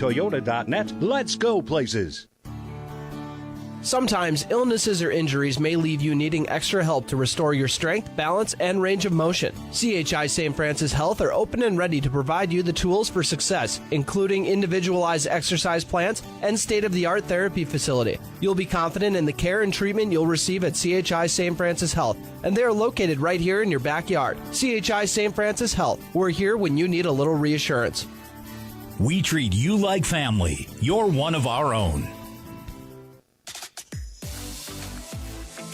Toyota.net. Let's go places. Sometimes illnesses or injuries may leave you needing extra help to restore your strength, balance, and range of motion. CHI St. Francis Health are open and ready to provide you the tools for success, including individualized exercise plans and state-of-the-art therapy facility. You'll be confident in the care and treatment you'll receive at CHI St. Francis Health, and they are located right here in your backyard. CHI St. Francis Health. We're here when you need a little reassurance. We treat you like family. You're one of our own.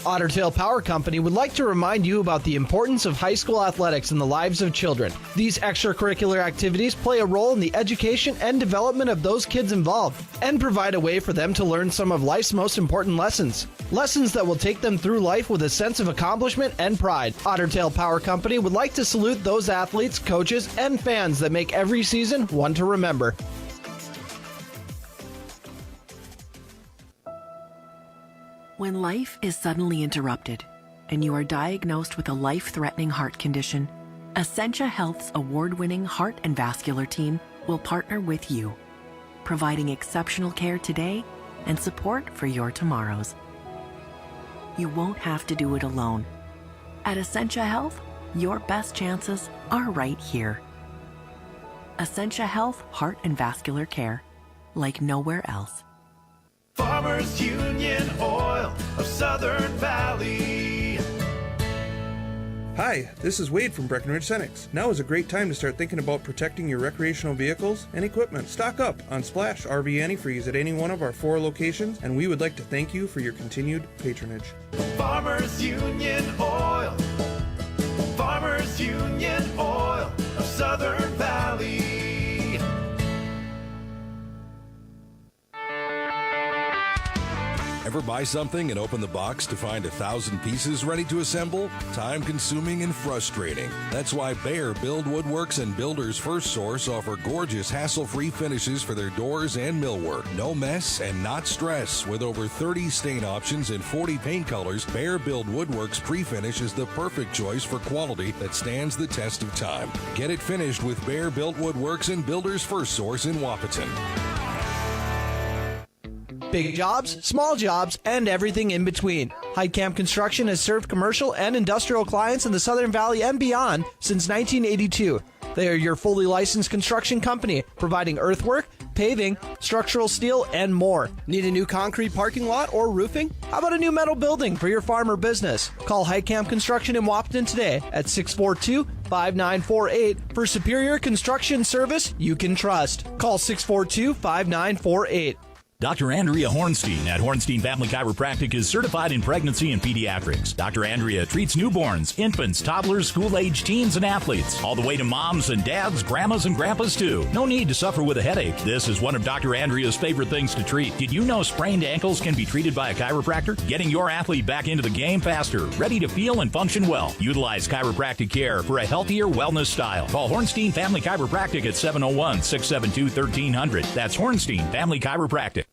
Otter Tail Power Company would like to remind you about the importance of high school athletics in the lives of children. These extracurricular activities play a role in the education and development of those kids involved and provide a way for them to learn some of life's most important lessons. Lessons that will take them through life with a sense of accomplishment and pride. Otter Tail Power Company would like to salute those athletes, coaches, and fans that make every season one to remember. When life is suddenly interrupted and you are diagnosed with a life-threatening heart condition, Essentia Health's award-winning heart and vascular team will partner with you, providing exceptional care today and support for your tomorrows. You won't have to do it alone. At Essentia Health, your best chances are right here. Essentia Health Heart and Vascular Care, like nowhere else. Farmers Union Oil of Southern Valley. Hi, this is Wade from Breckenridge Cenex. Now is a great time to start thinking about protecting your recreational vehicles and equipment. Stock up on Splash RV Antifreeze at any one of our 4 locations, and we would like to thank you for your continued patronage. Farmers Union Oil. Farmers Union Oil of Southern Valley. Ever buy something and open the box to find 1,000 pieces ready to assemble? Time-consuming and frustrating. That's why Bear Build Woodworks and Builders First Source offer gorgeous, hassle-free finishes for their doors and millwork. No mess and not stress. With over 30 stain options and 40 paint colors, Bear Build Woodworks pre-finish is the perfect choice for quality that stands the test of time. Get it finished with Bear Built Woodworks and Builders First Source in Wahpeton. Big jobs, small jobs, and everything in between. Heidkamp Construction has served commercial and industrial clients in the Southern Valley and beyond since 1982. They are your fully licensed construction company, providing earthwork, paving, structural steel, and more. Need a new concrete parking lot or roofing? How about a new metal building for your farm or business? Call Heidkamp Construction in Wahpeton today at 642-5948 for superior construction service you can trust. Call 642-5948. Dr. Andrea Hornstein at Hornstein Family Chiropractic is certified in pregnancy and pediatrics. Dr. Andrea treats newborns, infants, toddlers, school-age teens, and athletes, all the way to moms and dads, grandmas, and grandpas, too. No need to suffer with a headache. This is one of Dr. Andrea's favorite things to treat. Did you know sprained ankles can be treated by a chiropractor? Getting your athlete back into the game faster, ready to feel and function well. Utilize chiropractic care for a healthier wellness style. Call Hornstein Family Chiropractic at 701-672-1300. That's Hornstein Family Chiropractic.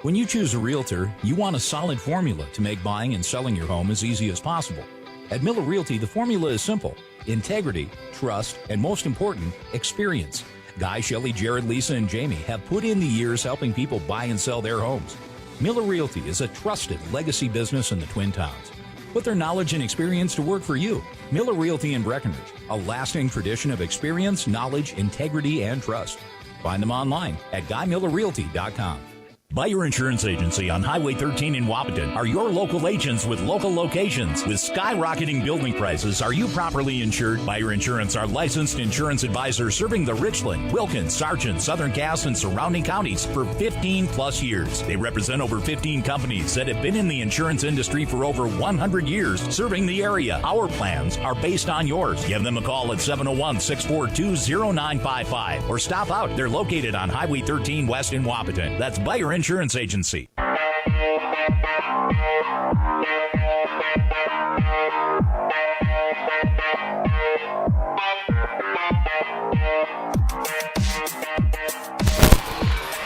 When you choose a realtor, you want a solid formula to make buying and selling your home as easy as possible. At Miller Realty, the formula is simple: integrity, trust, and most important, experience. Guy, Shelley, Jared, Lisa, and Jamie have put in the years helping people buy and sell their homes. Miller Realty is a trusted legacy business in the Twin Towns. Put their knowledge and experience to work for you. Miller Realty in Breckenridge, a lasting tradition of experience, knowledge, integrity, and trust. Find them online at GuyMillerRealty.com. Buyer Insurance Agency on Highway 13 in Wahpeton are your local agents with local locations. With skyrocketing building prices, are you properly insured? Buyer Insurance are licensed insurance advisors serving the Richland, Wilkins, Sargent, Southern Cass, and surrounding counties for 15 plus years. They represent over 15 companies that have been in the insurance industry for over 100 years, serving the area. Our plans are based on yours. Give them a call at 701-642-0955 or stop out. They're located on Highway 13 West in Wahpeton. That's Buyer Insurance Agency.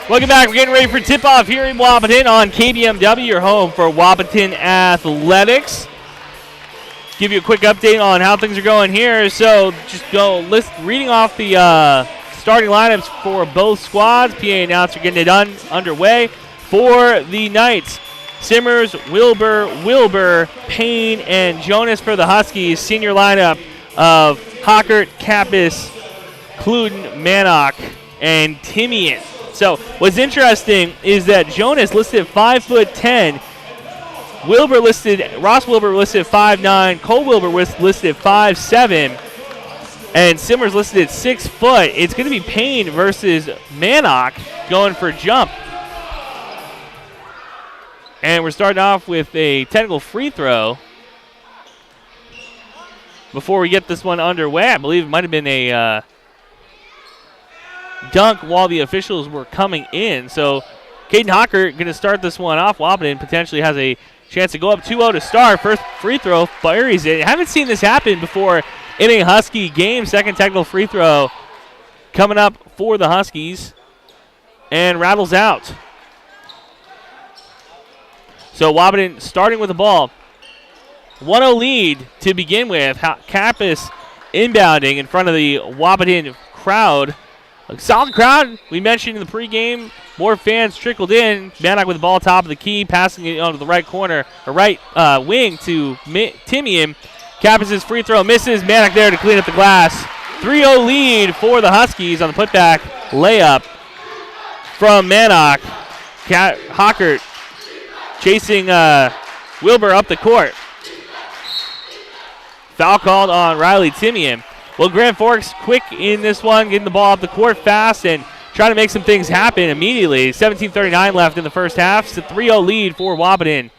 Welcome back. We're getting ready for tip-off here in Wahpeton on KBMW, your home for Wahpeton Athletics. Give you a quick update on how things are going here. So just reading off the starting lineups for both squads. PA announcer getting it underway for the Knights. Simmers, Wilbur, Payne, and Jonas for the Huskies. Senior lineup of Hockert, Kappas, Cluden, Mannock, and Timian. So what's interesting is that Jonas listed at 5'10". Ross Wilbur listed at 5'9". Cole Wilbur was listed at 5'7". And Simmers listed at 6 foot. It's going to be Payne versus Mannock going for a jump. And we're starting off with a technical free throw. Before we get this one underway, I believe it might have been a dunk while the officials were coming in. So Caden Hocker going to start this one off. Wahpeton potentially has a chance to go up 2-0 to start. First free throw, buries it. Haven't seen this happen before in a Husky game. Second technical free throw coming up for the Huskies. And rattles out. So Wahpeton starting with the ball. 1-0 lead to begin with. Kappas inbounding in front of the Wahpeton crowd. A solid crowd. We mentioned in the pregame, more fans trickled in. Mannock with the ball top of the key, passing it onto the right corner, or right wing to Timian. Kappas' free throw misses. Mannock there to clean up the glass. 3-0 lead for the Huskies on the putback layup from Mannock. Hockert chasing Wilbur up the court. Foul called on Riley Timian. Well, Grand Forks quick in this one, getting the ball up the court fast and trying to make some things happen immediately. 17:39 left in the first half. It's a 3-0 lead for Wahpeton.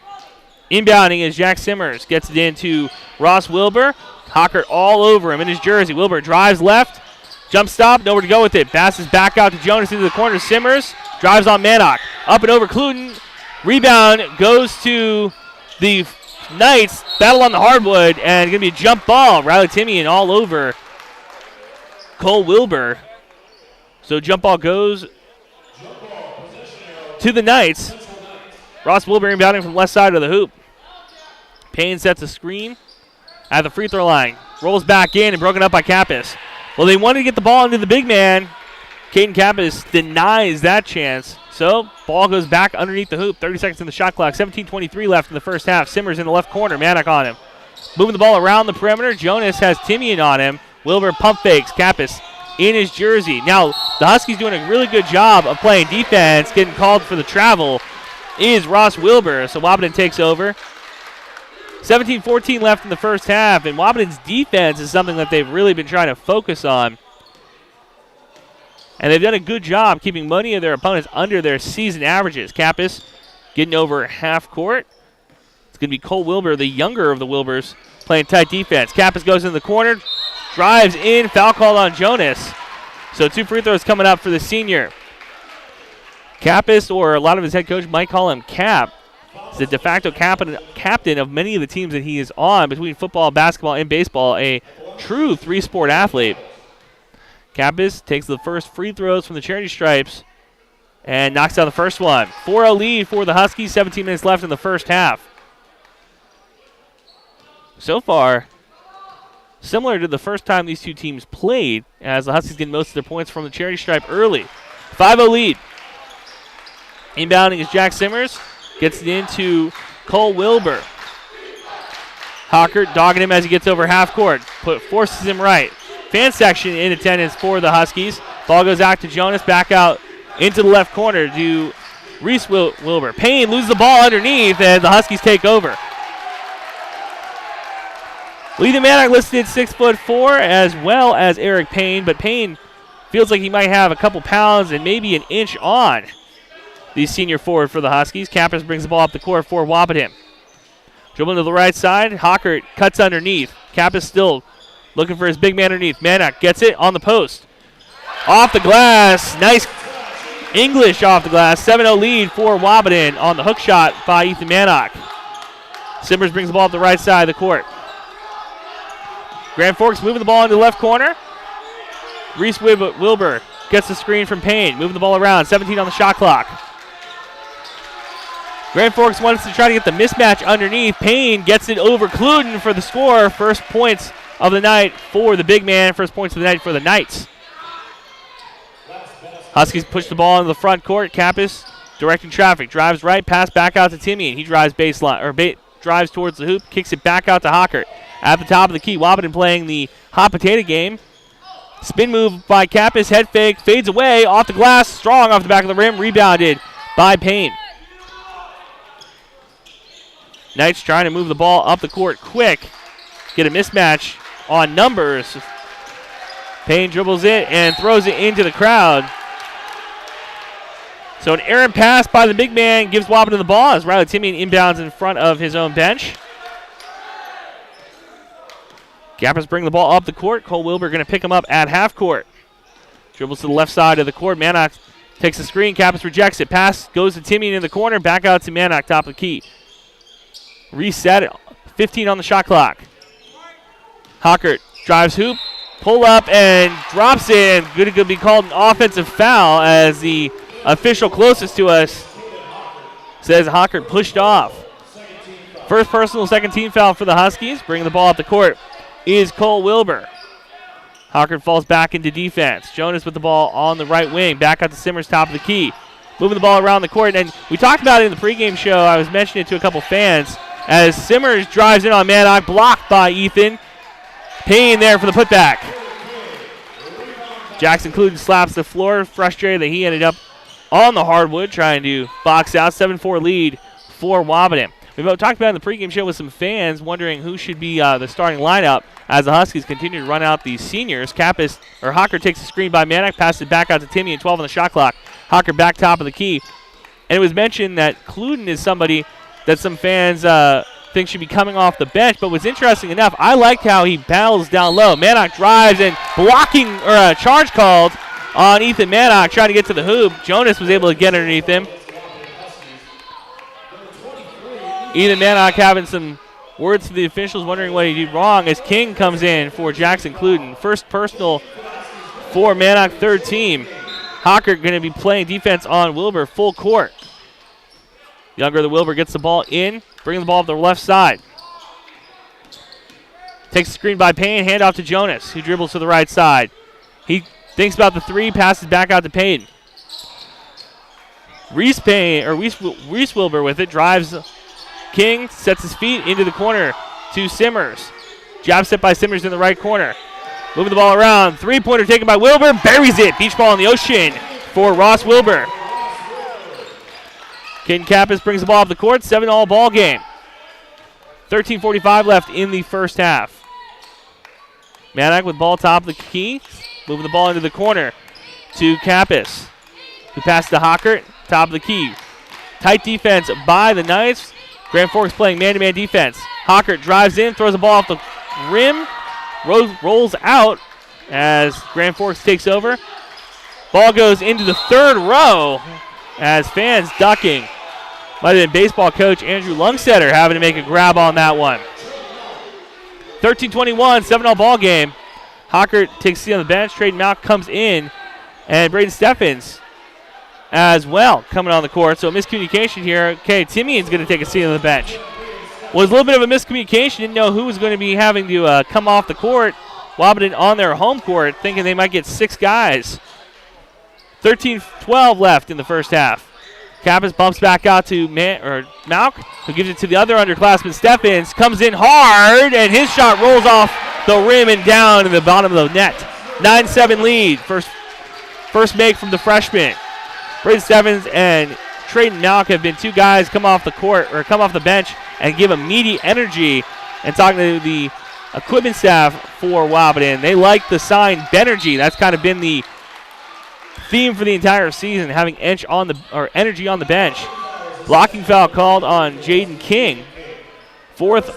Inbounding is Jack Simmers. Gets it into Ross Wilbur. Hockert all over him in his jersey. Wilbur drives left. Jump stop. Nowhere to go with it. Passes back out to Jonas into the corner. Simmers drives on Mannock. Up and over Cluden. Rebound goes to the Knights. Battle on the hardwood, and going to be a jump ball. Riley Timian all over Cole Wilbur. So jump ball goes to the Knights. Ross Wilbur inbounding from the left side of the hoop. Payne sets a screen at the free throw line. Rolls back in and broken up by Kappas. Well, they wanted to get the ball into the big man. Caden Kappas denies that chance. So, ball goes back underneath the hoop. 30 seconds in the shot clock. 17:23 left in the first half. Simmers in the left corner. Mannock on him. Moving the ball around the perimeter. Jonas has Timian on him. Wilbur pump fakes. Kappas in his jersey. Now, the Huskies doing a really good job of playing defense. Getting called for the travel is Ross Wilbur. So, Wahpeton takes over. 17:14 left in the first half. And Wahpeton's defense is something that they've really been trying to focus on. And they've done a good job keeping many of their opponents under their season averages. Kappas getting over half court. It's going to be Cole Wilbur, the younger of the Wilburs, playing tight defense. Kappas goes in the corner, drives in, foul called on Jonas. So 2 free throws coming up for the senior. Kappas, or a lot of his head coach might call him Cap, is the de facto captain of many of the teams that he is on between football, basketball, and baseball, a true 3-sport athlete. Kappas takes the first free throws from the charity stripes and knocks down the first one. 4-0 lead for the Huskies. 17 minutes left in the first half. So far, similar to the first time these two teams played, as the Huskies get most of their points from the charity stripe early. 5-0 lead. Inbounding is Jack Simmers. Gets it into Cole Wilbur. Hockert dogging him as he gets over half court. Forces him right. Fan section in attendance for the Huskies. Ball goes out to Jonas, back out into the left corner to Reese Wilbur. Payne loses the ball underneath, and the Huskies take over. Ethan Mannock listed 6'4", as well as Eric Payne, but Payne feels like he might have a couple pounds and maybe an inch on the senior forward for the Huskies. Kappas brings the ball up the court for Wahpeton. Dribbling to the right side, Hockert cuts underneath. Kappas still looking for his big man underneath. Mannock gets it on the post. Off the glass. Nice English off the glass. 7-0 lead for Wahpeton on the hook shot by Ethan Mannock. Simmers brings the ball up the right side of the court. Grand Forks moving the ball into the left corner. Reese Wilbur gets the screen from Payne. Moving the ball around. 17 on the shot clock. Grand Forks wants to try to get the mismatch underneath. Payne gets it over Cluden for the score. First points of the night for the big man. First points of the night for the Knights. Huskies push the ball into the front court. Kappas directing traffic. Drives right, pass back out to Timian. He drives baseline, or drives towards the hoop, kicks it back out to Hockert. At the top of the key, Wahpeton playing the hot potato game. Spin move by Kappas, head fake, fades away, off the glass, strong off the back of the rim, rebounded by Payne. Knights trying to move the ball up the court quick. Get a mismatch on numbers. Payne dribbles it and throws it into the crowd. So an errant pass by the big man gives Wahpeton the ball as Riley Timian inbounds in front of his own bench. Gappers bring the ball up the court. Cole Wilbur going to pick him up at half court. Dribbles to the left side of the court. Mannock takes the screen. Kappas rejects it. Pass goes to Timian in the corner. Back out to Mannock, top of the key. Reset. 15 on the shot clock. Hockert drives hoop. Pull up and drops it. Going to be called an offensive foul as the official closest to us says Hockert pushed off. First personal, second team foul for the Huskies. Bringing the ball up the court is Cole Wilbur. Hockert falls back into defense. Jonas with the ball on the right wing. Back out to Simmers, top of the key. Moving the ball around the court. And we talked about it in the pregame show. I was mentioning it to a couple fans. As Simmers drives in on Mannock, blocked by Ethan. Payne there for the putback. Jackson Cluden slaps the floor, frustrated that he ended up on the hardwood, trying to box out. 7-4 lead for Wahpeton. We've talked about it in the pregame show with some fans wondering who should be the starting lineup as the Huskies continue to run out these seniors. Hockert takes the screen by Mannock, passes it back out to Timmy, and 12 on the shot clock. Hockert back top of the key. And it was mentioned that Cluden is somebody that some fans think should be coming off the bench. But what's interesting enough, I liked how he battles down low. Mannock drives and blocking, or a charge called on Ethan Mannock, trying to get to the hoop. Jonas was able to get underneath him. Ethan Mannock having some words to the officials, wondering what he did wrong as King comes in for Jackson Cluden. First personal for Mannock, third team. Hockert going to be playing defense on Wilbur, full court. Younger than Wilbur gets the ball in, bringing the ball up the left side. Takes the screen by Payne, handoff to Jonas, who dribbles to the right side. He thinks about the three, passes back out to Payne. Reese Wilbur with it, drives King, sets his feet into the corner to Simmers. Jab set by Simmers in the right corner. Moving the ball around. Three-pointer taken by Wilbur. Buries it. Beach ball in the ocean for Ross Wilbur. Caden Kappas brings the ball up the court. 7-all ball game. 13:45 left in the first half. Mannock with ball top of the key. Moving the ball into the corner to Kappas, who passes to Hockert, top of the key. Tight defense by the Knights. Grand Forks playing man-to-man defense. Hockert drives in, throws the ball off the rim, rolls out as Grand Forks takes over. Ball goes into the third row as fans ducking. Might have been baseball coach Andrew Lungsetter having to make a grab on that one. 13:21, 7-all ball game. Hockert takes a seat on the bench. Trayden Malk comes in, and Braden Steffens as well coming on the court. So miscommunication here. Okay, Timian's going to take a seat on the bench. Was a little bit of a miscommunication. Didn't know who was going to be having to come off the court. Wahpeton on their home court, thinking they might get 6 guys. 13:12 left in the first half. Kappas bumps back out to Malk, who gives it to the other underclassman. Steffens comes in hard, and his shot rolls off the rim and down in the bottom of the net. 9-7 lead. First make from the freshman. Braden Steffens and Trayden Malk have been 2 guys come off the court or come off the bench and give immediate energy. And talking to the equipment staff for Wahpeton, they like the sign Benergy. That's kind of been the theme for the entire season, having energy on the bench. Blocking foul called on Jaden King. Fourth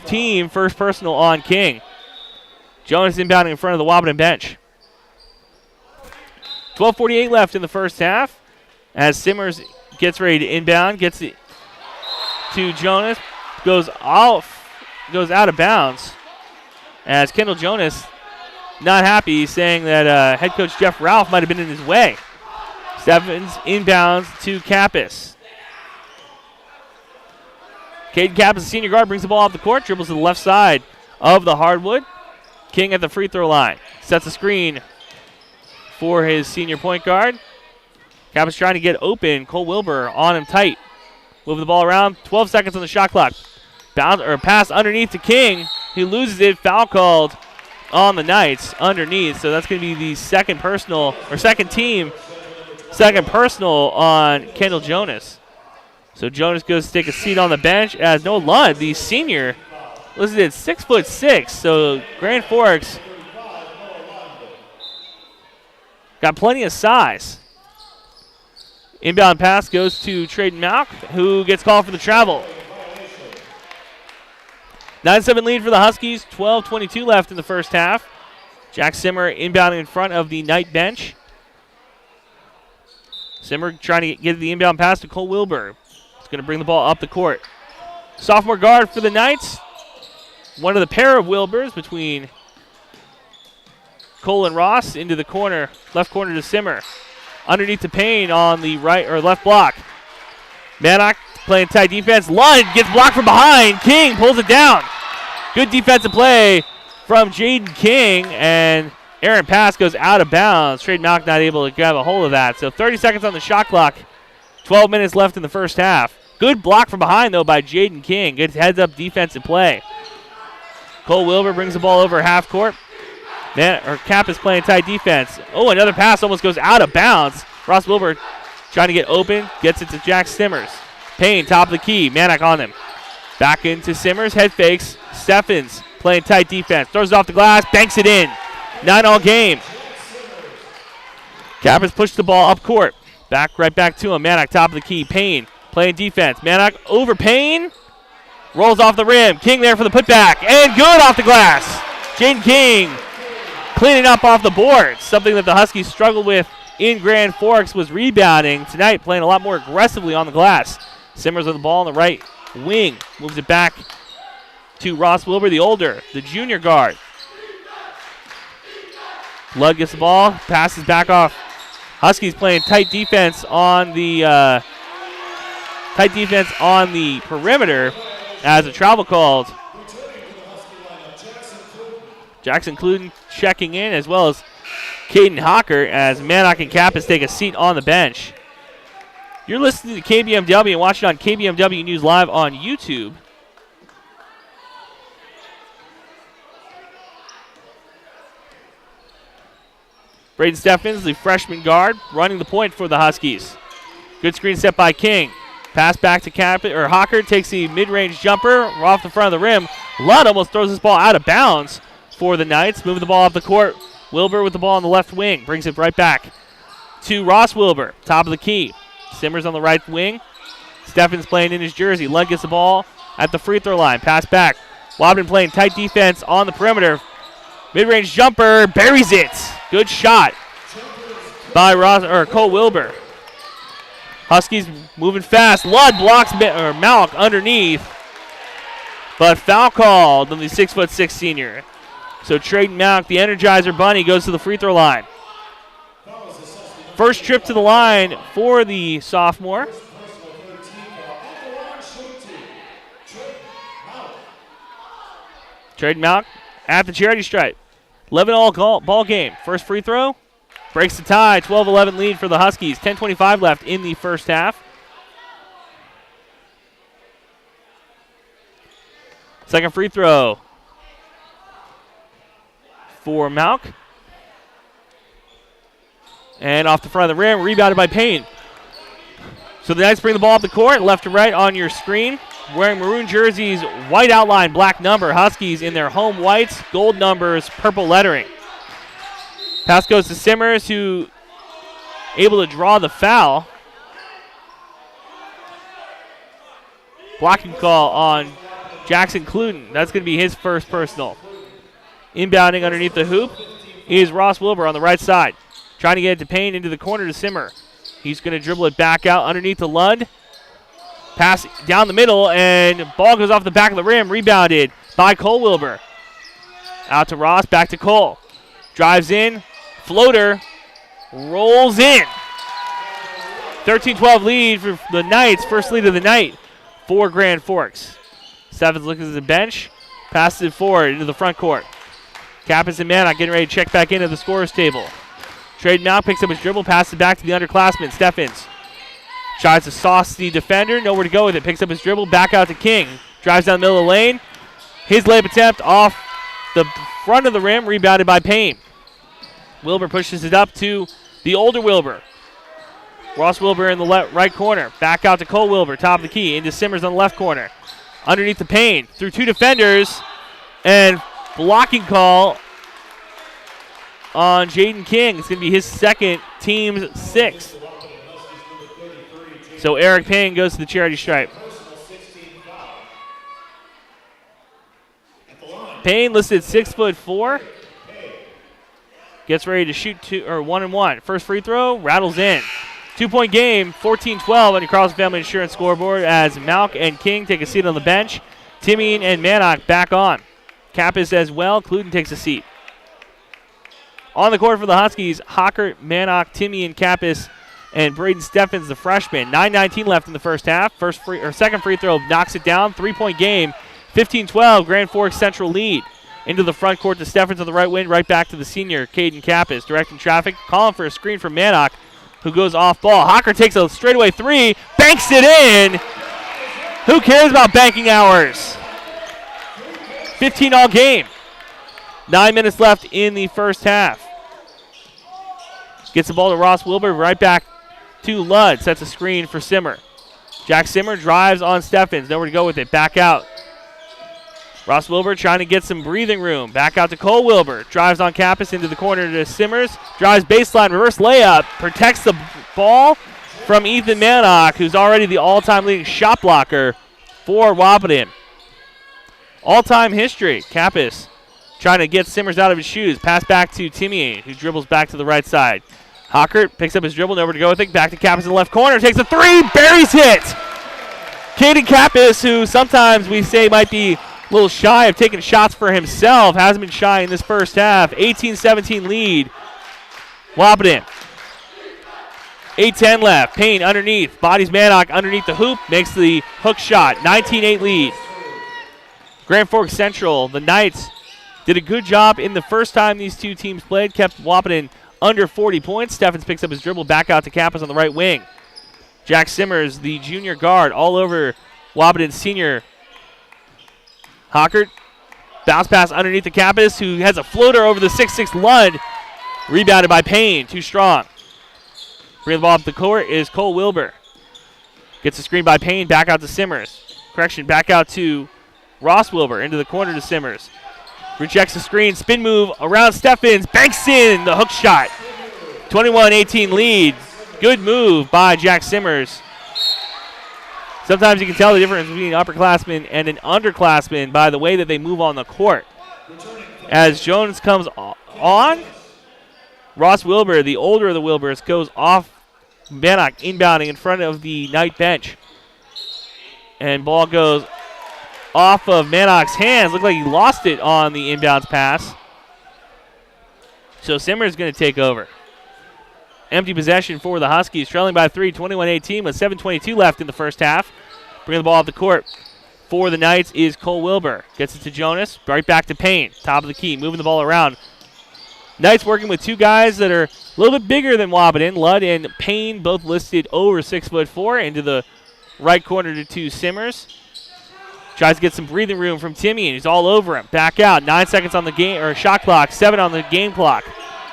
team, first personal on King. Jonas inbounding in front of the Wahpeton bench. 12:48 left in the first half as Simmers gets ready to inbound, gets it to Jonas, goes out of bounds as Kendall Jonas not happy, saying that head coach Jeff Ralph might have been in his way. Steffens inbounds to Kappas. Caden Kappas, senior guard, brings the ball off the court, dribbles to the left side of the hardwood. King at the free throw line. Sets a screen for his senior point guard. Kappa's trying to get open. Cole Wilbur on him tight. Moving the ball around. 12 seconds on the shot clock. Pass underneath to King. He loses it. Foul called on the Knights underneath. So that's going to be the second personal on Kendall Jonas. So Jonas goes to take a seat on the bench as Noah Lund, the senior, listed at 6'6". So Grand Forks got plenty of size. Inbound pass goes to Trayden Malk, who gets called for the travel. 9-7 lead for the Huskies. 12:22 left in the first half. Jack Simmer inbounding in front of the Knight bench. Simmer trying to get the inbound pass to Cole Wilbur. He's going to bring the ball up the court. Sophomore guard for the Knights. One of the pair of Wilburs between Cole and Ross into the corner, left corner to Simmer. Underneath to Payne on the right or left block. Mannock playing tight defense. Lund gets blocked from behind. King pulls it down. Good defensive play from Jaden King, and Aaron pass goes out of bounds. Trayden Malk not able to grab a hold of that. So 30 seconds on the shot clock. 12 minutes left in the first half. Good block from behind, though, by Jaden King. Good heads-up defensive play. Cole Wilbur brings the ball over half court. Cap is playing tight defense. Oh, another pass almost goes out of bounds. Ross Wilbur trying to get open. Gets it to Jack Simmers. Payne, top of the key. Mannock on him. Back into Simmers. Head fakes. Steffens playing tight defense. Throws it off the glass. Banks it in. 9-all game. Cap has pushed the ball up court. Right back to him. Mannock, top of the key. Payne playing defense. Mannock over Payne. Rolls off the rim. King there for the putback. And good off the glass. Jaden King cleaning up off the boards. Something that the Huskies struggled with in Grand Forks was rebounding. Tonight playing a lot more aggressively on the glass. Simmers with the ball on the right wing. Moves it back to Ross Wilbur, the older, the junior guard. Lund gets the ball. Passes back off. Huskies playing tight defense on the perimeter as a travel called. Jackson Cluden checking in, as well as Caden Hawker, as Mannock and Kappas take a seat on the bench. You're listening to KBMW and watching on KBMW News Live on YouTube. Braden Steffens, the freshman guard, running the point for the Huskies. Good screen set by King. Pass back to Hawker, takes the mid-range jumper off the front of the rim. Lund almost throws this ball out of bounds for the Knights. Moving the ball up the court. Wilbur with the ball on the left wing. Brings it right back to Ross Wilbur, top of the key. Simmers on the right wing. Steffens playing in his jersey. Lund gets the ball at the free throw line. Pass back. Wahpeton playing tight defense on the perimeter. Mid-range jumper, buries it. Good shot by Cole Wilbur. Huskies moving fast. Lund blocks Malk underneath, but foul called on the 6'6" senior. So Trayden Malk, the Energizer Bunny, goes to the free throw line. First trip to the line for the sophomore. Trayden Malk at the charity stripe. 11-all ball game. First free throw breaks the tie. 12-11 lead for the Huskies. 10:25 left in the first half. Second free throw for Malk. And off the front of the rim, rebounded by Payne. So the Knights bring the ball up the court, left to right on your screen. Wearing maroon jerseys, white outline, black number. Huskies in their home whites, gold numbers, purple lettering. Pass goes to Simmers, who able to draw the foul. Blocking call on Jackson Cluden. That's going to be his first personal. Inbounding underneath the hoop is Ross Wilbur on the right side. Trying to get it to Payne into the corner to Simmer. He's going to dribble it back out underneath the Lund. Pass down the middle, and ball goes off the back of the rim. Rebounded by Cole Wilbur. Out to Ross, back to Cole. Drives in, floater, rolls in. 13-12 lead for the Knights. First lead of the night for Grand Forks. Steffens looks at the bench, passes it forward into the front court. Kappas and Mannock getting ready to check back into the scorer's table. Trade Mount picks up his dribble, passes it back to the underclassman, Steffens. Tries to sauce the defender, nowhere to go with it. Picks up his dribble, back out to King. Drives down the middle of the lane. His layup attempt off the front of the rim, rebounded by Payne. Wilbur pushes it up to the older Wilbur. Ross Wilbur in the right corner. Back out to Cole Wilbur, top of the key. Into Simmers on the left corner. Underneath the Payne, through two defenders. And blocking call on Jaden King. It's going to be his second, team's sixth. So Eric Payne goes to the charity stripe. Payne listed 6'4". Gets ready to shoot 1-and-1. First free throw, rattles in. 2-point game, 14-12 on your Carlson Family Insurance scoreboard as Malk and King take a seat on the bench. Timian and Mannock back on. Kappas as well. Cluton takes a seat. On the court for the Huskies, Hockert, Mannock, Timian, Kappas, and Braden Steffens, the freshman. 9:19 left in the first half. Second free throw knocks it down. 3-point game, 15-12. Grand Forks Central lead. Into the front court to Steffens on the right wing. Right back to the senior, Caden Kappas, directing traffic. Calling for a screen from Mannock, who goes off ball. Hocker takes a straightaway three, banks it in. Who cares about banking hours? 15 all game. 9 minutes left in the first half. Gets the ball to Ross Wilbur, right back to Ludd. Sets a screen for Simmer. Jack Simmer drives on Steffens. Nowhere to go with it. Back out. Ross Wilbur trying to get some breathing room. Back out to Cole Wilbur. Drives on Kappas into the corner to Simmers. Drives baseline, reverse layup. Protects the ball from Ethan Mannock, who's already the all-time leading shot blocker for Wahpeton. All-time history. Kappas trying to get Simmers out of his shoes. Pass back to Timian, who dribbles back to the right side. Hockert picks up his dribble, nowhere to go with it. Back to Kappas in the left corner. Takes a three. Buries it. Caden Kappas, who sometimes we say might be a little shy of taking shots for himself, hasn't been shy in this first half. 18-17 lead. Wahpeton. 8:10 left. Payne underneath. Bodies Mannock underneath the hoop. Makes the hook shot. 19-8 lead. Grand Forks Central, the Knights, did a good job in the first time these two teams played. Kept Wahpeton under 40 points. Steffens picks up his dribble. Back out to Kappas on the right wing. Jack Simmers, the junior guard, all over Wahpeton's senior. Hockert. Bounce pass underneath the Kappas, who has a floater over the 6'6 Ludd. Rebounded by Payne. Too strong. Bringing the ball up the court is Cole Wilbur. Gets a screen by Payne. Back out to Simmers. Correction, back out to Ross Wilbur. Into the corner to Simmers. Rejects the screen. Spin move around Steffens. Banks in the hook shot. 21-18 lead. Good move by Jack Simmers. Sometimes you can tell the difference between an upperclassman and an underclassman by the way that they move on the court. As Jones comes on, Ross Wilbur, the older of the Wilburs, goes off Mannock, inbounding in front of the Knight bench. And ball goes off of Mannock's hands. Looked like he lost it on the inbounds pass. So Simmers is going to take over. Empty possession for the Huskies, trailing by 3, 21-18 with 7:22 left in the first half. Bringing the ball up the court for the Knights is Cole Wilbur. Gets it to Jonas, right back to Payne. Top of the key, moving the ball around. Knights working with two guys that are a little bit bigger than Wahpeton. Ludd and Payne both listed over 6'4", into the right corner to Simmers. Tries to get some breathing room from Timian. He's all over him. Back out. 9 seconds on the game or shot clock. 7 on the game clock.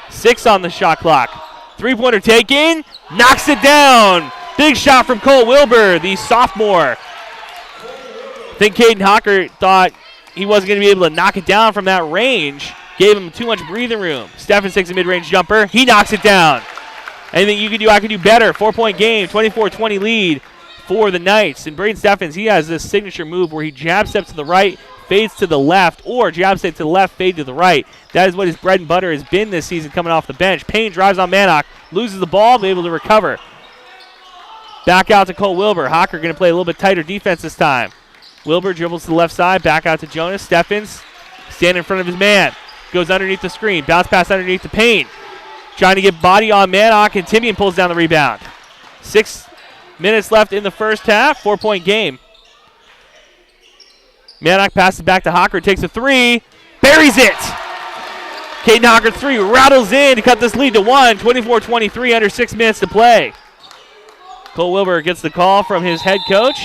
6 on the shot clock. Three-pointer taken. Knocks it down. Big shot from Cole Wilbur, the sophomore. I think Caden Hocker thought he wasn't going to be able to knock it down from that range. Gave him too much breathing room. Steffens takes a mid-range jumper. He knocks it down. Anything you can do, I can do better. 4-point game, 24-20 lead for the Knights. And Braden Steffens, he has this signature move where he jab steps to the right, fades to the left, or jab step to the left, fade to the right. That is what his bread and butter has been this season coming off the bench. Payne drives on Mannock, loses the ball, but able to recover. Back out to Cole Wilbur. Hocker going to play a little bit tighter defense this time. Wilbur dribbles to the left side, back out to Jonas. Steffens standing in front of his man. Goes underneath the screen. Bounce pass underneath to Payne. Trying to get body on Mannock, and Timian pulls down the rebound. 6 minutes left in the first half. 4-point game. Mannock passes back to Hocker. Takes a three. Buries it. Caden Hocker 3 rattles in to cut this lead to 1. 24-23 under 6 minutes to play. Cole Wilbur gets the call from his head coach.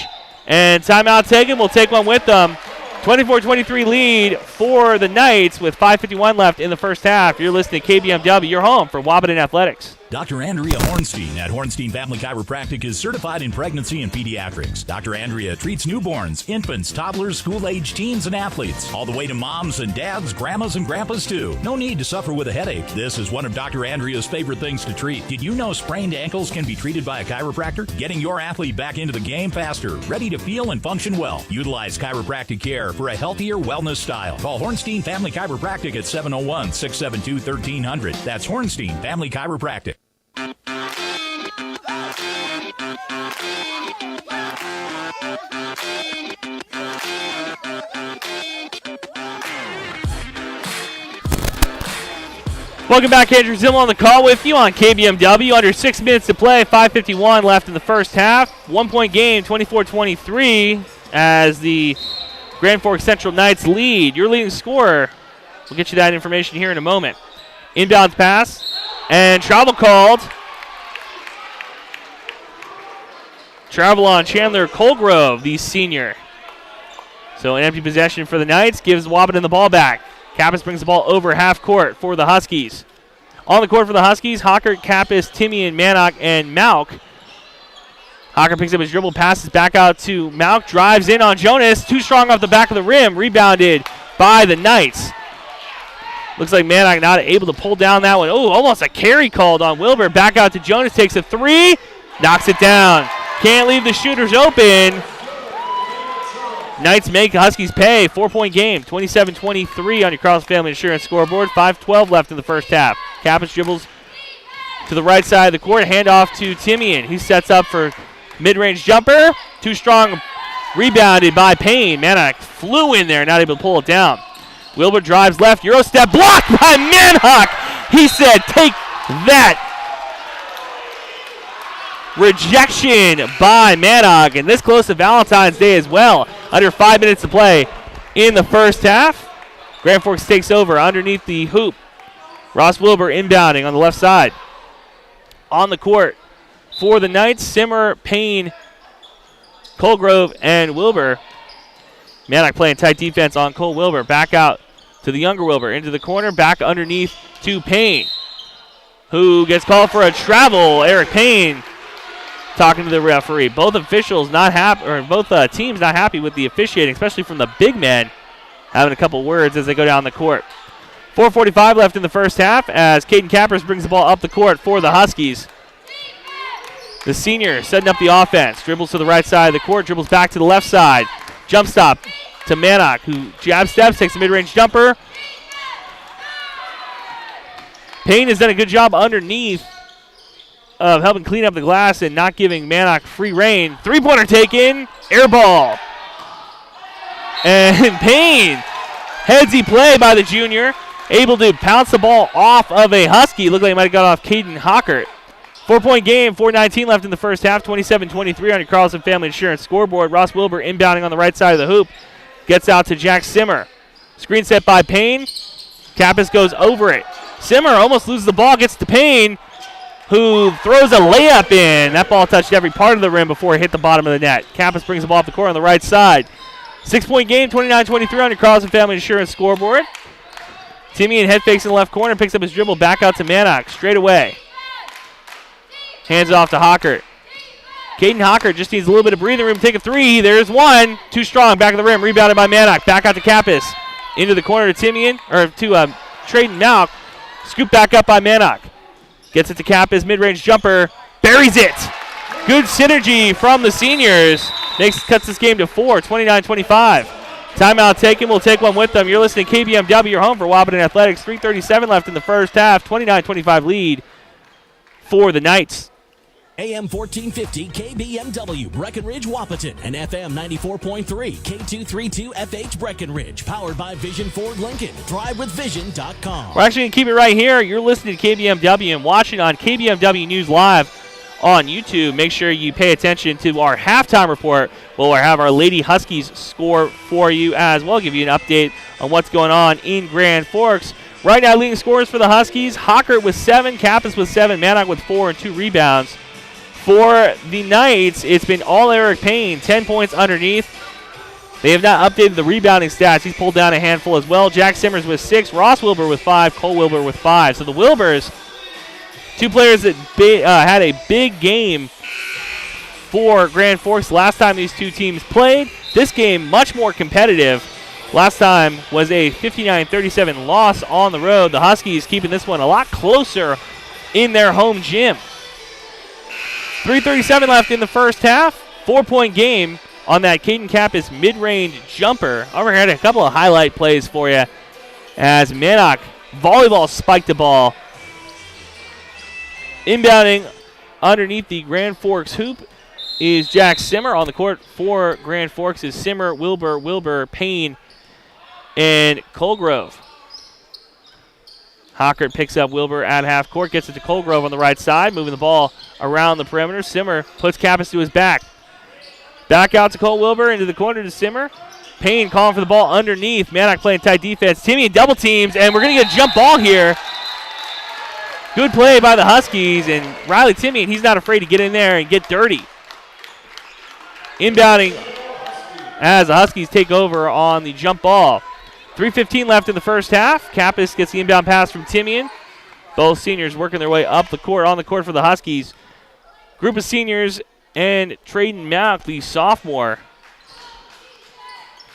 And timeout taken. We'll take one with them. 24-23 lead for the Knights with 5:51 left in the first half. You're listening to KBMW, your home for Wahpeton Athletics. Dr. Andrea Hornstein at Hornstein Family Chiropractic is certified in pregnancy and pediatrics. Dr. Andrea treats newborns, infants, toddlers, school-age teens, and athletes, all the way to moms and dads, grandmas and grandpas too. No need to suffer with a headache. This is one of Dr. Andrea's favorite things to treat. Did you know sprained ankles can be treated by a chiropractor? Getting your athlete back into the game faster, ready to feel and function well. Utilize chiropractic care for a healthier wellness style. Call Hornstein Family Chiropractic at 701-672-1300. That's Hornstein Family Chiropractic. Welcome back, Andrew Zimmel on the call with you on KBMW. Under 6 minutes to play, 5:51 left in the first half. 1 point game, 24-23 as the Grand Forks Central Knights lead. Your leading scorer. We'll get you that information here in a moment. Inbounds pass and travel called. Travel on Chandler Colgrove, the senior. So an empty possession for the Knights gives Wahpeton the ball back. Kappas brings the ball over half court for the Huskies. On the court for the Huskies, Hocker, Kappas, Timian, Mannock, and Mauk. Hocker picks up his dribble, passes back out to Mauk, drives in on Jonas. Too strong off the back of the rim, rebounded by the Knights. Looks like Mannock not able to pull down that one. Oh, almost a carry called on Wilbur. Back out to Jonas, takes a three, knocks it down. Can't leave the shooters open. Knights make Huskies pay. 4-point game, 27-23 on your Carlson Family Insurance scoreboard. 5:12 left in the first half. Kappas dribbles to the right side of the court. Handoff to Timian. He sets up for mid-range jumper. Too strong. Rebounded by Payne. Mannock flew in there, not able to pull it down. Wilbur drives left. Euro step blocked by Manhock. He said, take that. Rejection by Mannock. And this close to Valentine's Day as well. Under 5 minutes to play in the first half. Grand Forks takes over underneath the hoop. Ross Wilbur inbounding on the left side. On the court for the Knights, Simmer, Payne, Colgrove, and Wilbur. Mannock playing tight defense on Cole Wilbur. Back out to the younger Wilbur. Into the corner. Back underneath to Payne, who gets called for a travel. Eric Payne talking to the referee. Both officials not happy, or both teams not happy with the officiating, especially from the big men, having a couple words as they go down the court. 4:45 left in the first half as Caden Kappers brings the ball up the court for the Huskies. The senior setting up the offense. Dribbles to the right side of the court, dribbles back to the left side. Jump stop to Mannock, who jab steps, takes a mid-range jumper. Payne has done a good job underneath of helping clean up the glass and not giving Mannock free reign. Three-pointer taken, air ball. And Payne, headsy play by the junior, able to pounce the ball off of a Husky. Looked like he might have got off Caden Hockert. 4-point game, 4:19 left in the first half, 27-23 on your Carlson Family Insurance scoreboard. Ross Wilbur inbounding on the right side of the hoop. Gets out to Jack Simmer. Screen set by Payne. Kappas goes over it. Simmer almost loses the ball, gets to Payne, who throws a layup in. That ball touched every part of the rim before it hit the bottom of the net. Kappas brings the ball off the court on the right side. 6-point game, 29-23 on your Carlson Family Insurance scoreboard. Timian head fakes in the left corner, picks up his dribble, back out to Mannock, straight away. Hands it off to Hockert. Caden Hockert just needs a little bit of breathing room to take a three. There's one. Too strong, back of the rim, rebounded by Mannock. Back out to Kappas. Into the corner to Timian, or to Traden Mauk. Scooped back up by Mannock. Gets it to Kappas, mid-range jumper, buries it. Good synergy from the seniors. Cuts this game to 4, 29-25. Timeout taken. We'll take one with them. You're listening to KBMW, your home for Wahpeton Athletics. 3:37 left in the first half. 29-25 lead for the Knights. AM 1450 KBMW Breckenridge Wahpeton and FM 94.3 K232 FH Breckenridge, powered by Vision Ford Lincoln. DriveWithVision.com. We're actually going to keep it right here. You're listening to KBMW and watching on KBMW News Live on YouTube. Make sure you pay attention to our halftime report. We'll have our Lady Huskies score for you as well. Give you an update on what's going on in Grand Forks. Right now, leading scorers for the Huskies, Hockert with 7, Kappas with 7, Mannock with 4 and 2 rebounds. For the Knights, it's been all Eric Payne, 10 points underneath. They have not updated the rebounding stats. He's pulled down a handful as well. Jack Simmers with 6, Ross Wilbur with 5, Cole Wilbur with 5. So the Wilburs, two players that had a big game for Grand Forks last time these two teams played. This game, much more competitive. Last time was a 59-37 loss on the road. The Huskies keeping this one a lot closer in their home gym. 3:37 left in the first half. 4-point game on that Caden Kappas mid-range jumper. Over here, a couple of highlight plays for you as Mannock volleyball spiked the ball. Inbounding underneath the Grand Forks hoop is Jack Simmer. On the court for Grand Forks is Simmer, Wilbur, Payne, and Colgrove. Hockert picks up Wilbur at half court, gets it to Colgrove on the right side, moving the ball around the perimeter. Simmer puts Kappas to his back. Back out to Cole Wilbur, into the corner to Simmer. Payne calling for the ball underneath. Mannock playing tight defense. Timian double teams, and we're going to get a jump ball here. Good play by the Huskies, and Riley Timian, he's not afraid to get in there and get dirty. Inbounding as the Huskies take over on the jump ball. 3:15 left in the first half. Kappas gets the inbound pass from Timian. Both seniors working their way up the court, on the court for the Huskies. Group of seniors and Traden Malk, the sophomore.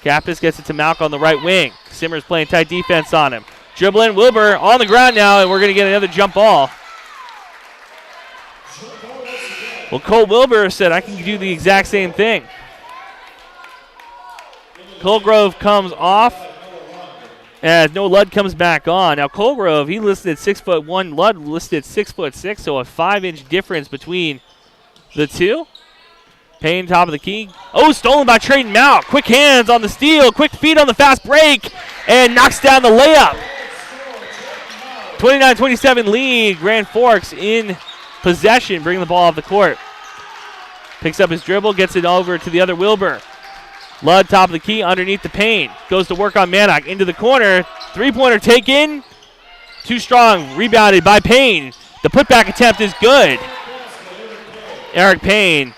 Kappas gets it to Malk on the right wing. Simmer's playing tight defense on him. Dribbling, Wilbur on the ground now, and we're going to get another jump ball. Well, Cole Wilbur said, I can do the exact same thing. Colgrove comes off as Noah Ludd comes back on. Now, Colgrove, he listed at 6'1", Ludd listed at 6'6", so a 5-inch difference between the two. Payne, top of the key. Oh, stolen by Traden Malk. Quick hands on the steal, quick feet on the fast break, and knocks down the layup. 29-27 lead. Grand Forks in possession, bringing the ball off the court. Picks up his dribble, gets it over to the other Wilbur. Ludd, top of the key, underneath the Payne. Goes to work on Mannock, into the corner. Three-pointer taken. Too strong, rebounded by Payne. The putback attempt is good. Eric Payne.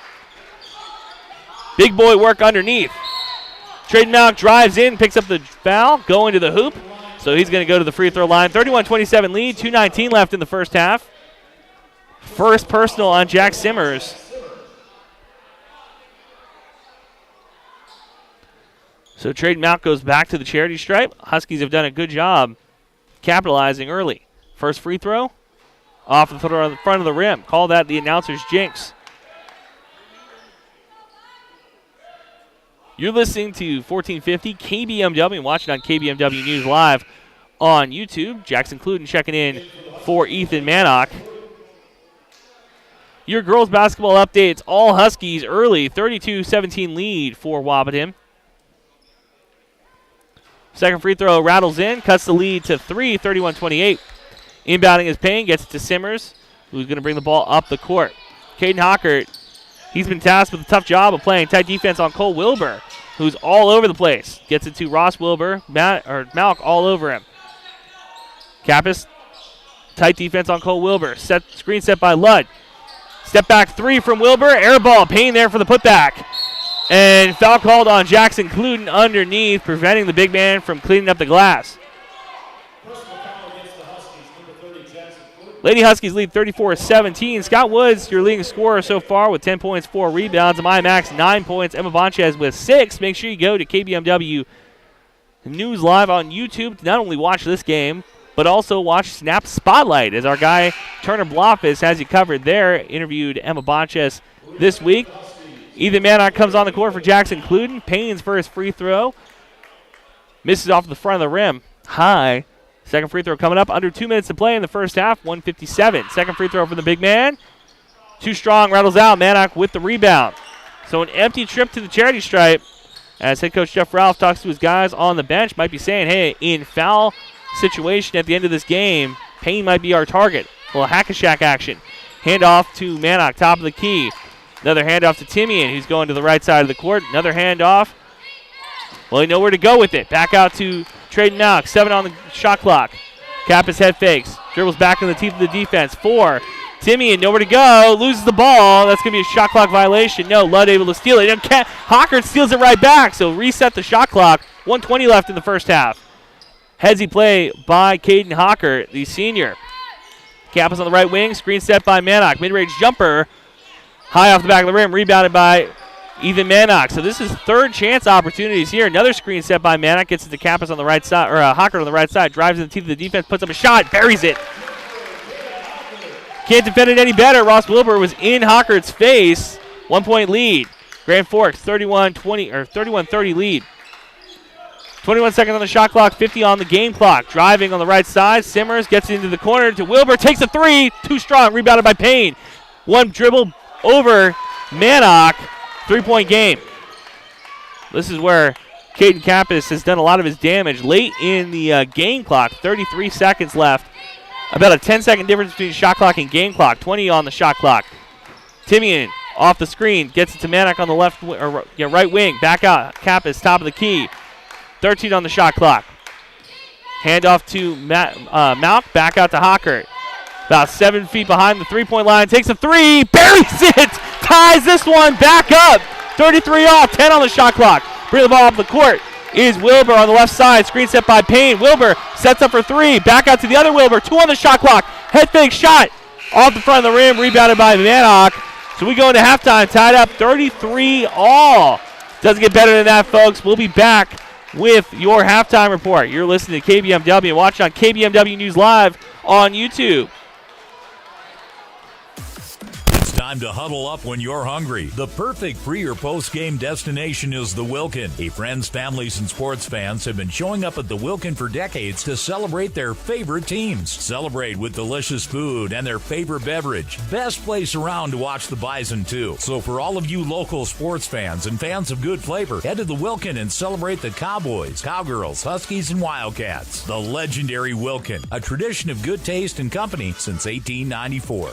Big boy work underneath. Traden Malk drives in, picks up the foul, going to the hoop. So he's going to go to the free throw line. 31-27 lead, 2:19 left in the first half. First personal on Jack Simmers. So Traden Malk goes back to the charity stripe. Huskies have done a good job capitalizing early. First free throw, off the front of the rim. Call that the announcer's jinx. You're listening to 1450 KBMW and watching on KBMW News Live on YouTube. Jackson Cluden checking in for Ethan Mannock. Your girls basketball updates, all Huskies early, 32-17 lead for Wahpeton. Second free throw rattles in, cuts the lead to 3, 31-28. Inbounding is Payne, gets it to Simmers, who's going to bring the ball up the court. Caden Hockert, he's been tasked with a tough job of playing tight defense on Cole Wilbur, who's all over the place. Gets it to Ross Wilbur, Malk all over him. Kappas, tight defense on Cole Wilbur. Screen set by Ludd. Step back three from Wilbur, air ball, Payne there for the putback. And foul called on Jackson Cluden underneath, preventing the big man from cleaning up the glass. Lady Huskies lead 34-17. Scott Woods, your leading scorer so far with 10 points, 4 rebounds. Amaya Max, 9 points. Emma Bonchez with 6. Make sure you go to KBMW News Live on YouTube to not only watch this game, but also watch Snap Spotlight, as our guy Turner Blofis has you covered there. Interviewed Emma Bonchez this week. Ethan Mannock comes on the court for Jackson Cluden. Payne's first free throw. Misses off the front of the rim. High. Second free throw coming up. Under 2 minutes to play in the first half. 1:57. Second free throw from the big man. Too strong. Rattles out. Mannock with the rebound. So an empty trip to the charity stripe as head coach Jeff Ralph talks to his guys on the bench. Might be saying, hey, in foul situation at the end of this game, Payne might be our target. A little hack-a-shack action. Handoff to Mannock, top of the key. Another handoff to Timian, who's going to the right side of the court. Another handoff. Well, he know where to go with it. Back out to Traden Malk. 7 on the shot clock. Kappas head fakes. Dribbles back in the teeth of the defense. 4. Timian, nowhere to go. Loses the ball. That's going to be a shot clock violation. No, Ludd able to steal it. And Hockert steals it right back. So reset the shot clock. 1:20 left in the first half. Headsy play by Caden Hockert, the senior. Kappas on the right wing. Screen set by Mannock. Mid-range jumper. High off the back of the rim. Rebounded by Ethan Mannock. So this is third chance opportunities here. Another screen set by Mannock. Gets it to Kappas on the right side, or Hockert on the right side. Drives in the teeth of the defense. Puts up a shot. Buries it. Can't defend it any better. Ross Wilbur was in Hockert's face. 1 point lead. Grand Forks 31-20 or 31-30 lead. 21 seconds on the shot clock, 50 on the game clock. Driving on the right side. Simmers gets into the corner to Wilbur. Takes a 3. Too strong. Rebounded by Payne. One dribble over Mannock. 3-point game. This is where Caden Kappas has done a lot of his damage late in the game clock. 33 seconds left. About a 10-second difference between shot clock and game clock. 20 on the shot clock. Timian off the screen. Gets it to Mannock on the right wing. Back out. Kappas, top of the key. 13 on the shot clock. Hand off to Malk. Back out to Hockert. About 7 feet behind the three-point line. Takes a 3. Buries it. Ties this one back up. 33 off. 10 on the shot clock. Bring the ball up the court. Is Wilbur on the left side. Screen set by Payne. Wilbur sets up for 3. Back out to the other Wilbur. 2 on the shot clock. Head fake shot. Off the front of the rim. Rebounded by Mannock. So we go into halftime tied up 33 all. Doesn't get better than that, folks. We'll be back with your halftime report. You're listening to KBMW. Watch on KBMW News Live on YouTube. Time to huddle up when you're hungry. The perfect pre- or post-game destination is the Wilkin. Friends, families, and sports fans have been showing up at the Wilkin for decades to celebrate their favorite teams. Celebrate with delicious food and their favorite beverage. Best place around to watch the Bison, too. So for all of you local sports fans and fans of good flavor, head to the Wilkin and celebrate the Cowboys, Cowgirls, Huskies, and Wildcats. The legendary Wilkin, a tradition of good taste and company since 1894.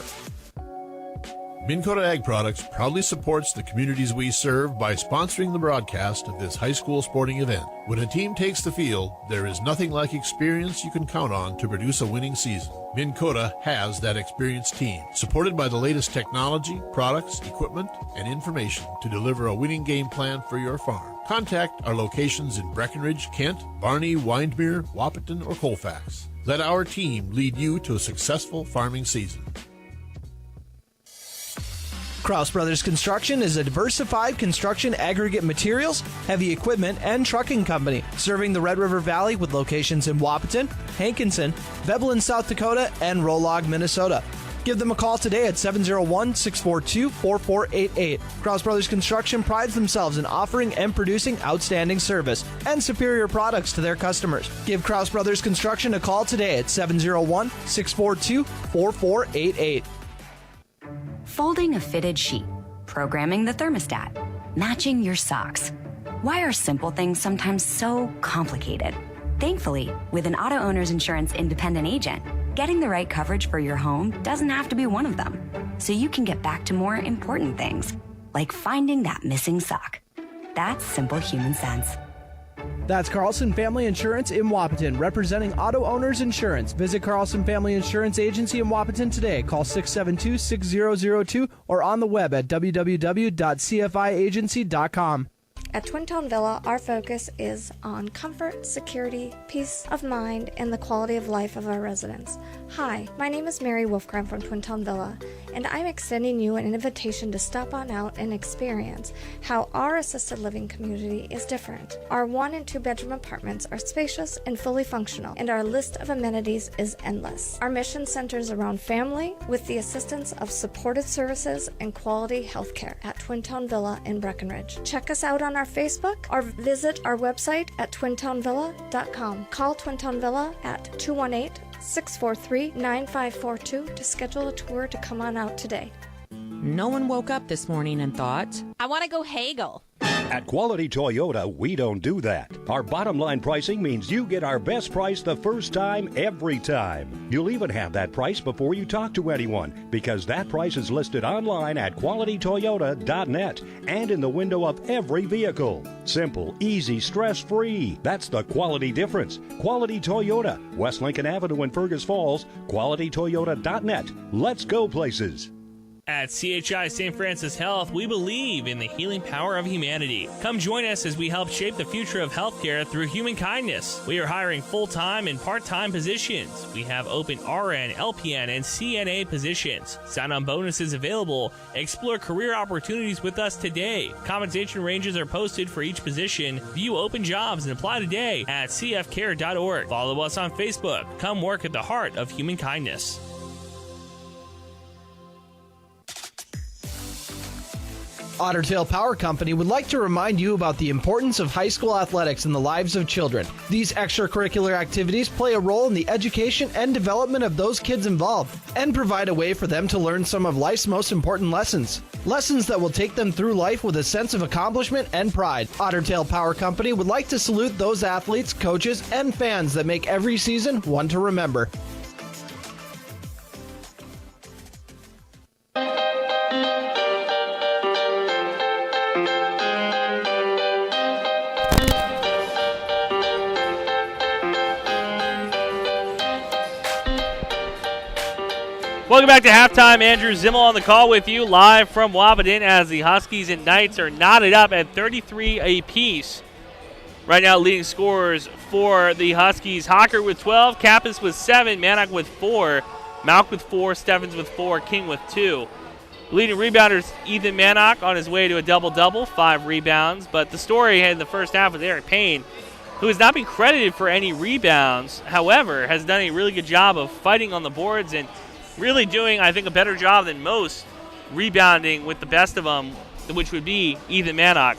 Minn Kota Ag Products proudly supports the communities we serve by sponsoring the broadcast of this high school sporting event. When a team takes the field, there is nothing like experience you can count on to produce a winning season. Minn Kota has that experienced team, supported by the latest technology, products, equipment, and information to deliver a winning game plan for your farm. Contact our locations in Breckenridge, Kent, Barney, Windermere, Wahpeton, or Colfax. Let our team lead you to a successful farming season. Kraus Brothers Construction is a diversified construction aggregate materials, heavy equipment, and trucking company, serving the Red River Valley with locations in Wahpeton, Hankinson, Veblen, South Dakota, and Rolog, Minnesota. Give them a call today at 701-642-4488. Kraus Brothers Construction prides themselves in offering and producing outstanding service and superior products to their customers. Give Kraus Brothers Construction a call today at 701-642-4488. Folding a fitted sheet, programming the thermostat, matching your socks. Why are simple things sometimes so complicated? Thankfully, with an auto owner's insurance independent agent, getting the right coverage for your home doesn't have to be one of them. So you can get back to more important things, like finding that missing sock. That's simple human sense. That's Carlson Family Insurance in Wahpeton, representing auto owners insurance. Visit Carlson Family Insurance Agency in Wahpeton today. Call 672-6002 or on the web at www.cfiagency.com. At Twin Town Villa, our focus is on comfort, security, peace of mind, and the quality of life of our residents. Hi, my name is Mary Wolfgram from Twin Town Villa, and I'm extending you an invitation to stop on out and experience how our assisted living community is different. Our 1- and 2-bedroom apartments are spacious and fully functional, and our list of amenities is endless. Our mission centers around family with the assistance of supported services and quality health care at Twin Town Villa in Breckenridge. Check us out on our Facebook or visit our website at twintownvilla.com. Call Twin Town Villa at 218-643-9542 to schedule a tour to come on out today. No one woke up this morning and thought, I want to go haggle. At Quality Toyota, we don't do that. Our bottom line pricing means you get our best price the first time, every time. You'll even have that price before you talk to anyone, because that price is listed online at qualitytoyota.net and in the window of every vehicle. Simple, easy, stress-free. That's the quality difference. Quality Toyota, West Lincoln Avenue in Fergus Falls, qualitytoyota.net. Let's go places. At CHI St. Francis Health, we believe in the healing power of humanity. Come join us as we help shape the future of healthcare through human kindness. We are hiring full-time and part-time positions. We have open RN, LPN, and CNA positions. Sign-on bonuses available. Explore career opportunities with us today. Compensation ranges are posted for each position. View open jobs and apply today at cfcare.org. Follow us on Facebook. Come work at the heart of human kindness. Otter Tail Power Company would like to remind you about the importance of high school athletics in the lives of children. These extracurricular activities play a role in the education and development of those kids involved and provide a way for them to learn some of life's most important lessons. Lessons that will take them through life with a sense of accomplishment and pride. Otter Tail Power Company would like to salute those athletes, coaches, and fans that make every season one to remember. Welcome back to halftime. Andrew Zimmel on the call with you live from Wahpeton as the Huskies and Knights are knotted up at 33 apiece. Right now, leading scorers for the Huskies: Hocker with 12, Kappas with 7, Mannock with 4, Malk with 4, Steffens with 4, King with 2. Leading rebounders, Ethan Mannock on his way to a double-double, 5 rebounds. But the story in the first half was Eric Payne, who has not been credited for any rebounds, however, has done a really good job of fighting on the boards and really doing, I think, a better job than most rebounding with the best of them, which would be Ethan Mannock.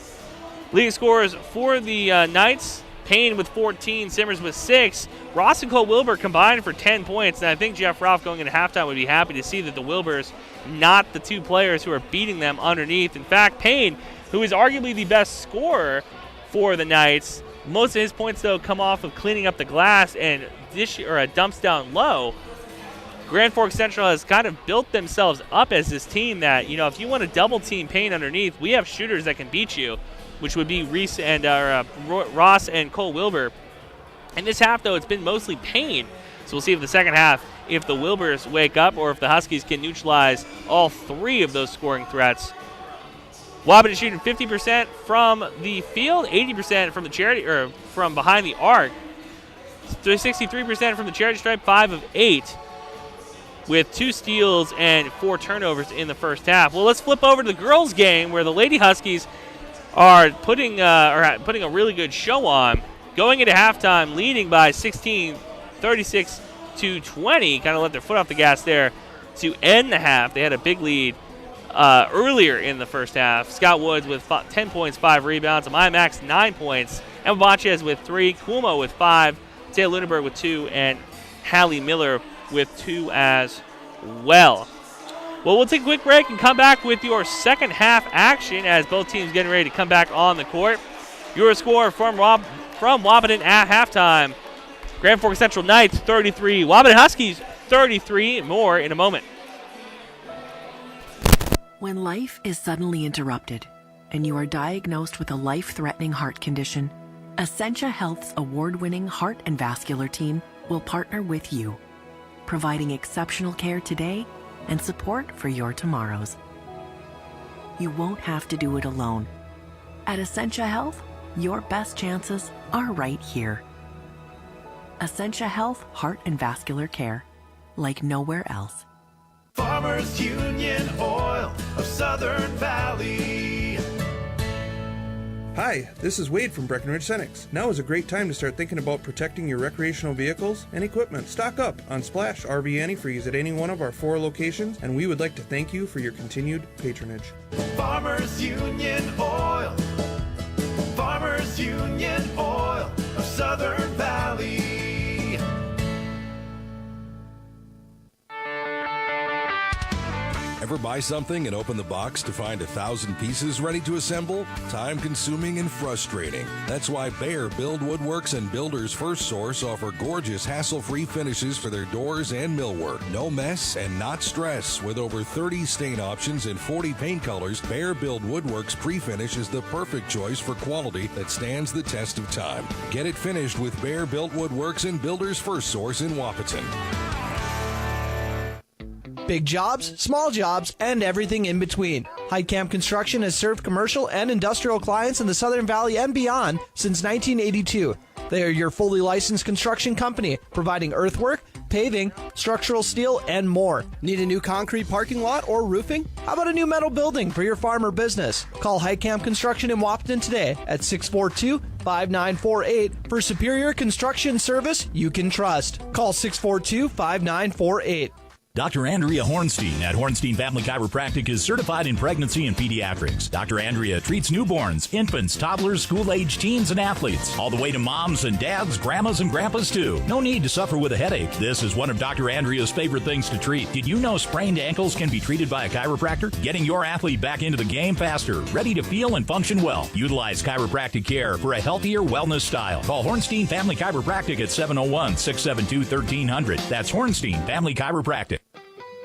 Leading scorers for the Knights: Payne with 14, Simmers with 6. Ross and Cole Wilbur combined for 10 points, and I think Jeff Ralph going into halftime would be happy to see that the Wilburs not the two players who are beating them underneath. In fact, Payne, who is arguably the best scorer for the Knights, most of his points, though, come off of cleaning up the glass and dumps down low. Grand Forks Central has kind of built themselves up as this team that, you know, if you want to double team Payne underneath, we have shooters that can beat you, which would be Ross and Cole Wilbur. In this half, though, it's been mostly Payne. So we'll see if the second half, if the Wilburs wake up or if the Huskies can neutralize all three of those scoring threats. Wahpeton is shooting 50% from the field, 80% from the charity or from behind the arc, 63% from the charity stripe, 5 of 8. With 2 steals and 4 turnovers in the first half. Well, let's flip over to the girls' game where the Lady Huskies are putting a really good show on. Going into halftime, leading by 16, 36-20. Kind of let their foot off the gas there to end the half. They had a big lead earlier in the first half. Scott Woods with 10 points, 5 rebounds. Amaya Max, 9 points. Emma Bachez with 3. Kuomo with 5. Taylor Lunenberg with 2. And Hallie Miller with 2 as well. Well, we'll take a quick break and come back with your second half action as both teams getting ready to come back on the court. Your score from Wahpeton at halftime: Grand Forks Central Knights 33, Wahpeton Huskies 33. More in a moment. When life is suddenly interrupted and you are diagnosed with a life-threatening heart condition, Essentia Health's award-winning heart and vascular team will partner with you, providing exceptional care today and support for your tomorrows. You won't have to do it alone. At Essentia Health, your best chances are right here. Essentia Health Heart and Vascular Care, like nowhere else. Farmers Union Oil of Southern Valley. Hi, this is Wade from Breckenridge Cenex. Now is a great time to start thinking about protecting your recreational vehicles and equipment. Stock up on Splash RV Antifreeze at any one of our 4 locations, and we would like to thank you for your continued patronage. Farmers Union Oil. Farmers Union Oil of Southern Valley. Ever Ever buy something and open the box to find 1,000 pieces ready to assemble? Time-consuming and frustrating. That's why Bear Build Woodworks and Builders First Source offer gorgeous, hassle-free finishes for their doors and millwork. No mess and not stress. With over 30 stain options and 40 paint colors, Bear Build Woodworks Pre-Finish is the perfect choice for quality that stands the test of time. Get it finished with Bear Built Woodworks and Builders First Source in Wahpeton. Big jobs, small jobs, and everything in between. Heidkamp Construction has served commercial and industrial clients in the Southern Valley and beyond since 1982. They are your fully licensed construction company, providing earthwork, paving, structural steel, and more. Need a new concrete parking lot or roofing? How about a new metal building for your farm or business? Call Heidkamp Construction in Wahpeton today at 642-5948 for superior construction service you can trust. Call 642-5948. Dr. Andrea Hornstein at Hornstein Family Chiropractic is certified in pregnancy and pediatrics. Dr. Andrea treats newborns, infants, toddlers, school-age teens, and athletes, all the way to moms and dads, grandmas, and grandpas, too. No need to suffer with a headache. This is one of Dr. Andrea's favorite things to treat. Did you know sprained ankles can be treated by a chiropractor? Getting your athlete back into the game faster, ready to feel and function well. Utilize chiropractic care for a healthier wellness style. Call Hornstein Family Chiropractic at 701-672-1300. That's Hornstein Family Chiropractic.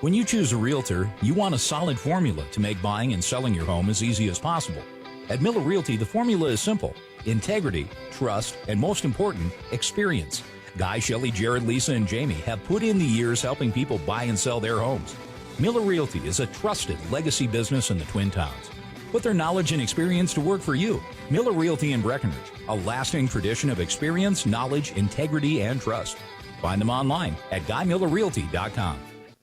When you choose a realtor, you want a solid formula to make buying and selling your home as easy as possible. At Miller Realty, the formula is simple: integrity, trust, and most important, experience. Guy, Shelley, Jared, Lisa, and Jamie have put in the years helping people buy and sell their homes. Miller Realty is a trusted legacy business in the Twin Towns. Put their knowledge and experience to work for you. Miller Realty in Breckenridge, a lasting tradition of experience, knowledge, integrity, and trust. Find them online at GuyMillerRealty.com.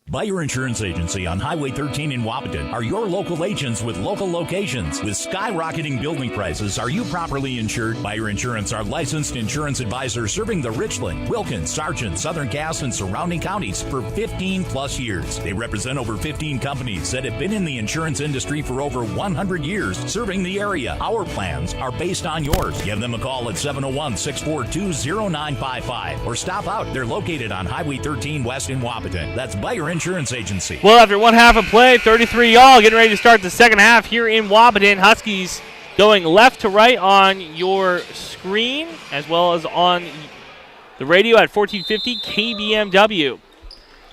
Buyer Insurance Agency on Highway 13 in Wahpeton are your local agents with local locations. With skyrocketing building prices, are you properly insured? Buyer Insurance are licensed insurance advisors serving the Richland, Wilkins, Sargent, Southern Cass, and surrounding counties for 15 plus years. They represent over 15 companies that have been in the insurance industry for over 100 years, serving the area. Our plans are based on yours. Give them a call at 701-642-0955 or stop out. They're located on Highway 13 West in Wahpeton. That's Buyer Insurance Agency. Well, after one half of play, 33-all, getting ready to start the second half here in Wahpeton. Huskies going left to right on your screen as well as on the radio at 1450 KBMW.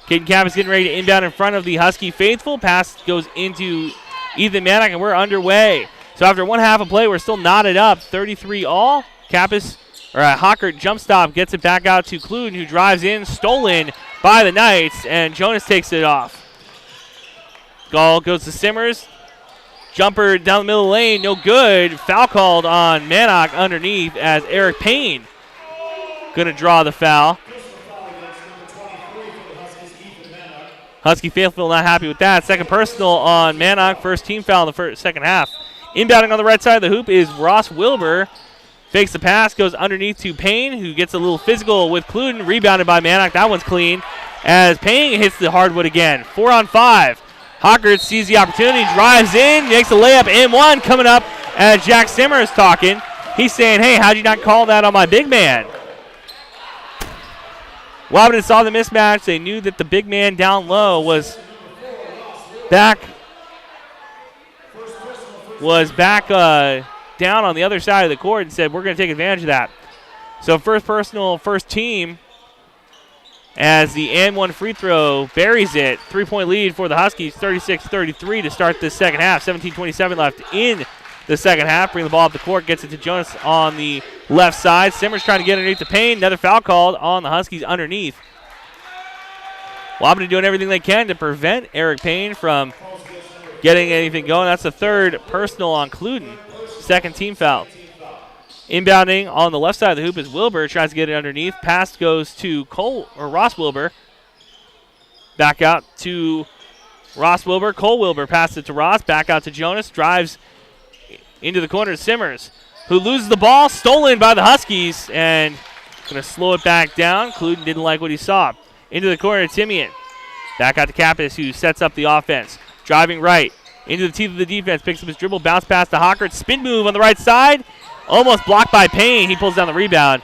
Caden Cap is getting ready to inbound in front of the Husky faithful. Pass goes into Ethan Manick, and we're underway. So after one half of play, we're still knotted up, 33-all. Hockert jump stop, gets it back out to Cluden, who drives in, stolen by the Knights, and Jonas takes it off. Gall goes to Simmers. Jumper down the middle of the lane, no good. Foul called on Mannock underneath as Eric Payne going to draw the foul. Husky faithful not happy with that. Second personal on Mannock, first team foul in the second half. Inbounding on the right side of the hoop is Ross Wilbur. Fakes the pass, goes underneath to Payne, who gets a little physical with Cluden. Rebounded by Mannock. That one's clean as Payne hits the hardwood again. 4-on-5. Hockert sees the opportunity, drives in, makes a layup and one. Coming up as Jack Simmer is talking. He's saying, hey, how'd you not call that on my big man? Wahpeton saw the mismatch. They knew that the big man down low was back down on the other side of the court and said, we're going to take advantage of that. So first personal, first team as the and one free throw buries it. 3-point lead for the Huskies, 36-33 to start this second half. 17:27 left in the second half. Bring the ball up the court, gets it to Jonas on the left side. Simmers trying to get underneath the Payne. Another foul called on the Huskies underneath. Wahpeton doing everything they can to prevent Eric Payne from getting anything going. That's the third personal on Cluden. Second team foul. Inbounding on the left side of the hoop is Wilbur. Tries to get it underneath. Pass goes to Ross Wilbur. Back out to Ross Wilbur. Cole Wilbur passes it to Ross. Back out to Jonas. Drives into the corner to Simmers, who loses the ball. Stolen by the Huskies and going to slow it back down. Cluden didn't like what he saw. Into the corner to Timian. Back out to Kappas, who sets up the offense. Driving right. Into the teeth of the defense. Picks up his dribble. Bounce pass to Hockert. Spin move on the right side. Almost blocked by Payne. He pulls down the rebound.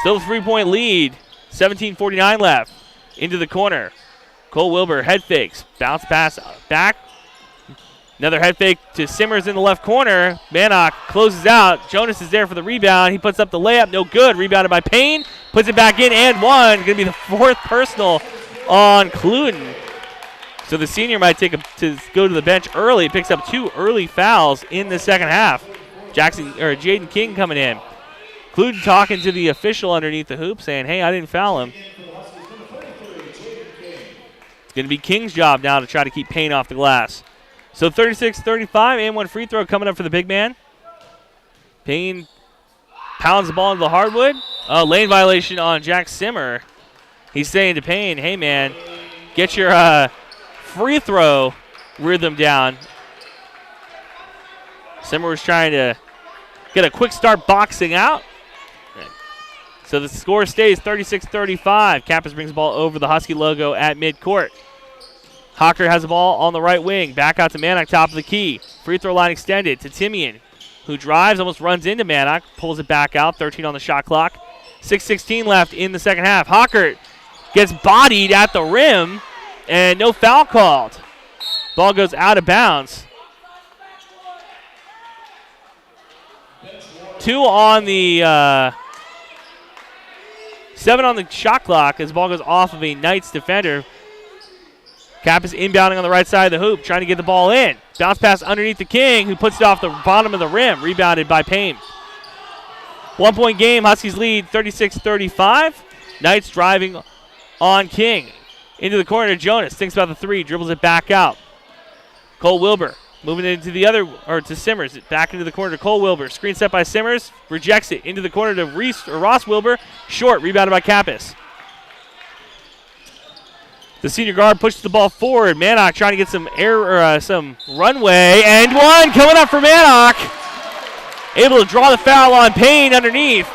Still a 3-point lead. 17:49 left. Into the corner. Cole Wilbur head fakes. Bounce pass back. Another head fake to Simmers in the left corner. Mannock closes out. Jonas is there for the rebound. He puts up the layup. No good. Rebounded by Payne. Puts it back in and one. Going to be the fourth personal on Cluden. So the senior might go to the bench early. Picks up 2 early fouls in the second half. Jaden King coming in. Cluden talking to the official underneath the hoop saying, hey, I didn't foul him. It's going to be King's job now to try to keep Payne off the glass. So 36-35 and one free throw coming up for the big man. Payne pounds the ball into the hardwood. Lane violation on Jack Simmer. He's saying to Payne, hey, man, get your free throw rhythm down. Simmer was trying to get a quick start boxing out. So the score stays 36-35. Kappas brings the ball over the Husky logo at midcourt. Hocker has the ball on the right wing. Back out to Mannock, top of the key. Free throw line extended to Timian, who drives, almost runs into Mannock, pulls it back out. 13 on the shot clock. 6:16 left in the second half. Hocker gets bodied at the rim, and no foul called. Ball goes out of bounds. 2 on the 7 on the shot clock as the ball goes off of a Knights defender. Kappas inbounding on the right side of the hoop, trying to get the ball in. Bounce pass underneath the King, who puts it off the bottom of the rim. Rebounded by Payne. 1 point game, Huskies lead 36-35. Knights driving on King. Into the corner, Jonas thinks about the 3, dribbles it back out. Cole Wilbur moving into the other, or to Simmers. Back into the corner to Cole Wilbur. Screen set by Simmers, rejects it. Into the corner to Ross Wilbur. Short, rebounded by Kappas. The senior guard pushes the ball forward. Mannock trying to get some some runway, and one coming up for Mannock. Able to draw the foul on Payne underneath.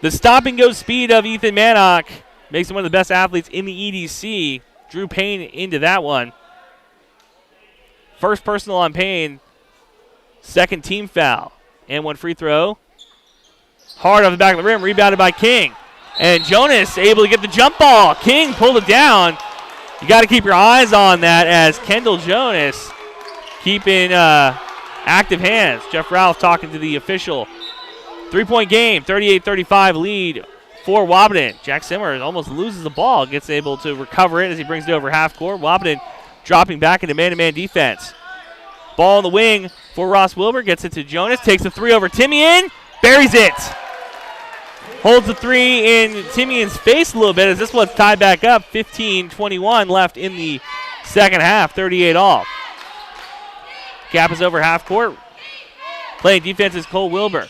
The stop-and-go speed of Ethan Mannock makes him one of the best athletes in the EDC. Drew Payne into that one. First personal on Payne. Second team foul. And one free throw. Hard off the back of the rim, rebounded by King. And Jonas able to get the jump ball. King pulled it down. You got to keep your eyes on that as Kendall Jonas keeping active hands. Jeff Ralph talking to the official. 3-point game, 38-35 lead for Wahpeton. Jack Simmer almost loses the ball, gets able to recover it as he brings it over half court. Wahpeton dropping back into man-to-man defense. Ball on the wing for Ross Wilbur, gets it to Jonas, takes the 3 over Timian, buries it. Holds the 3 in Timian's face a little bit as this one's tied back up. 15-21 left in the second half, 38 all. Kappas over half court. Playing defense is Cole Wilbur.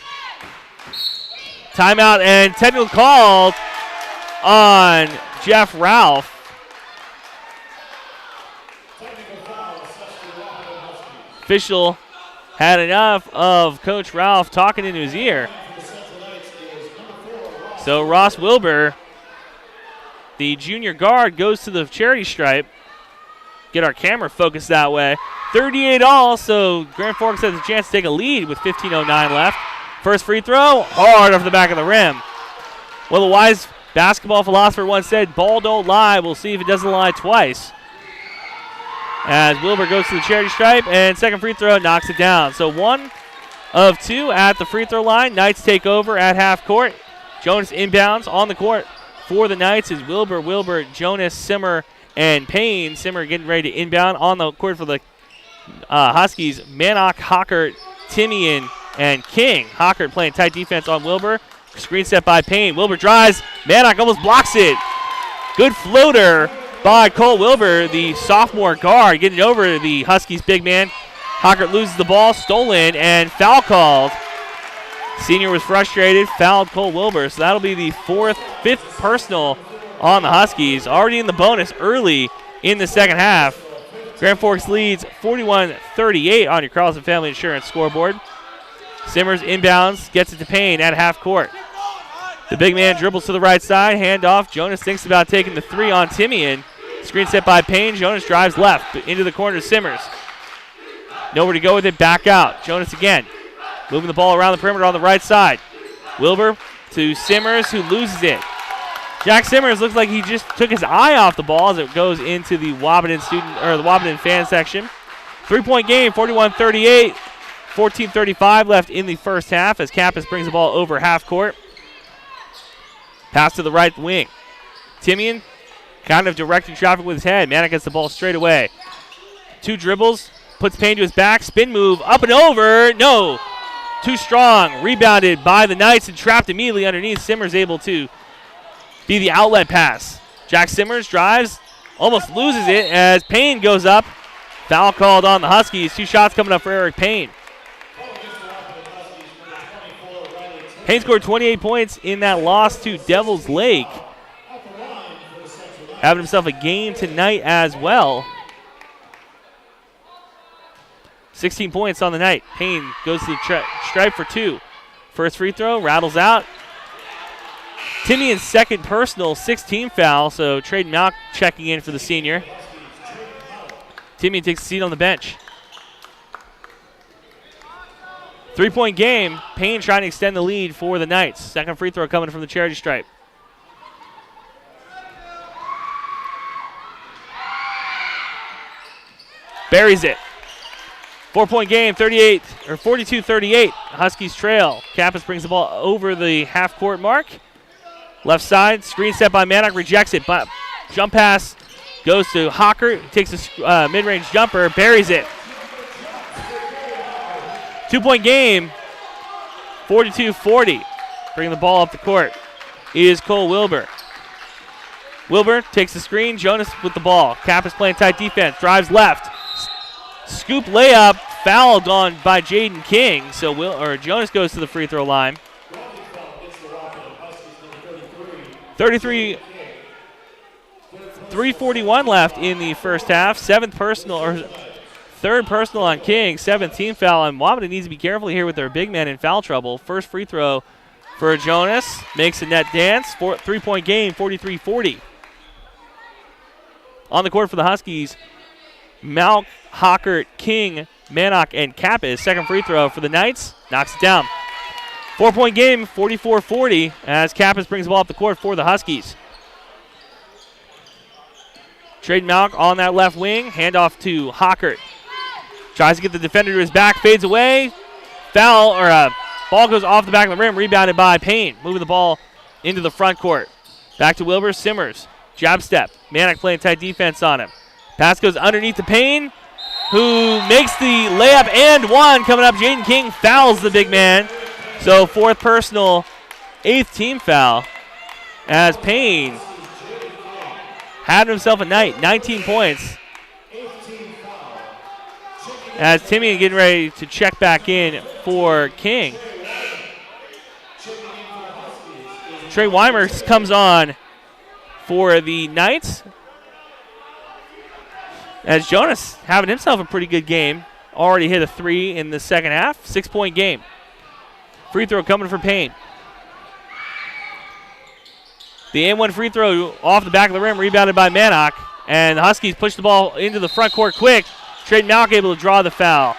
Timeout and technical called on Jeff Ralph. Official had enough of Coach Ralph talking into his ear. So Ross Wilbur, the junior guard, goes to the charity stripe. Get our camera focused that way. 38 all, so Grand Forks has a chance to take a lead with 15:09 left. First free throw, hard off the back of the rim. Well, the wise basketball philosopher once said, ball don't lie. We'll see if it doesn't lie twice. As Wilbur goes to the charity stripe, and second free throw knocks it down. So 1 of 2 at the free throw line. Knights take over at half court. Jonas inbounds on the court for the Knights is Wilbur, Jonas, Simmer, and Payne. Simmer getting ready to inbound on the court for the Huskies. Mannock, Hockert, Timian, and King. Hockert playing tight defense on Wilbur. Screen set by Payne. Wilbur drives. Mannock almost blocks it. Good floater by Cole Wilbur, the sophomore guard, getting over the Huskies big man. Hockert loses the ball, stolen, and foul called. Senior was frustrated, fouled Cole Wilbur, so that'll be the 5th personal on the Huskies. Already in the bonus early in the second half. Grand Forks leads 41-38 on your Carlson Family Insurance scoreboard. Simmers inbounds, gets it to Payne at half court. The big man dribbles to the right side, handoff. Jonas thinks about taking the 3 on Timian. Screen set by Payne. Jonas drives left into the corner to Simmers. Nowhere to go with it, back out. Jonas again. Moving the ball around the perimeter on the right side. Wilbur to Simmers, who loses it. Jack Simmers looks like he just took his eye off the ball as it goes into the Wahpeton the Wahpeton fan section. 3-point game, 41-38. 14:35 left in the first half as Kappas brings the ball over half court. Pass to the right wing. Timian kind of directing traffic with his head. Manick gets the ball straight away. 2 dribbles, puts Payne to his back, spin move, up and over. No, too strong. Rebounded by the Knights and trapped immediately underneath. Simmers able to be the outlet pass. Jack Simmers drives, almost loses it as Payne goes up. Foul called on the Huskies. 2 shots coming up for Eric Payne. Payne scored 28 points in that loss to Devil's Lake. Having himself a game tonight as well. 16 points on the night. Payne goes to the stripe for 2. First free throw, rattles out. Timian's second personal, 6-team foul, so Trayden Malk checking in for the senior. Timian takes a seat on the bench. 3-point game. Payne trying to extend the lead for the Knights. Second free throw coming from the charity stripe. Buries it. 4-point game, 42-38. Huskies trail. Kappas brings the ball over the half-court mark. Left side, screen set by Manick, rejects it. But jump pass goes to Hawker. Takes a mid-range jumper, buries it. 2-point game, 42-40. Bringing the ball up the court is Cole Wilbur. Wilbur takes the screen. Jonas with the ball. Kappas playing tight defense. Drives left. Scoop layup. Foul gone by Jaden King. So Jonas goes to the free throw line. 3:41 left in the first half. Third personal on King, 7th-team foul, and Wahpeton needs to be careful here with their big man in foul trouble. First free throw for Jonas, makes a net dance. 3-point game, 43-40. On the court for the Huskies, Malk, Hockert, King, Manock, and Kappas. Second free throw for the Knights, knocks it down. 4-point game, 44-40, as Kappas brings the ball up the court for the Huskies. Trayden Malk on that left wing, handoff to Hockert. Tries to get the defender to his back, fades away. Ball goes off the back of the rim, rebounded by Payne. Moving the ball into the front court. Back to Wilbur, Simmers. Jab step. Manick playing tight defense on him. Pass goes underneath to Payne, who makes the layup and one. Coming up, Jaden King fouls the big man. So 4th personal, 8th-team foul as Payne had himself a night, 19 points. As Timian getting ready to check back in for King. Trey Weimer comes on for the Knights. As Jonas having himself a pretty good game. Already hit a 3 in the second half. 6-point game. Free throw coming for Payne. The and-one free throw off the back of the rim, rebounded by Manock. And the Huskies push the ball into the front court quick. Trayden Malk able to draw the foul.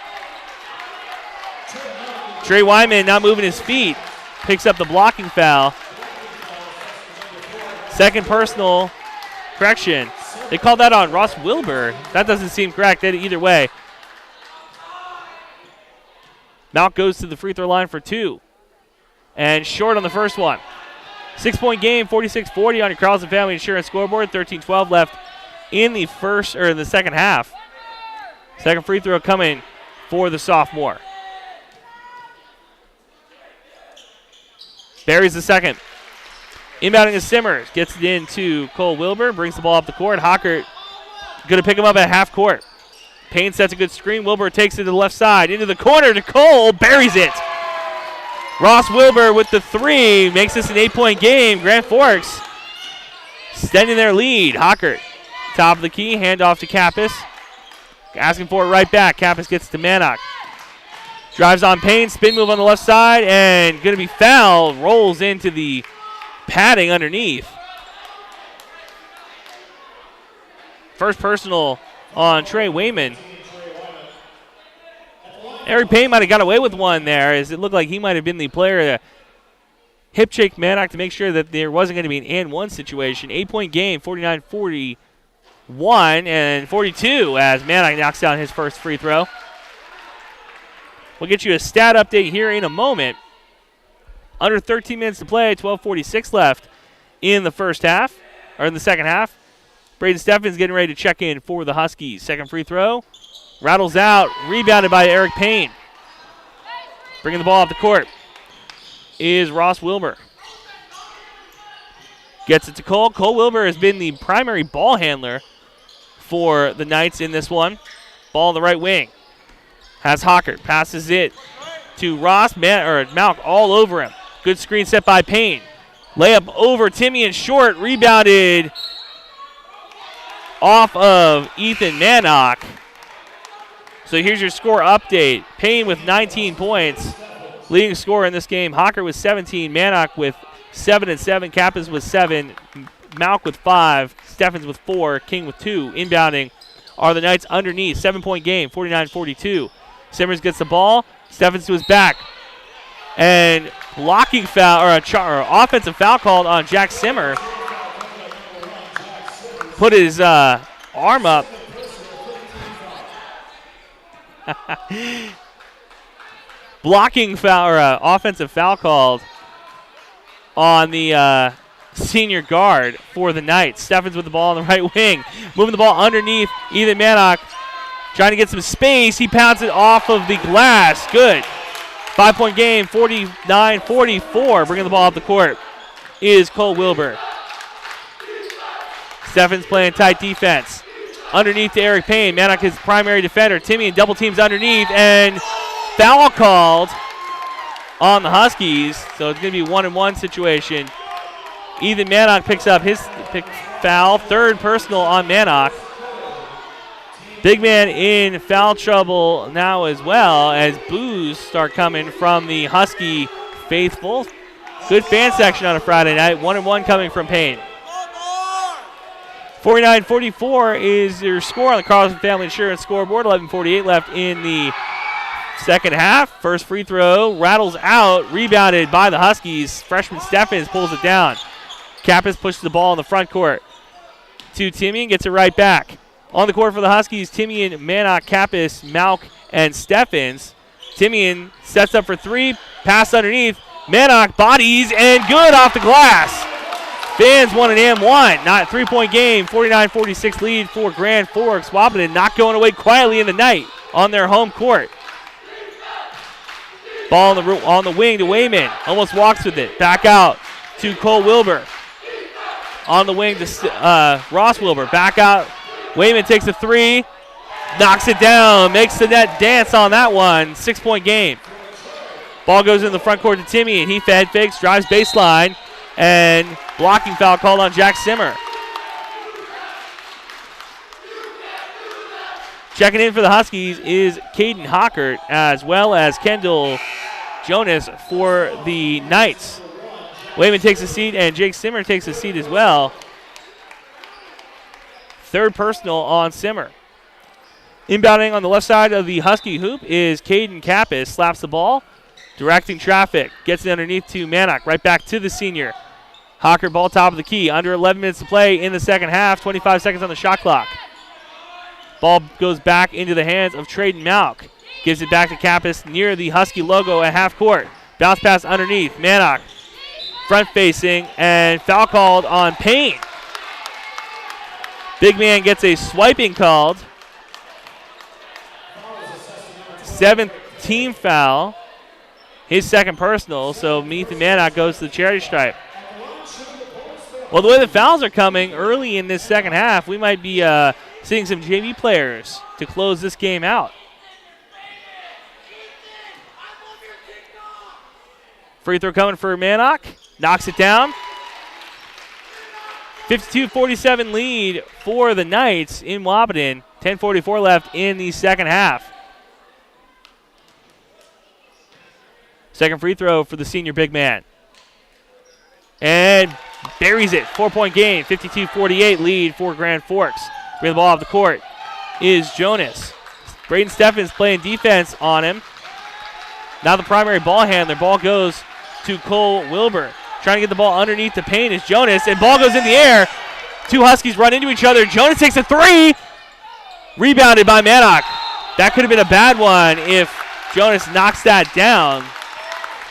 Trey Wyman not moving his feet. Picks up the blocking foul. Second personal. Correction. They called that on Ross Wilbur. That doesn't seem correct either way. Malk goes to the free throw line for 2. And short on the first one. 6-point game, 46-40 on your Carlson Family Insurance scoreboard. 13-12 left in the second half. Second free throw coming for the sophomore. Buries the second. Inbounding is Simmers. Gets it into Cole Wilbur. Brings the ball up the court. Hockert going to pick him up at half court. Payne sets a good screen. Wilbur takes it to the left side. Into the corner to Cole. Buries it. Ross Wilbur with the 3. Makes this an 8-point game. Grand Forks extending their lead. Hockert, top of the key. Handoff to Kappas. Asking for it right back. Kappas gets to Manock. Drives on Payne. Spin move on the left side. And going to be fouled. Rolls into the padding underneath. First personal on Trey Wayman. Eric Payne might have got away with one there, as it looked like he might have been the player hip check Mannock to make sure that there wasn't going to be an and one situation. 8-point game, 49-41 and 42 as Mannock knocks down his first free throw. We'll get you a stat update here in a moment. Under 13 minutes to play, 12:46 left in the first half, or in the second half. Braden Steffens getting ready to check in for the Huskies. Second free throw, rattles out, rebounded by Eric Payne. Bringing the ball off the court is Ross Wilbur. Gets it to Cole. Cole Wilbur has been the primary ball handler for the Knights in this one. Ball on the right wing. Has Hockert. Passes it to Ross. Malk all over him. Good screen set by Payne. Layup over Timian short. Rebounded off of Ethan Mannock. So here's your score update. Payne with 19 points. Leading scorer in this game. Hockert with 17. Mannock with 7 and 7. Kappas with 7. Malk with 5. Steffens with 4. King with 2. Inbounding are the Knights underneath. 7-point game, 49-42. Simmers gets the ball. Steffens to his back. And blocking foul, or offensive foul called on Jack Simmer. Put his arm up. Blocking foul, or offensive foul called on the senior guard for the Knights. Steffens with the ball on the right wing. Moving the ball underneath Ethan Mannock. Trying to get some space. He pounds it off of the glass. Good. 5-point game, 49-44. Bringing the ball up the court is Cole Wilbur. Steffens playing tight defense. Underneath to Eric Payne. Mannock his primary defender. Timian double teams underneath. And foul called on the Huskies. So it's going to be a 1-and-1 situation. Ethan Mannock picks up his foul. Third personal on Mannock. Big man in foul trouble now as well as boos start coming from the Husky faithful. Good fan section on a Friday night. 1-and-1 coming from Payne. 49-44 is your score on the Carlson Family Insurance scoreboard. 11:48 left in the second half. First free throw rattles out. Rebounded by the Huskies. Freshman Steffens pulls it down. Kappas pushes the ball in the front court to Timian. Gets it right back. On the court for the Huskies, Timian, Mannock, Kappas, Malk, and Steffens. Timian sets up for three. Pass underneath. Mannock bodies and good off the glass. Fans want an M1. Not 3-point game. 49-46 lead for Grand Forks. Wahpeton not going away quietly in the night on their home court. Ball on the wing to Wayman. Almost walks with it. Back out to Cole Wilbur. On the wing to Ross Wilbur. Back out. Wayman takes a three. Knocks it down. Makes the net dance on that one. 6-point game. Ball goes in the front court to Timian. He fed, fakes, drives baseline. And blocking foul called on Jack Simmer. Checking in for the Huskies is Caden Hockert as well as Kendall Jonas for the Knights. Wayman takes a seat and Jake Simmer takes a seat as well. Third personal on Simmer. Inbounding on the left side of the Husky hoop is Caden Kappas. Slaps the ball. Directing traffic. Gets it underneath to Mannock. Right back to the senior. Hockert ball top of the key. Under 11 minutes to play in the second half. 25 seconds on the shot clock. Ball goes back into the hands of Traden Malk. Gives it back to Kappas near the Husky logo at half court. Bounce pass underneath. Mannock front facing and foul called on Payne. Big man gets a swiping called. 7th team foul. His second personal, so Ethan Mannock goes to the charity stripe. Well, the way the fouls are coming early in this second half, we might be seeing some JV players to close this game out. Free throw coming for Mannock. Knocks it down. 52-47 lead for the Knights in Wahpeton. 10:44 left in the second half. Second free throw for the senior big man. And buries it. 4-point game. 52-48 lead for Grand Forks. Bring the ball off the court is Jonas. Braden Steffens playing defense on him. Now the primary ball handler. Ball goes to Cole Wilbur. trying to get the ball underneath the paint is Jonas, and ball goes in the air. Two Huskies run into each other. Jonas takes a three. Rebounded by Mannock. That could have been a bad one if Jonas knocks that down.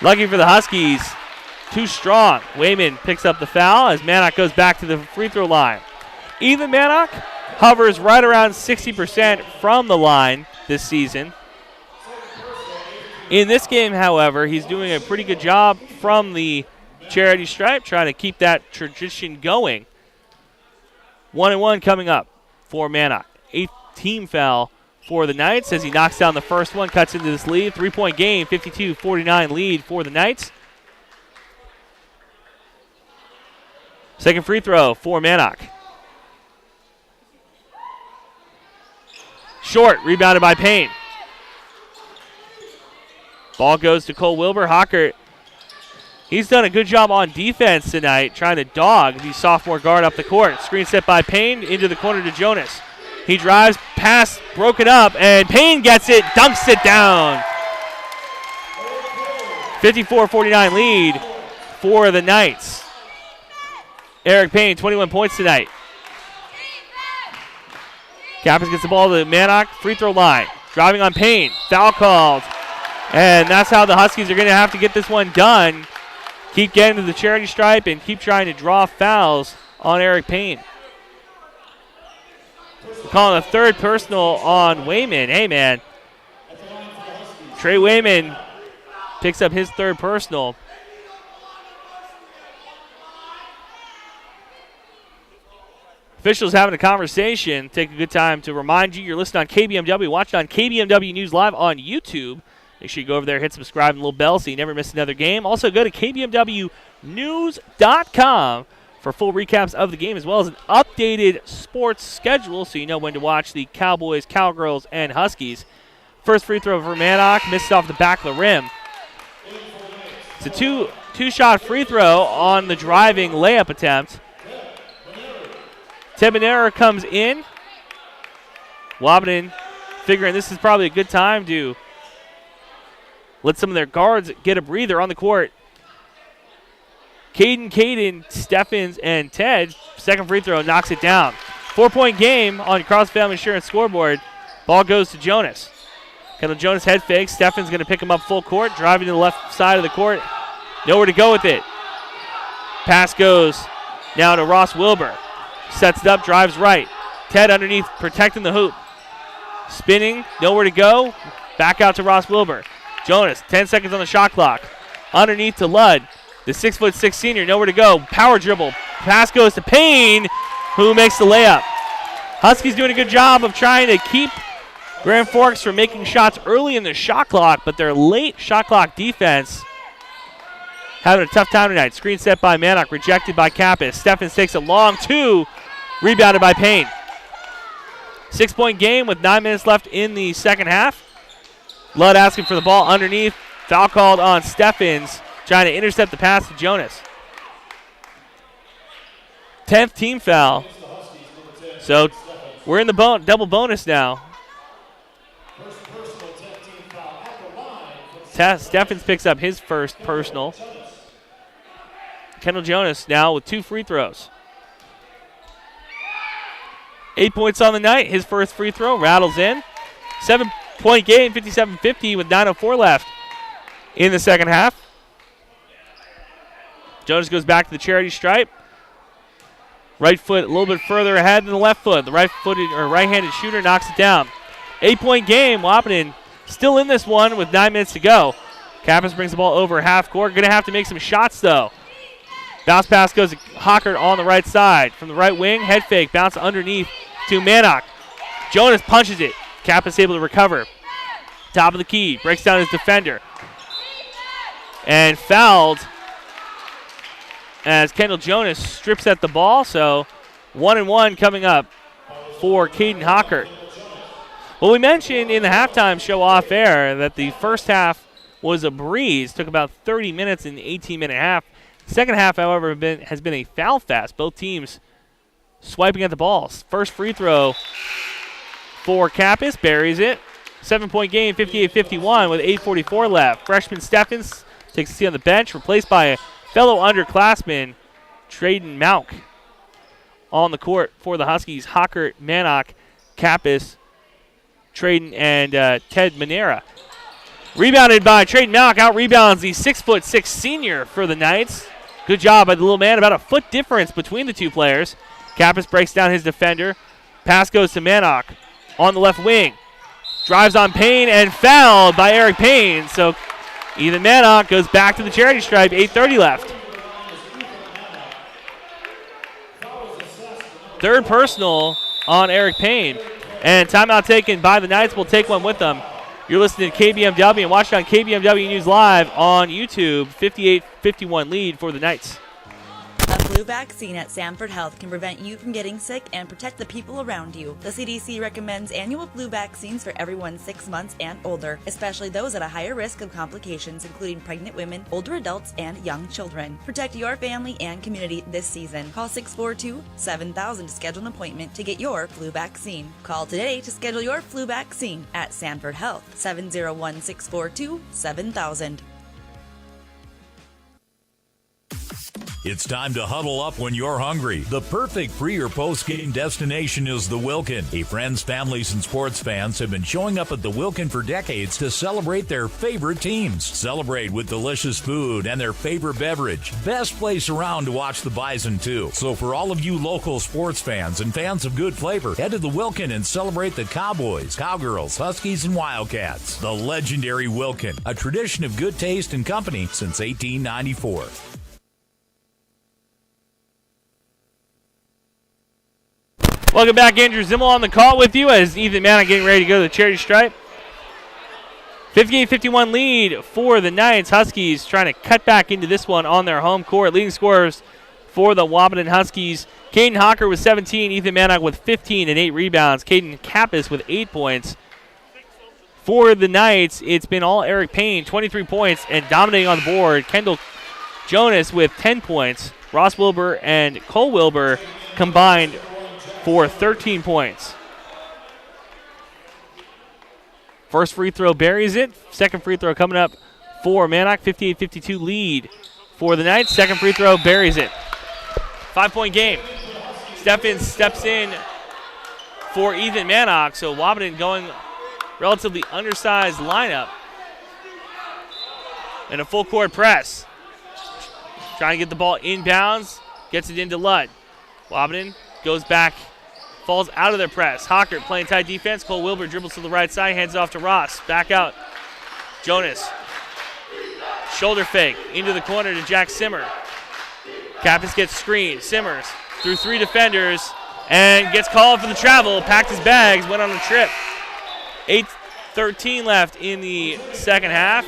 Lucky for the Huskies. Too strong. Wayman picks up the foul as Mannock goes back to the free throw line. Ethan Mannock hovers right around 60% from the line this season. In this game, however, he's doing a pretty good job from the charity stripe, trying to keep that tradition going. 1-1 coming up for Mannock. 8th team foul for the Knights as he knocks down the first one, cuts into this lead. 3-point game, 52-49 lead for the Knights. Second free throw for Mannock. Short, rebounded by Payne. Ball goes to Cole Wilbur. Hockert, he's done a good job on defense tonight, trying to dog the sophomore guard up the court. Screen set by Payne into the corner to Jonas. He drives, pass broken up, and Payne gets it, dunks it down. 54-49 lead for the Knights. Eric Payne, 21 points tonight. Kappas gets the ball to Mannock, free throw line. Driving on Payne, foul called. And that's how the Huskies are going to have to get this one done. Keep getting to the charity stripe and keep trying to draw fouls on Eric Payne. We're calling a third personal on Wayman. Hey, man. Trey Wayman picks up his third personal. Officials having a conversation. Take a good time to remind you you're listening on KBMW, watching on KBMW News Live on YouTube. Make sure you go over there, hit subscribe and the little bell so you never miss another game. Also, go to KBMWnews.com for full recaps of the game, as well as an updated sports schedule so you know when to watch the Cowboys, Cowgirls, and Huskies. First free throw for Mannock, missed off the back of the rim. It's a two-shot free throw on the driving layup attempt. Tebanera comes in. Wahpeton figuring this is probably a good time to let some of their guards get a breather on the court. Caden, Steffens, and Ted. Second free throw knocks it down. 4-point game on your Cross Family Insurance scoreboard. Ball goes to Jonas. Kendall Jonas head fake. Steffens going to pick him up full court. Driving to the left side of the court. Nowhere to go with it. Pass goes now to Ross Wilbur. Sets it up, drives right. Ted underneath, protecting the hoop. Spinning, nowhere to go. Back out to Ross Wilbur. Jonas, 10 seconds on the shot clock. Underneath to Ludd. The 6'6" senior, nowhere to go. Power dribble. Pass goes to Payne, who makes the layup. Huskies doing a good job of trying to keep Grand Forks from making shots early in the shot clock, but their late shot clock defense having a tough time tonight. Screen set by Mannock, rejected by Kappas. Steffens takes a long two, rebounded by Payne. 6-point game with 9 minutes left in the second half. Ludd asking for the ball underneath. Foul called on Steffens, trying to intercept the pass to Jonas. 10th team foul. So we're in the double bonus now. Steffens picks up his first personal. Kendall Jonas now with 2 free throws. 8 points on the night. His first free throw rattles in. 7-point game, 57-50 with 9:04 left in the second half. Jonas goes back to the charity stripe. Right foot a little bit further ahead than the left foot. The right-handed shooter knocks it down. 8-point game. Wahpeton still in this one with 9 minutes to go. Kappas brings the ball over half court. Going to have to make some shots, though. Bounce pass goes to Hockert on the right side. From the right wing, head fake. Bounce underneath to Mannock. Jonas punches it. Kappas able to recover. Top of the key. Breaks down his defender. And fouled as Kendall Jonas strips at the ball. So 1-1 coming up for Caden Hockert. Well, we mentioned in the halftime show off air that the first half was a breeze. Took about 30 minutes in the 18-minute half. Second half, however, has been a foul fest. Both teams swiping at the balls. First free throw for Kappas, buries it. 7-point game, 58-51 with 8:44 left. Freshman Steffens takes a seat on the bench, replaced by fellow underclassmen, Traden Mauk, on the court for the Huskies. Hockert, Mannock, Kappas, Traden, and Ted Manera. Rebounded by Traden Mauk. Out-rebounds the 6'6" senior for the Knights. Good job by the little man. About a foot difference between the two players. Kappas breaks down his defender. Pass goes to Mannock on the left wing. Drives on Payne and fouled by Eric Payne. So Ethan Mannock goes back to the charity stripe. 8:30 left. Third personal on Eric Payne. And timeout taken by the Knights. We'll take one with them. You're listening to KBMW and watching on KBMW News Live on YouTube. 58-51 lead for the Knights. A flu vaccine at Sanford Health can prevent you from getting sick and protect the people around you. The CDC recommends annual flu vaccines for everyone 6 months and older, especially those at a higher risk of complications, including pregnant women, older adults, and young children. Protect your family and community this season. Call 642-7000 to schedule an appointment to get your flu vaccine. Call today to schedule your flu vaccine at Sanford Health, 701-642-7000. It's time to huddle up when you're hungry. The perfect pre- or post-game destination is the Wilkin. Friends, families, and sports fans have been showing up at the Wilkin for decades to celebrate their favorite teams. Celebrate with delicious food and their favorite beverage. Best place around to watch the Bison, too. So for all of you local sports fans and fans of good flavor, head to the Wilkin and celebrate the Cowboys, Cowgirls, Huskies, and Wildcats. The legendary Wilkin, a tradition of good taste and company since 1894. Welcome back. Andrew Zimmel on the call with you as Ethan Mannock getting ready to go to the charity stripe. 58-51 lead for the Knights. Huskies trying to cut back into this one on their home court. Leading scorers for the Wahpeton Huskies: Caden Hocker with 17, Ethan Mannock with 15 and 8 rebounds. Caden Kappas with 8 points. For the Knights, it's been all Eric Payne, 23 points, and dominating on the board. Kendall Jonas with 10 points. Ross Wilbur and Cole Wilbur combined for 13 points. First free throw buries it. Second free throw coming up for Mannock. 58-52 lead for the Knights. Second free throw buries it. 5-point game. Steffens steps in for Ethan Mannock. So Wahpeton going relatively undersized lineup. And a full court press. Trying to get the ball inbounds. Gets it into Ludd. Wahpeton goes back. Falls out of their press. Hockert playing tight defense. Cole Wilbur dribbles to the right side. Hands it off to Ross. Back out. Jonas. Shoulder fake. Into the corner to Jack Simmer. Kappas gets screened. Simmers through 3 defenders and gets called for the travel. Packed his bags. Went on a trip. 8:13 left in the second half.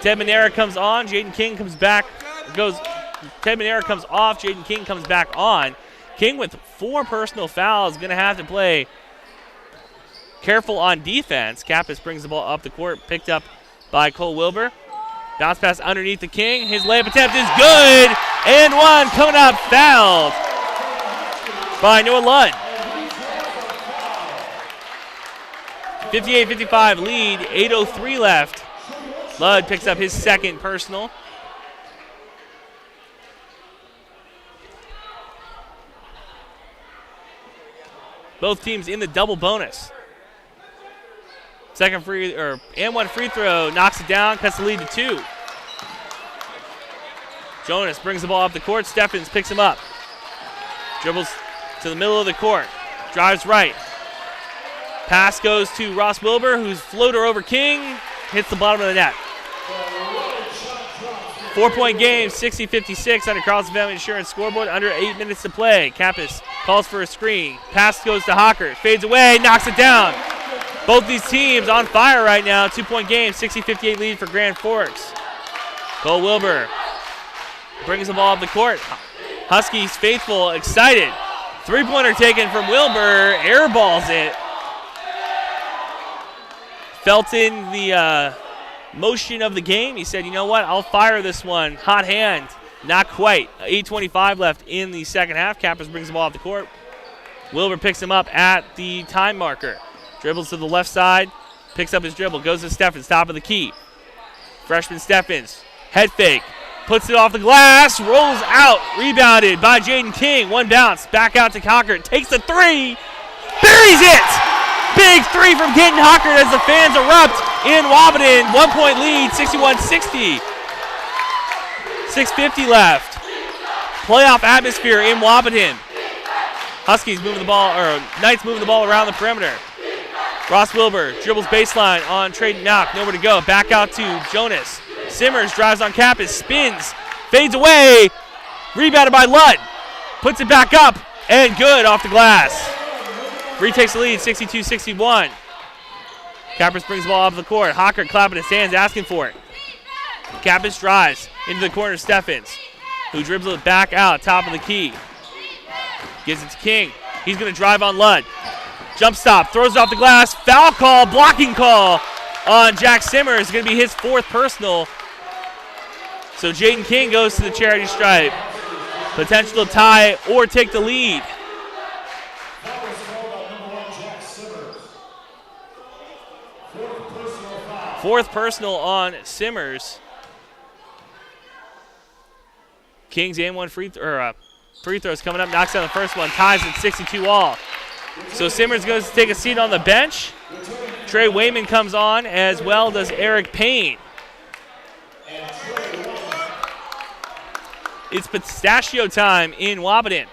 Ted Manera comes on. Jaden King comes back. Ted Manera comes off. Jaden King comes back on. King with 4 personal fouls, going to have to play careful on defense. Kappas brings the ball up the court, picked up by Cole Wilbur. Bounce pass underneath the King. His layup attempt is good. And one coming up fouled by Noah Ludd. 58-55 lead, 8:03 left. Ludd picks up his second personal. Both teams in the double bonus. Second one free throw, knocks it down, cuts the lead to 2. Jonas brings the ball up the court. Steffens picks him up. Dribbles to the middle of the court. Drives right. Pass goes to Ross Wilbur, who's floater over King. Hits the bottom of the net. 4-point game, 60-56 under Carlson Family Insurance scoreboard. Under 8 minutes to play. Kappas calls for a screen. Pass goes to Hocker. Fades away, knocks it down. Both these teams on fire right now. 2-point game, 60-58 lead for Grand Forks. Cole Wilbur brings the ball up the court. Huskies faithful, excited. 3-pointer taken from Wilbur. Airballs it. Felt in the motion of the game. He said, you know what, I'll fire this one. Hot hand. Not quite. 8:25 left in the second half. Kappas brings the ball off the court. Wilbur picks him up at the time marker. Dribbles to the left side. Picks up his dribble. Goes to Steffens. Top of the key. Freshman Steffens. Head fake. Puts it off the glass, rolls out, rebounded by Jaden King. One bounce, back out to Hockert, takes the three, buries it! Big three from Kenton Hockert as the fans erupt in Wahpeton. 1 point lead, 61-60. 6:50 left. Playoff atmosphere in Wahpeton. Huskies moving the ball, or Knights moving the ball around the perimeter. Ross Wilbur dribbles baseline on Traden Knock. Nowhere to go. Back out to Jonas. Simmers drives on campus, spins, fades away. Rebounded by Ludd. Puts it back up, and good off the glass. Retakes the lead, 62-61. Cappers brings the ball off the court. Hockert clapping his hands, asking for it. Cappers drives into the corner, Steffens, who dribbles it back out, top of the key. Gives it to King. He's going to drive on Ludd. Jump stop, throws it off the glass. Foul call, blocking call on Jack Simmers. It's going to be his 4th personal. So Jaden King goes to the charity stripe. Potential to tie or take the lead. Fourth personal on Simmers. Kings and one free throws coming up. Knocks down the first one. Ties at 62 all. So Simmers goes to take a seat on the bench. Trey Wayman comes on, as well does Eric Payne. It's pistachio time in Wahpeton.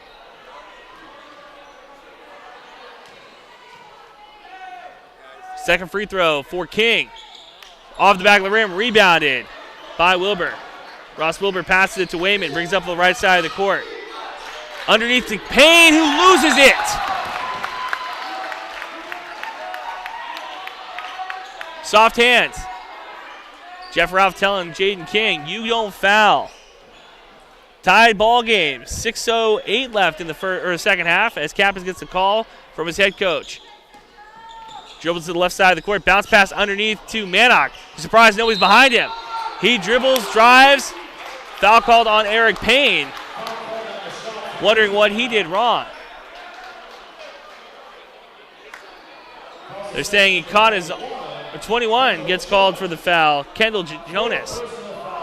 Second free throw for King. Off the back of the rim, rebounded by Wilbur. Ross Wilbur passes it to Wayman, brings up the right side of the court. Underneath to Payne, who loses it. Soft hands. Jeff Ralph telling Jaden King, you don't foul. Tied ball game. 6:08 left in the second half as Cappers gets a call from his head coach. Dribbles to the left side of the court. Bounce pass underneath to Mannock. Surprised nobody's behind him. He dribbles, drives. Foul called on Eric Payne. Wondering what he did wrong. They're saying he caught his 21 gets called for the foul. Kendall Jonas.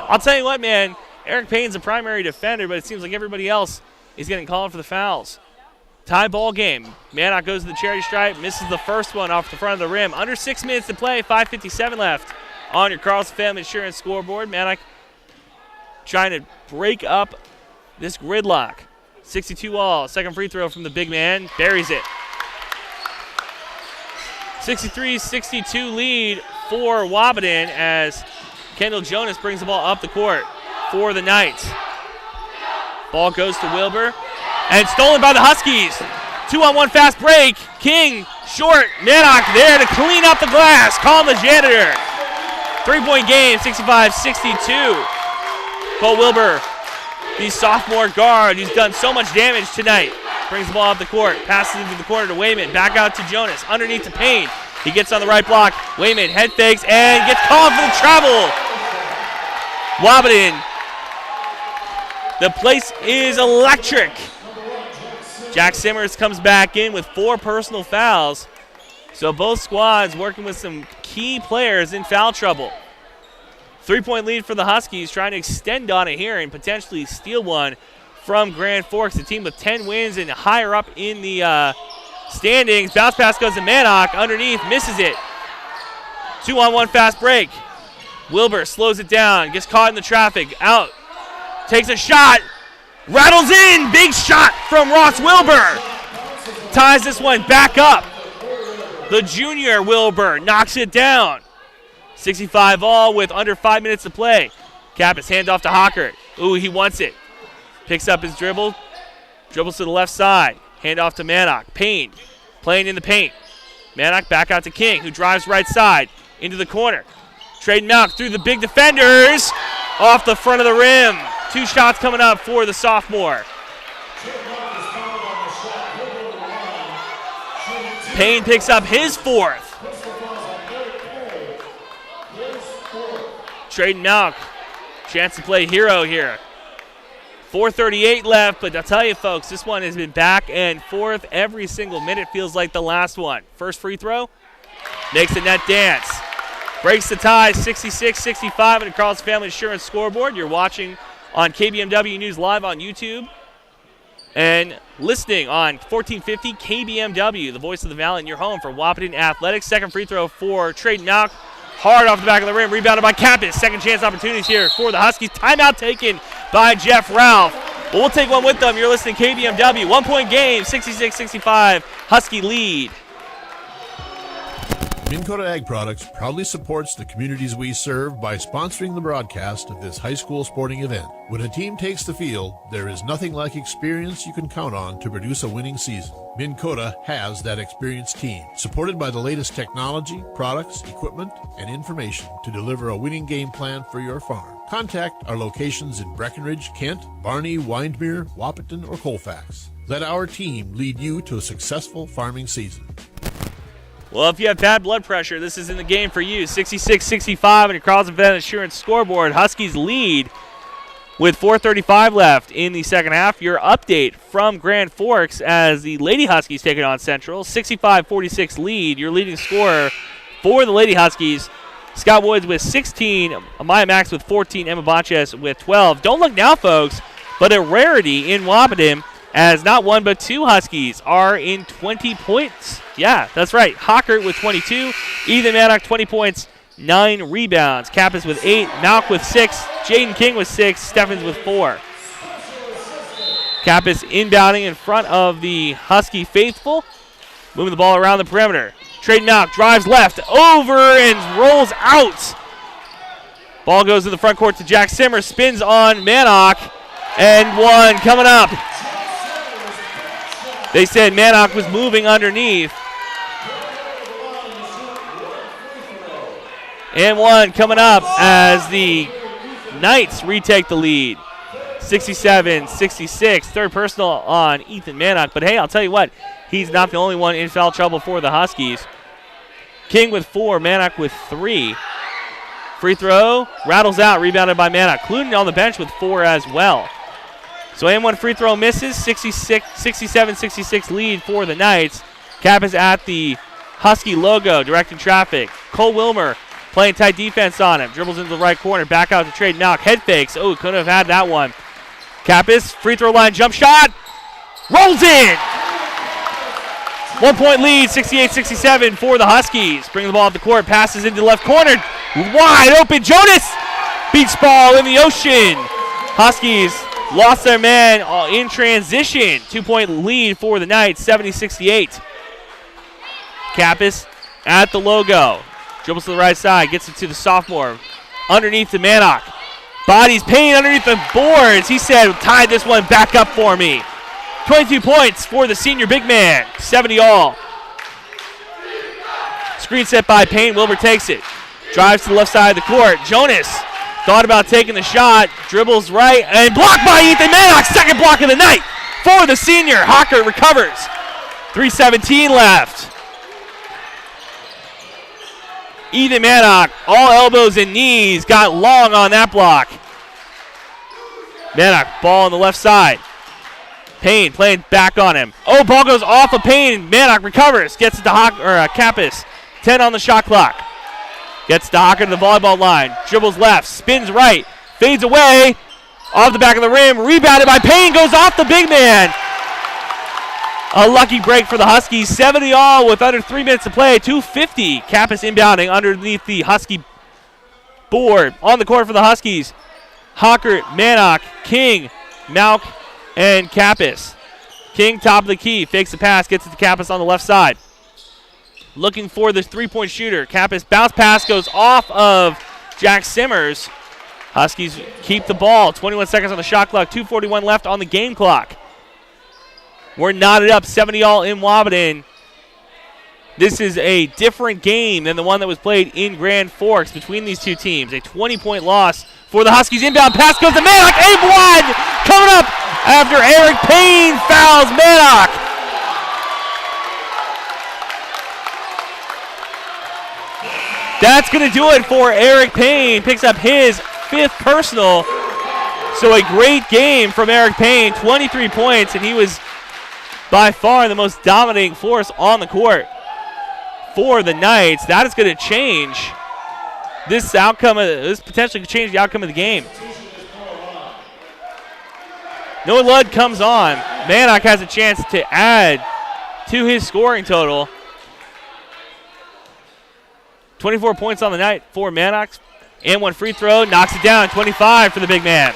I'll tell you what, man. Eric Payne's a primary defender, but it seems like everybody else is getting called for the fouls. Tie ball game. Mannock goes to the charity stripe, misses the first one off the front of the rim. Under 6 minutes to play, 5:57 left on your Carlson Family Insurance scoreboard. Mannock trying to break up this gridlock. 62 all. Second free throw from the big man. Buries it. 63-62 lead for Wahpeton as Kendall Jonas brings the ball up the court for the Knights. Ball goes to Wilbur. And stolen by the Huskies. 2-on-1 fast break. King, short. Mannock there to clean up the glass. Call him the janitor. 3-point game, 65-62. Cole Wilbur, the sophomore guard who's done so much damage tonight, brings the ball up the court. Passes into the corner to Wayman. Back out to Jonas. Underneath to Payne. He gets on the right block. Wayman head fakes and gets called for the travel. Wahpeton. The place is electric. Jack Simmers comes back in with 4 personal fouls. So both squads working with some key players in foul trouble. 3-point lead for the Huskies, trying to extend on it here and potentially steal one from Grand Forks, a team with 10 wins and higher up in the standings. Bounce pass goes to Mannock. Underneath, misses it. 2-on-1 fast break. Wilbur slows it down, gets caught in the traffic. Out. Takes a shot. Rattles in. Big shot from Ross Wilbur. Ties this one back up. The junior Wilbur knocks it down. 65 all with under 5 minutes to play. Cappus hands off to Hockert. Ooh, he wants it. Picks up his dribble. Dribbles to the left side. Hand off to Mannock. Payne playing in the paint. Mannock back out to King, who drives right side into the corner. Traden Knock through the big defenders. Off the front of the rim. 2 shots coming up for the sophomore. Payne picks up his 4th. Traden Knock, chance to play hero here. 4:38 left, but I'll tell you, folks, this one has been back and forth every single minute. Feels like the last one. First free throw, makes the net dance. Breaks the tie, 66-65 on the Carlson Family Insurance scoreboard. You're watching on KBMW News Live on YouTube and listening on 1450 KBMW, the voice of the Valley in your home for Wahpeton Athletics. Second free throw for Trayton Malk. Hard off the back of the rim, rebounded by Kappas. Second chance opportunities here for the Huskies. Timeout taken by Jeff Ralph. But we'll take one with them. You're listening to KBMW. 1 point game, 66-65. Husky lead. Minn Kota Ag Products proudly supports the communities we serve by sponsoring the broadcast of this high school sporting event. When a team takes the field, there is nothing like experience you can count on to produce a winning season. Minn Kota has that experienced team, supported by the latest technology, products, equipment, and information to deliver a winning game plan for your farm. Contact our locations in Breckenridge, Kent, Barney, Windmere, Wahpeton, or Colfax. Let our team lead you to a successful farming season. Well, if you have bad blood pressure, this is in the game for you. 66-65 on your Carlson Vet Insurance scoreboard. Huskies lead with 4:35 left in the second half. Your update from Grand Forks as the Lady Huskies take it on Central. 65-46 lead. Your leading scorer for the Lady Huskies, Scott Woods with 16, Amaya Max with 14, Emma Bonches with 12. Don't look now, folks, but a rarity in Wahpeton as not one but two Huskies are in 20 points. Yeah, that's right. Hockert with 22, Ethan Maddock 20 points, 9 rebounds. Kappas with 8, Malk with 6, Jaden King with 6, Steffens with 4. Kappas inbounding in front of the Husky faithful, moving the ball around the perimeter. Trayton Malk drives left, over and rolls out. Ball goes to the front court to Jack Simmer, spins on Mannock, and one coming up. They said Mannock was moving underneath. And one coming up as the Knights retake the lead. 67-66. Third personal on Ethan Mannock. But hey, I'll tell you what, he's not the only one in foul trouble for the Huskies. King with 4, Mannock with 3. Free throw, rattles out, rebounded by Mannock. Cluden on the bench with 4 as well. So and1 free throw misses, 67-66 lead for the Knights. Cap is at the Husky logo, directing traffic. Cole Wilmer playing tight defense on him. Dribbles into the right corner, back out to Trayton Malk. Head fakes. Oh, couldn't have had that one. Kappas, free throw line, jump shot. Rolls in. 1 point lead, 68-67 for the Huskies. Bring the ball up the court, passes into the left corner. Wide open, Jonas. Beach ball in the ocean. Huskies lost their man in transition. 2 point lead for the Knights, 70-68. Kappas at the logo. Dribbles to the right side, gets it to the sophomore. Underneath to Mannock. Bodies Payne underneath the boards. He said, tie this one back up for me. 22 points for the senior big man. 70 all. Screen set by Payne. Wilbur takes it. Drives to the left side of the court. Jonas thought about taking the shot. Dribbles right and blocked by Ethan Mannock. Second block of the night for the senior. Hocker recovers. 3:17 left. Ethan Mannock, all elbows and knees, got long on that block. Mannock, ball on the left side. Payne playing back on him. Oh, ball goes off of Payne. Mannock recovers, gets it to Kappas. 10 on the shot clock. Gets to Hocker to the volleyball line. Dribbles left, spins right, fades away. Off the back of the rim, rebounded by Payne, goes off the big man. A lucky break for the Huskies. 70 all with under 3 minutes to play. 2:50. Kappas inbounding underneath the Husky board. On the court for the Huskies. Hockert, Mannock, King, Malk, and Kappas. King top of the key. Fakes the pass. Gets it to Kappas on the left side. Looking for the three-point shooter. Kappas bounce pass goes off of Jack Simmers. Huskies keep the ball. 21 seconds on the shot clock. 2:41 left on the game clock. We're knotted up 70 all in Wahpeton. This is a different game than the one that was played in Grand Forks between these two teams. A 20-point loss for the Huskies. Inbound pass goes to Mannock. Aim wide coming up after Eric Payne fouls Mannock. That's going to do it for Eric Payne. Picks up his 5th personal. So a great game from Eric Payne. 23 points, and he was by far the most dominating force on the court for the Knights. That is going to change this outcome. This potentially could change the outcome of the game. Noah Ludd comes on. Mannock has a chance to add to his scoring total. 24 points on the night for Mannock. And one free throw, knocks it down, 25 for the big man.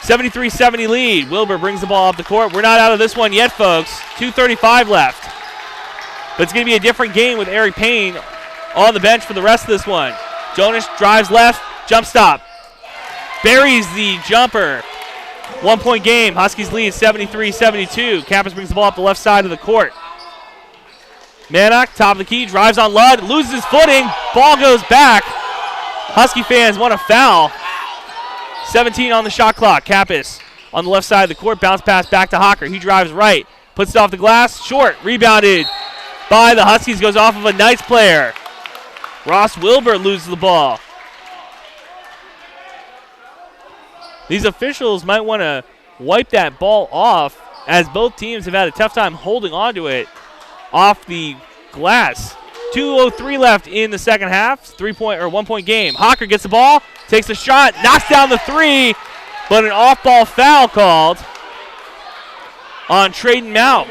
73-70 lead. Wilbur brings the ball up the court. We're not out of this one yet, folks. 2:35 left. But it's going to be a different game with Eric Payne on the bench for the rest of this one. Jonas drives left, jump stop. Buries the jumper. 1 point game. Huskies lead 73-72. Campus brings the ball up the left side of the court. Mannock, top of the key, drives on Ludd, loses his footing. Ball goes back. Husky fans want a foul. 17 on the shot clock. Campus on the left side of the court. Bounce pass back to Hocker. He drives right. Puts it off the glass. Short. Rebounded by the Huskies. Goes off of a Knights player. Ross Wilbur loses the ball. These officials might want to wipe that ball off, as both teams have had a tough time holding on to it off the glass. 2:03 left in the second half. 1 point game. Hocker gets the ball, takes a shot, knocks down the three, but an off-ball foul called on Trayden Malk.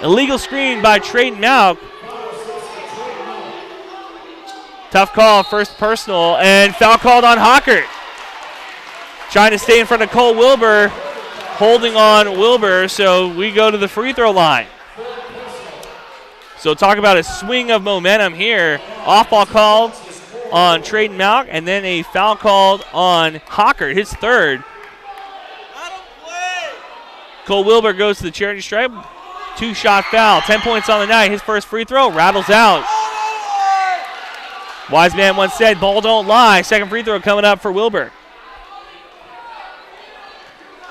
Illegal screen by Trayden Malk. Tough call, first personal, and foul called on Hocker. Trying to stay in front of Cole Wilbur, holding on Wilbur, so we go to the free throw line. So talk about a swing of momentum here. Off-ball called on Trayden Malk, and then a foul called on Hocker, his third. Cole Wilbur goes to the charity stripe. 2-shot foul, 10 points on the night. His first free throw rattles out. Wise man once said, ball don't lie. Second free throw coming up for Wilbur.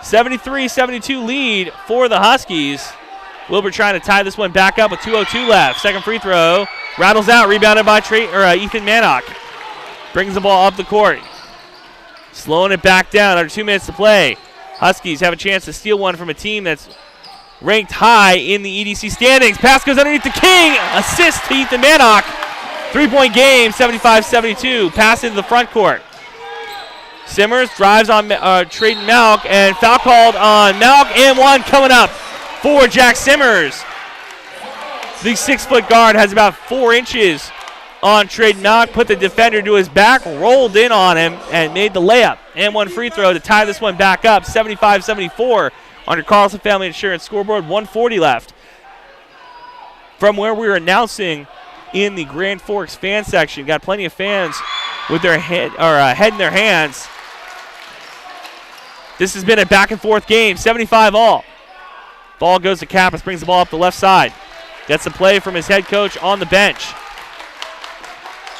73-72 lead for the Huskies. Wilbur trying to tie this one back up with 2:02 left. Second free throw rattles out, rebounded by Ethan Mannock. Brings the ball up the court. Slowing it back down under 2 minutes to play. Huskies have a chance to steal one from a team that's ranked high in the EDC standings. Pass goes underneath the King. Assist to Ethan Mannock. 3-point game, 75-72. Pass into the front court. Simmers drives on Trayden Malk, and foul called on Malk, and one coming up for Jack Simmers. The 6-foot guard has about 4 inches on Trayden Malk, put the defender to his back, rolled in on him, and made the layup. And one free throw to tie this one back up, 75-74 on your Carlson Family Insurance scoreboard, 1:40 left. From where we were announcing in the Grand Forks fan section, got plenty of fans with their head in their hands. This has been a back-and-forth game, 75 all. Ball goes to Kappas, brings the ball up the left side. Gets a play from his head coach on the bench.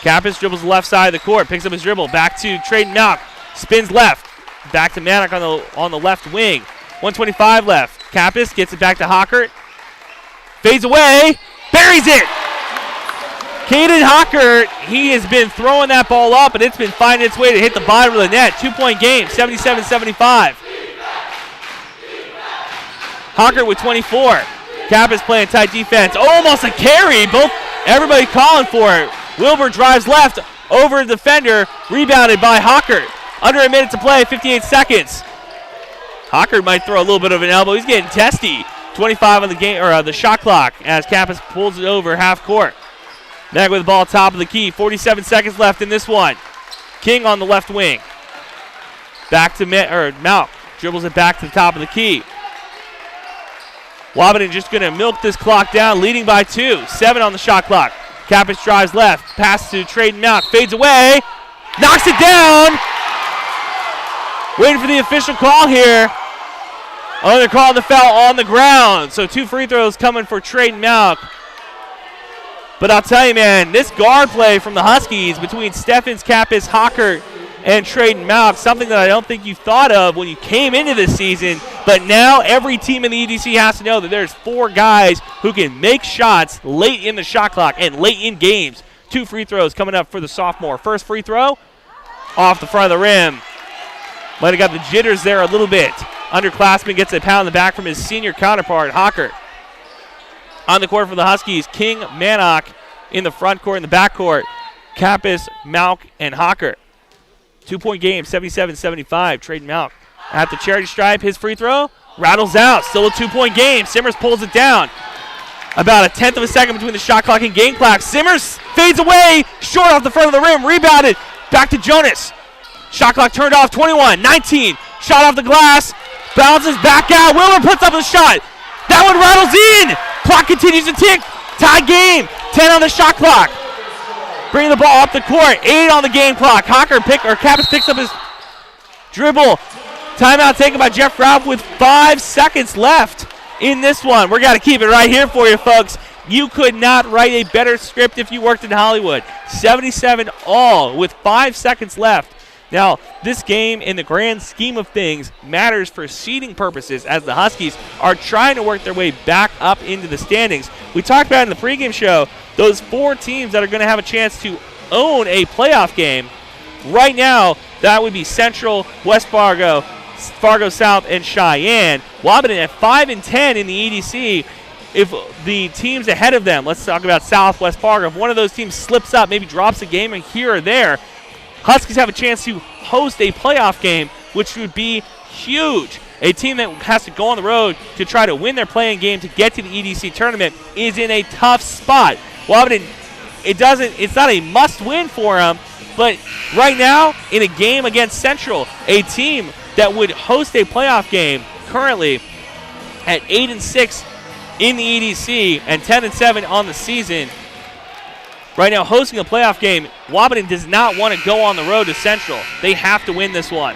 Kappas dribbles the left side of the court, picks up his dribble, back to Trayden Malk, spins left, back to Mannock on the left wing. 1:25 left. Kappas gets it back to Hockert, fades away, buries it. Caden Hockert, he has been throwing that ball up, and it's been finding its way to hit the bottom of the net. 2-point game, 77-75. Hockert with 24. Kappas playing tight defense. Almost a carry. Everybody calling for it. Wilbur drives left over the defender, rebounded by Hockert. Under a minute to play, 58 seconds. Hockert might throw a little bit of an elbow. He's getting testy. 25 on the game or the shot clock as Kappas pulls it over half court. Mag with the ball top of the key. 47 seconds left in this one. King on the left wing. Back to Malk. Dribbles it back to the top of the key. Wahpeton just going to milk this clock down, leading by 2. 7 on the shot clock. Kappas drives left. Pass to Trayden Malk. Fades away. Knocks it down. Waiting for the official call here. Oh, they're calling the foul on the ground. So 2 free throws coming for Trayden Malk. But I'll tell you, man, this guard play from the Huskies between Steffens, Kappas, Hockert, and Trayden Malk, something that I don't think you thought of when you came into this season. But now every team in the EDC has to know that there's 4 guys who can make shots late in the shot clock and late in games. 2 free throws coming up for the sophomore. First free throw, off the front of the rim. Might have got the jitters there a little bit. Underclassman gets a pound in the back from his senior counterpart, Hockert. On the court for the Huskies, King, Mannock in the front court, in the back court, Kappas, Malk, and Hockert. 2-point game, 77-75. Trayden Malk at the charity stripe. His free throw rattles out. Still a 2-point game. Simmers pulls it down. About a tenth of a second between the shot clock and game clock. Simmers fades away. Short off the front of the rim. Rebounded. Back to Jonas. Shot clock turned off. 21-19. Shot off the glass. Bounces back out. Wilmer puts up a shot. That one rattles in. Clock continues to tick. Tie game. 10 on the shot clock. Bringing the ball up the court. 8 on the game clock. Kappas picks up his dribble. Timeout taken by Jeff Ralph with 5 seconds left in this one. We're got to keep it right here for you, folks. You could not write a better script if you worked in Hollywood. 77 all with 5 seconds left. Now, this game, in the grand scheme of things, matters for seeding purposes as the Huskies are trying to work their way back up into the standings. We talked about in the pregame show those 4 teams that are going to have a chance to own a playoff game. Right now, that would be Central, West Fargo, Fargo South, and Cheyenne. Wahpeton at 5-10 in the EDC. If the teams ahead of them, let's talk about Southwest Fargo, if one of those teams slips up, maybe drops a game here or there, Huskies have a chance to host a playoff game, which would be huge. A team that has to go on the road to try to win their playing game to get to the EDC tournament is in a tough spot. Wahpeton, it's not a must-win for them, but right now, in a game against Central, a team that would host a playoff game currently at 8-6 in the EDC and 10-7 on the season. Right now, hosting a playoff game, Wahpeton does not want to go on the road to Central. They have to win this one.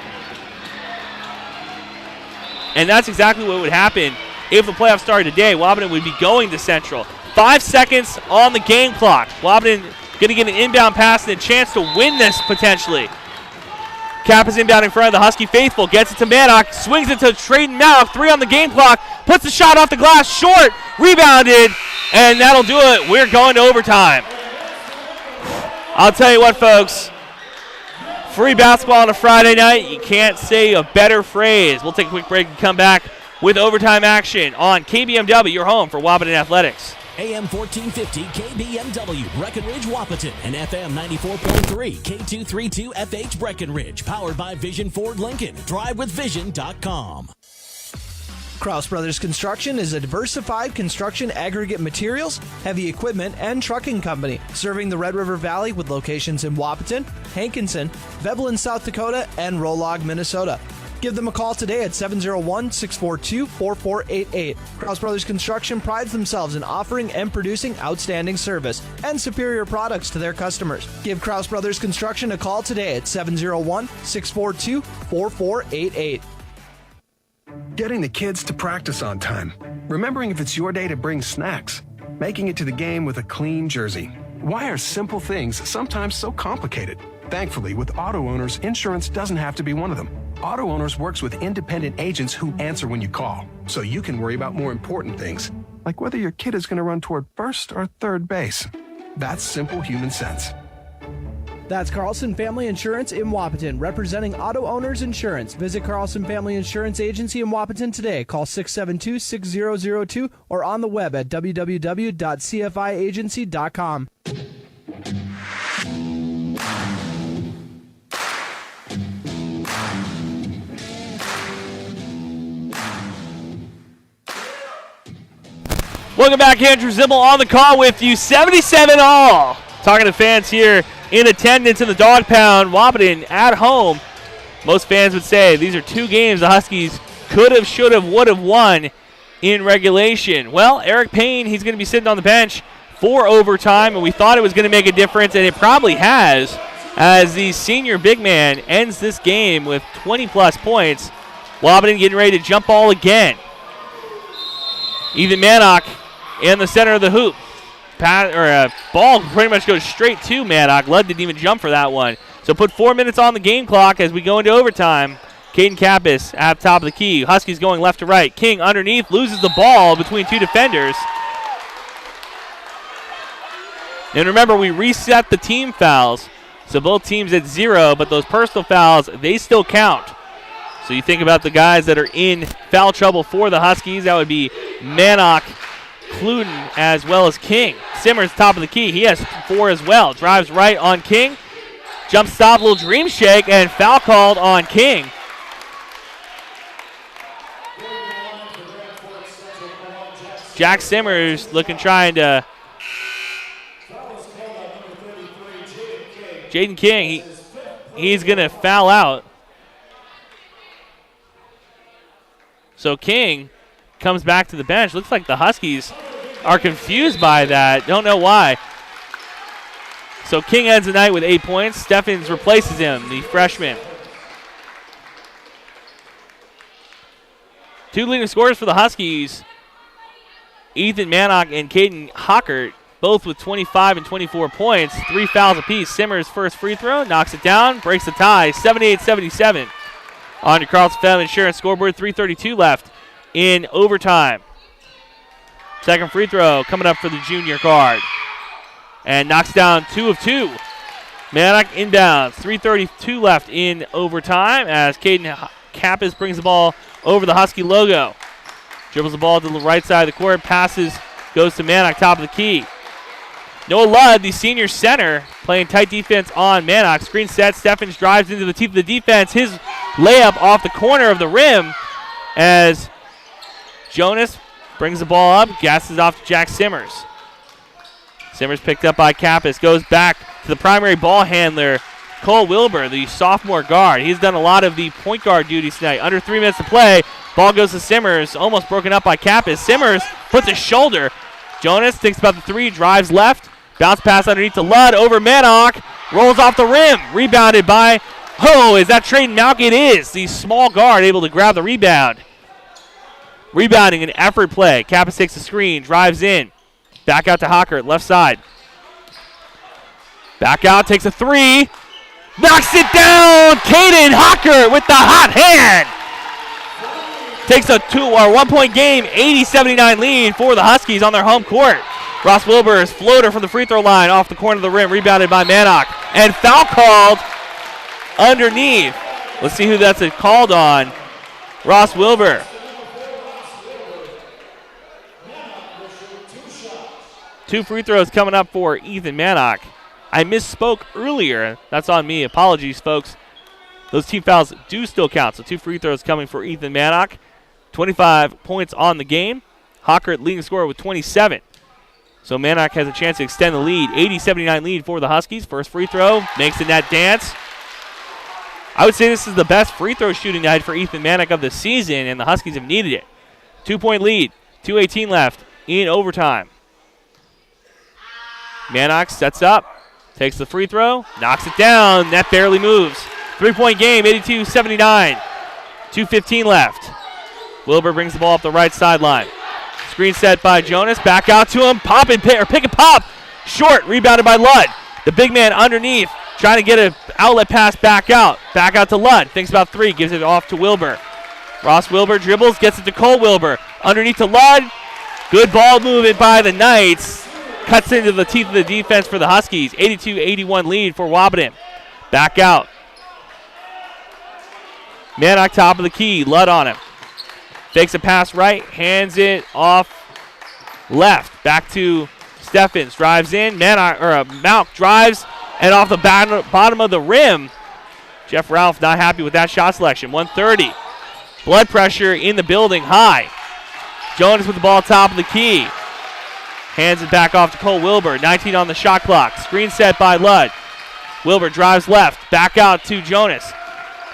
And that's exactly what would happen if the playoffs started today. Wahpeton would be going to Central. 5 seconds on the game clock. Wahpeton going to get an inbound pass and a chance to win this potentially. Cap is inbound in front of the Husky faithful. Gets it to Mannock. Swings it to Trayden Mallock. 3 on the game clock. Puts the shot off the glass. Short. Rebounded. And that'll do it. We're going to overtime. I'll tell you what, folks. Free basketball on a Friday night. You can't say a better phrase. We'll take a quick break and come back with overtime action on KBMW, your home for Wahpeton Athletics. AM 1450 KBMW Breckenridge Wahpeton and FM 94.3 K232 FH Breckenridge, powered by Vision Ford Lincoln. DriveWithVision.com. Kraus Brothers Construction is a diversified construction aggregate materials, heavy equipment, and trucking company serving the Red River Valley with locations in Wahpeton, Hankinson, Veblen, South Dakota, and Rolog, Minnesota. Give them a call today at 701-642-4488. Kraus Brothers Construction prides themselves in offering and producing outstanding service and superior products to their customers. Give Kraus Brothers Construction a call today at 701-642-4488. Getting the kids to practice on time. Remembering if it's your day to bring snacks. Making it to the game with a clean jersey. Why are simple things sometimes so complicated? Thankfully, with Auto Owners, insurance doesn't have to be one of them. Auto Owners works with independent agents who answer when you call, so you can worry about more important things, like whether your kid is going to run toward first or third base. That's simple human sense. That's Carlson Family Insurance in Wahpeton, representing Auto Owners Insurance. Visit Carlson Family Insurance Agency in Wahpeton today. Call 672-6002 or on the web at www.cfiagency.com. Welcome back, Andrew Zimmel on the call with you. 77 all. Talking to fans here in attendance in the Dog Pound. Wahpeton at home. Most fans would say these are 2 games the Huskies could have, should have, would have won in regulation. Well, Eric Payne, he's going to be sitting on the bench for overtime, and we thought it was going to make a difference, and it probably has, as the senior big man ends this game with 20-plus points. Wahpeton getting ready to jump ball again. Ethan Mannock in the center of the hoop. Ball pretty much goes straight to Maddock. Lud didn't even jump for that one. So put 4 minutes on the game clock as we go into overtime. Caden Kappas at top of the key. Huskies going left to right. King underneath, loses the ball between 2 defenders. And remember, we reset the team fouls. So both teams at 0, but those personal fouls, they still count. So you think about the guys that are in foul trouble for the Huskies. That would be Mannock, Cluden, as well as King. Simmers, top of the key. He has 4 as well. Drives right on King. Jump stop, little dream shake, and foul called on King. Jack Simmers trying to. Jaden King, he's going to foul out. So King comes back to the bench. Looks like the Huskies are confused by that. Don't know why. So King ends the night with 8 points. Steffens replaces him, the freshman. 2 leading scorers for the Huskies. Ethan Mannock and Caden Hockert, both with 25 and 24 points. 3 fouls apiece. Simmers' first free throw, knocks it down, breaks the tie, 78-77. On to Carlton Fem Insurance scoreboard, 3:32 left in overtime. Second free throw coming up for the junior guard. And knocks down 2 of 2. Mannock inbounds, 3:32 left in overtime as Caden Kappas brings the ball over the Husky logo. Dribbles the ball to the right side of the court, passes, goes to Mannock, top of the key. Noah Ludd, the senior center, playing tight defense on Mannock. Screen set, Steffens drives into the teeth of the defense. His layup off the corner of the rim as Jonas brings the ball up, gasses off to Jack Simmers. Simmers picked up by Kappas, goes back to the primary ball handler, Cole Wilbur, the sophomore guard. He's done a lot of the point guard duties tonight. Under 3 minutes to play. Ball goes to Simmers, almost broken up by Kappas. Simmers puts his shoulder. Jonas thinks about the 3, drives left. Bounce pass underneath to Ludd over Mannock. Rolls off the rim. Rebounded by, is that Trayden Malk? It is. The small guard able to grab the rebound. Rebounding an effort play. Kappas takes the screen, drives in. Back out to Hockert, left side. Back out, takes a 3. Knocks it down! Caden Hockert with the hot hand! Takes a 1-point game, 80-79 lead for the Huskies on their home court. Ross Wilbur's floater from the free throw line off the corner of the rim, rebounded by Mannock. And foul called underneath. Let's see who that's called on. Ross Wilbur. 2 free throws coming up for Ethan Mannock. I misspoke earlier. That's on me. Apologies, folks. Those team fouls do still count. So 2 free throws coming for Ethan Mannock. 25 points on the game. Hockert leading scorer with 27. So Mannock has a chance to extend the lead. 80-79 lead for the Huskies. First free throw. Makes the net dance. I would say this is the best free throw shooting night for Ethan Mannock of the season, and the Huskies have needed it. 2-point lead. 2:18 left in overtime. Mannock sets up. Takes the free throw, knocks it down. Net barely moves. 3-point game, 82-79. 2:15 left. Wilbur brings the ball up the right sideline. Screen set by Jonas. Back out to him. Pop and pick and pop. Short, rebounded by Ludd. The big man underneath, trying to get an outlet pass back out. Back out to Ludd. Thinks about 3, gives it off to Wilbur. Ross Wilbur dribbles, gets it to Cole Wilbur. Underneath to Ludd. Good ball movement by the Knights. Cuts into the teeth of the defense for the Huskies. 82-81 lead for Wahpeton. Back out. Mannock top of the key. Ludd on him. Fakes a pass right. Hands it off left. Back to Steffens. Drives in. Malk drives. And off the bottom of the rim. Jeff Ralph not happy with that shot selection. 130. Blood pressure in the building high. Jonas with the ball top of the key. Hands it back off to Cole Wilbur. 19 on the shot clock. Screen set by Ludd. Wilbur drives left. Back out to Jonas.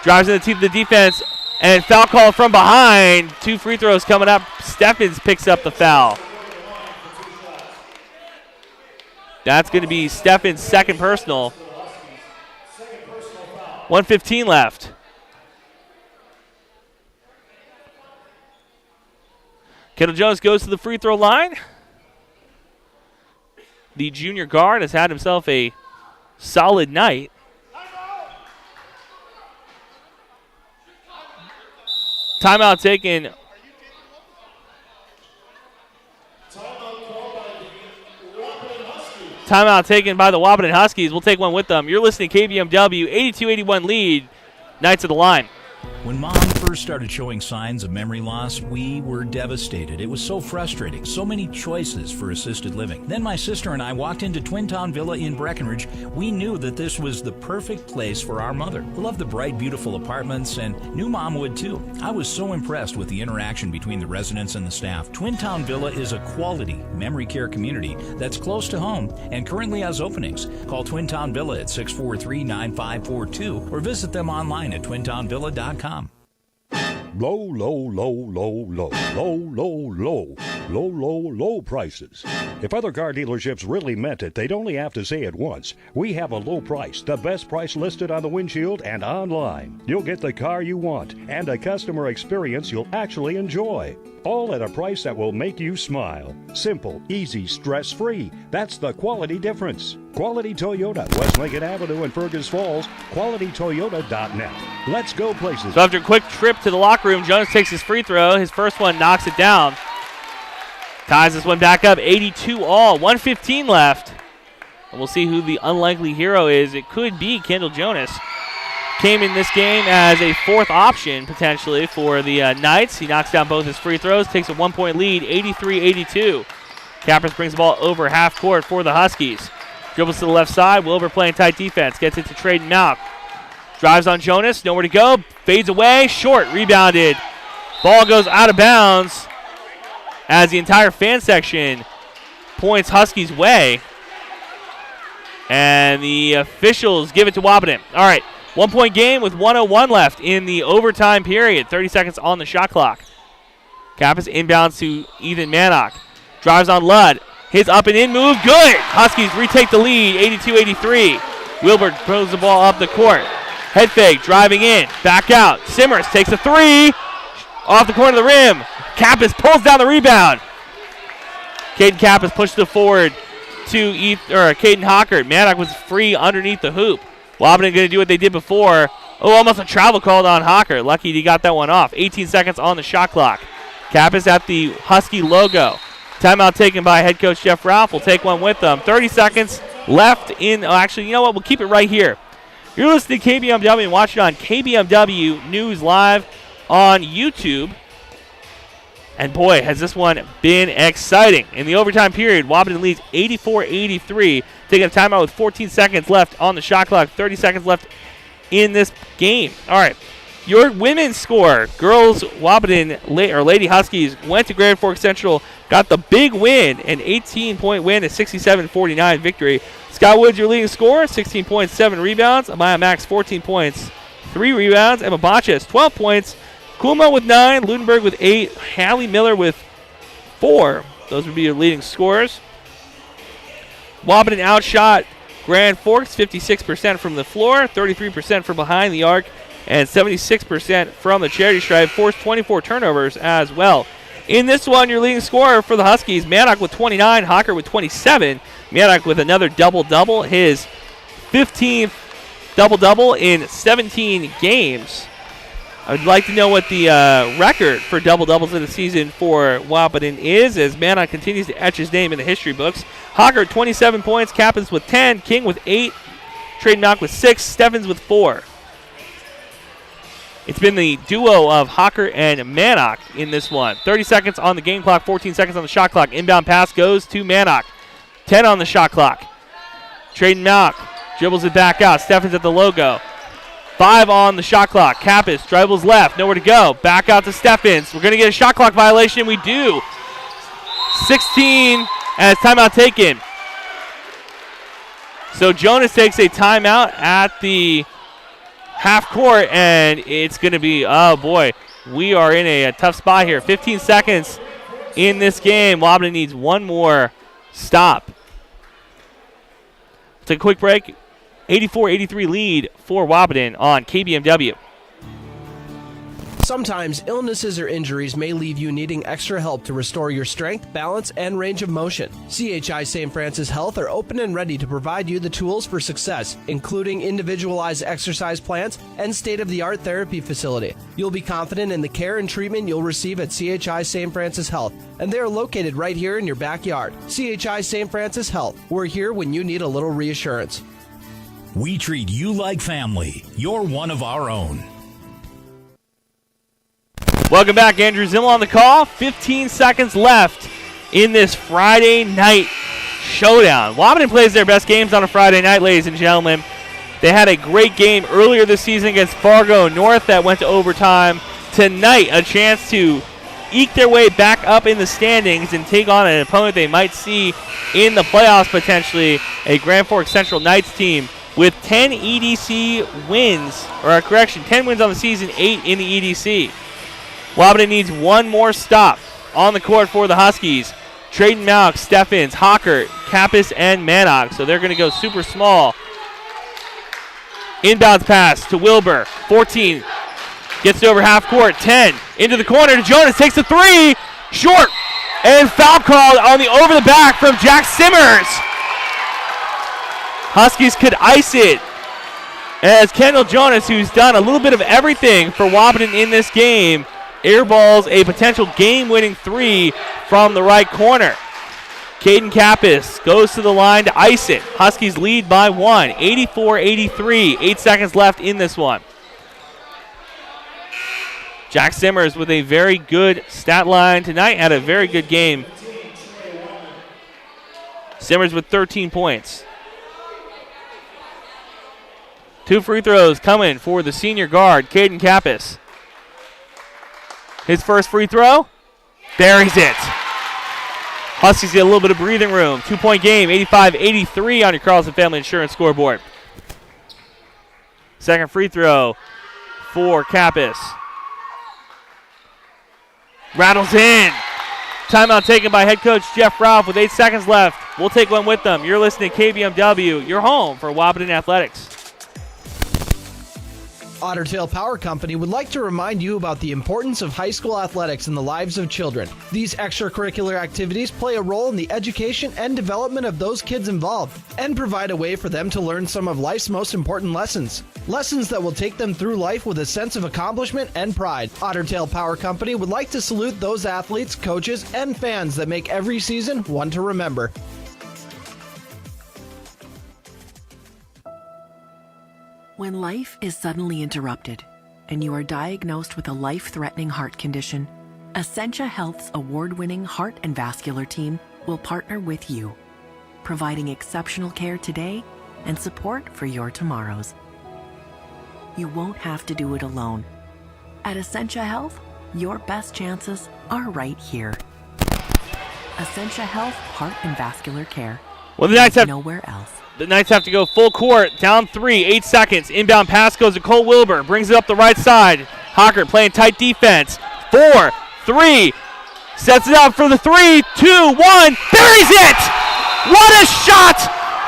Drives in the teeth of the defense. And foul call from behind. 2 free throws coming up. Steffens picks up the foul. That's going to be Steffens' second personal. 1:15 left. Kendall Jones goes to the free throw line. The junior guard has had himself a solid night. Timeout taken. Timeout taken by the Wahpeton Huskies. We'll take one with them. You're listening to KBMW, 82-81 lead. Knights of the line. When Mom first started showing signs of memory loss, we were devastated. It was so frustrating. So many choices for assisted living. Then my sister and I walked into Twin Town Villa in Breckenridge. We knew that this was the perfect place for our mother. We loved the bright, beautiful apartments, and knew Mom would too. I was so impressed with the interaction between the residents and the staff. Twin Town Villa is a quality memory care community that's close to home and currently has openings. Call Twin Town Villa at 643-9542 or visit them online at twintownvilla.com. Low, low, low, low, low, low, low, low, low, low, low prices. If other car dealerships really meant it, they'd only have to say it once. We have a low price, the best price listed on the windshield and online. You'll get the car you want and a customer experience you'll actually enjoy. All at a price that will make you smile. Simple, easy, stress-free. That's the quality difference. Quality Toyota, West Lincoln Avenue in Fergus Falls, qualitytoyota.net. Let's go places. So after a quick trip to the locker room, Jonas takes his free throw. His first one knocks it down. Ties this one back up, 82 all, 1:15 left. And we'll see who the unlikely hero is. It could be Kendall Jonas. Came in this game as a fourth option, potentially, for the Knights. He knocks down both his free throws, takes a 1-point lead, 83-82. Cappers brings the ball over half court for the Huskies. Dribbles to the left side. Wilbur playing tight defense. Gets it to Traden Malk. Drives on Jonas. Nowhere to go. Fades away. Short. Rebounded. Ball goes out of bounds as the entire fan section points Huskies' way. And the officials give it to Wahpeton. All right. 1-point game with 1:01 left in the overtime period. 30 seconds on the shot clock. Kappas inbounds to Ethan Mannock. Drives on Ludd. His up and in move, good. Huskies retake the lead, 82-83. Wilbur throws the ball up the court. Head fake, driving in, back out. Simmers takes a three. Off the corner of the rim. Kappas pulls down the rebound. Caden Kappas pushed it forward to Caden Hockert. Mannock was free underneath the hoop. Wahpeton going to do what they did before. Oh, almost a travel called on Hocker. Lucky he got that one off. 18 seconds on the shot clock. Kappas at the Husky logo. Timeout taken by head coach Jeff Ralph. We'll take one with them. 30 seconds left in. Oh, actually, you know what? We'll keep it right here. You're listening to KBMW and watching on KBMW News Live on YouTube. And boy, has this one been exciting. In the overtime period, Wahpeton leads 84-83. Taking a timeout with 14 seconds left on the shot clock. 30 seconds left in this game. All right. Your women's score. Girls, Wahpeton, or Lady Huskies, went to Grand Forks Central, got the big win, an 18-point win, a 67-49 victory. Scott Woods, your leading scorer, 16 points, 7 rebounds. Amaya Max, 14 points, 3 rebounds. Emma Bacchus, 12 points. Kuma with 9, Ludenberg with 8, Hallie Miller with 4. Those would be your leading scorers. Wahpeton outshot Grand Forks, 56% from the floor, 33% from behind the arc, and 76% from the charity stripe. Forced 24 turnovers as well. In this one, your leading scorer for the Huskies, Mannock with 29, Hocker with 27. Mannock with another double-double, his 15th double-double in 17 games. I would like to know what the record for double-doubles in the season for Wahpeton is, as Mannock continues to etch his name in the history books. Hocker, 27 points. Kappens with 10. King with 8. Traden Malk with 6. Steffens with 4. It's been the duo of Hocker and Mannock in this one. 30 seconds on the game clock, 14 seconds on the shot clock. Inbound pass goes to Mannock. 10 on the shot clock. Traden Malk dribbles it back out. Steffens at the logo. 5 on the shot clock. Kappas dribbles left. Nowhere to go. Back out to Steffens. We're going to get a shot clock violation. We do. 16 as timeout taken. So Jonas takes a timeout at the half court, and it's going to be, oh boy, we are in a tough spot here. 15 seconds in this game. Wahpeton needs one more stop. Take a quick break. 84-83 lead for Wahpeton on KBMW. Sometimes illnesses or injuries may leave you needing extra help to restore your strength, balance, and range of motion. CHI St. Francis Health are open and ready to provide you the tools for success, including individualized exercise plans and state-of-the-art therapy facility. You'll be confident in the care and treatment you'll receive at CHI St. Francis Health, and they are located right here in your backyard. CHI St. Francis Health. We're here when you need a little reassurance. We treat you like family. You're one of our own. Welcome back. Andrew Zimmel on the call. 15 seconds left in this Friday night showdown. Wahpeton plays their best games on a Friday night, ladies and gentlemen. They had a great game earlier this season against Fargo North that went to overtime. Tonight, a chance to eke their way back up in the standings and take on an opponent they might see in the playoffs potentially, a Grand Forks Central Knights team with 10 EDC wins, 10 wins on the season, 8 in the EDC. Wahpeton needs one more stop on the court for the Huskies. Trayden Malik, Steffens, Hockert, Kappas, and Mannock. So they're going to go super small. Inbounds pass to Wilbur. 14. Gets to over half court. 10. Into the corner to Jonas. Takes a three. Short. And foul called on the over the back from Jack Simmers. Huskies could ice it as Kendall Jonas, who's done a little bit of everything for Wahpeton in this game, airballs a potential game-winning three from the right corner. Caden Kappas goes to the line to ice it. Huskies lead by 1, 84-83. 8 seconds left in this one. Jack Simmers with a very good stat line tonight, had a very good game. Simmers with 13 points. 2 free throws coming for the senior guard, Caden Kappas. His first free throw, buries it. Huskies get a little bit of breathing room. 2-point game, 85-83 on your Carlson Family Insurance scoreboard. Second free throw for Kappas. Rattles in. Timeout taken by head coach Jeff Ralph with 8 seconds left. We'll take one with them. You're listening to KBMW, your home for Wahpeton Athletics. Otter Tail Power Company would like to remind you about the importance of high school athletics in the lives of children. These extracurricular activities play a role in the education and development of those kids involved and provide a way for them to learn some of life's most important lessons. Lessons that will take them through life with a sense of accomplishment and pride. Otter Tail Power Company would like to salute those athletes, coaches, and fans that make every season one to remember. When life is suddenly interrupted and you are diagnosed with a life-threatening heart condition, Essentia Health's award-winning heart and vascular team will partner with you, providing exceptional care today and support for your tomorrows. You won't have to do it alone. At Essentia Health, your best chances are right here. Essentia Health Heart and Vascular Care. Well, the Knights have nowhere else. The Knights have to go full court, down 3, 8 seconds. Inbound pass goes to Cole Wilbur, brings it up the right side. Hockert playing tight defense. 4, 3, sets it up for the 3, 2, 1, buries it! What a shot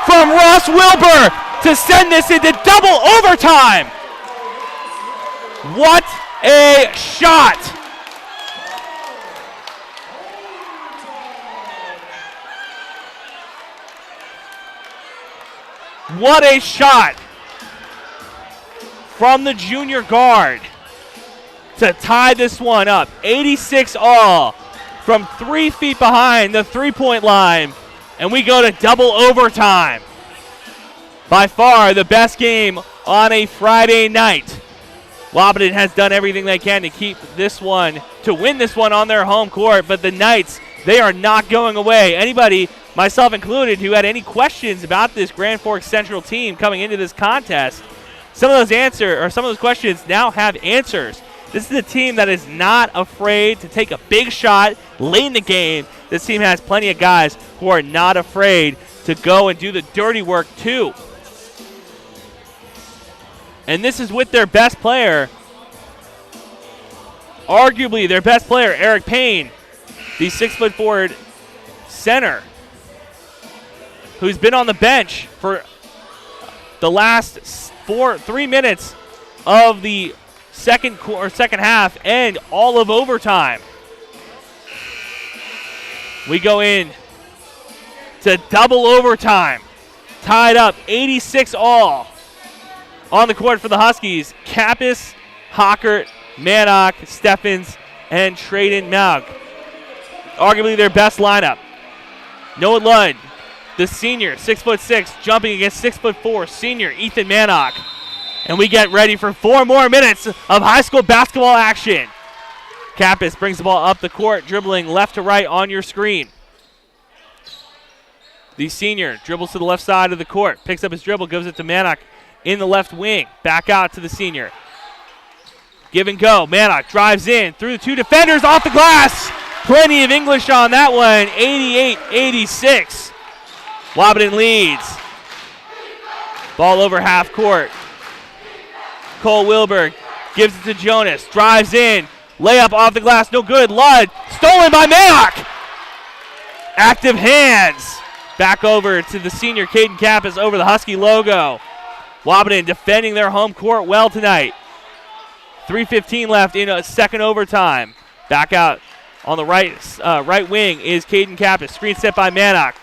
from Ross Wilbur to send this into double overtime! What a shot! What a shot from the junior guard to tie this one up. 86 all from 3 feet behind the three-point line, and we go to double overtime. By far the best game on a Friday night. Wahpeton has done everything they can to keep this one, to win this one on their home court, but the Knights, they are not going away. Anybody, myself included, who had any questions about this Grand Forks Central team coming into this contest, some of those questions now have answers. This is a team that is not afraid to take a big shot late in the game. This team has plenty of guys who are not afraid to go and do the dirty work too. And this is with their best player, arguably their best player, Eric Payne, the 6'4" center, who's been on the bench for the last 3 minutes of the second half and all of overtime. We go in to double overtime, tied up 86 all. On the court for the Huskies, Kappas, Hockert, Mannock, Steffens, and Trayden Malik. Arguably their best lineup. Noah Ludd, the senior, 6'6", jumping against 6'4" senior Ethan Mannock. And we get ready for 4 more minutes of high school basketball action. Kappas brings the ball up the court, dribbling left to right on your screen. The senior dribbles to the left side of the court, picks up his dribble, gives it to Mannock in the left wing. Back out to the senior. Give and go. Mannock drives in through the two defenders, off the glass. Plenty of English on that one, 88-86. Wahpeton leads. Ball over half court. Cole Wilbur gives it to Jonas, drives in. Layup off the glass, no good. Ludd, stolen by Mannock. Active hands. Back over to the senior, Caden Kappas, over the Husky logo. Wahpeton defending their home court well tonight. 3:15 left in a second overtime. Back out on the right wing is Caden Kappas. Screen set by Mannock.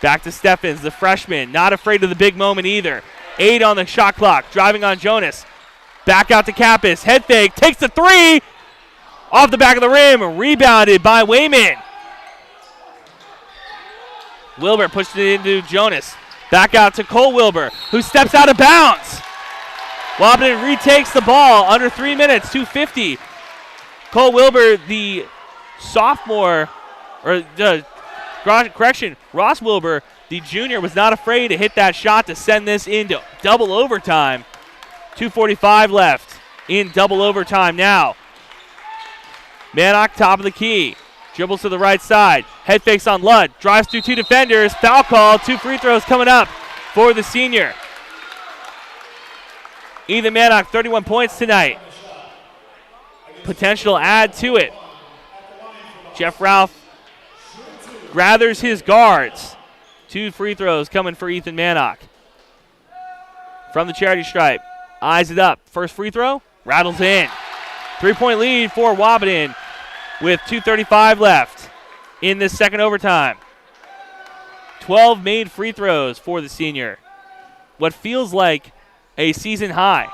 Back to Steffens, the freshman. Not afraid of the big moment either. 8 on the shot clock. Driving on Jonas. Back out to Kappas. Head fake. Takes the three. Off the back of the rim. Rebounded by Wayman. Wilbur pushed it into Jonas. Back out to Cole Wilbur, who steps out of bounds. Wahpeton retakes the ball under 3 minutes, 2:50. Cole Wilbur, the sophomore, Ross Wilbur, the junior, was not afraid to hit that shot to send this into double overtime. 2:45 left in double overtime now. Mannock, top of the key. Dribbles to the right side. Head fakes on Ludd. Drives through two defenders. Foul call. 2 free throws coming up for the senior. Ethan Mannock, 31 points tonight. Potential add to it. Jeff Ralph gathers his guards. 2 free throws coming for Ethan Mannock. From the charity stripe. Eyes it up. First free throw. Rattles in. 3-point lead for Wahpeton with 2:35 left in this second overtime. 12 made free throws for the senior. What feels like a season high.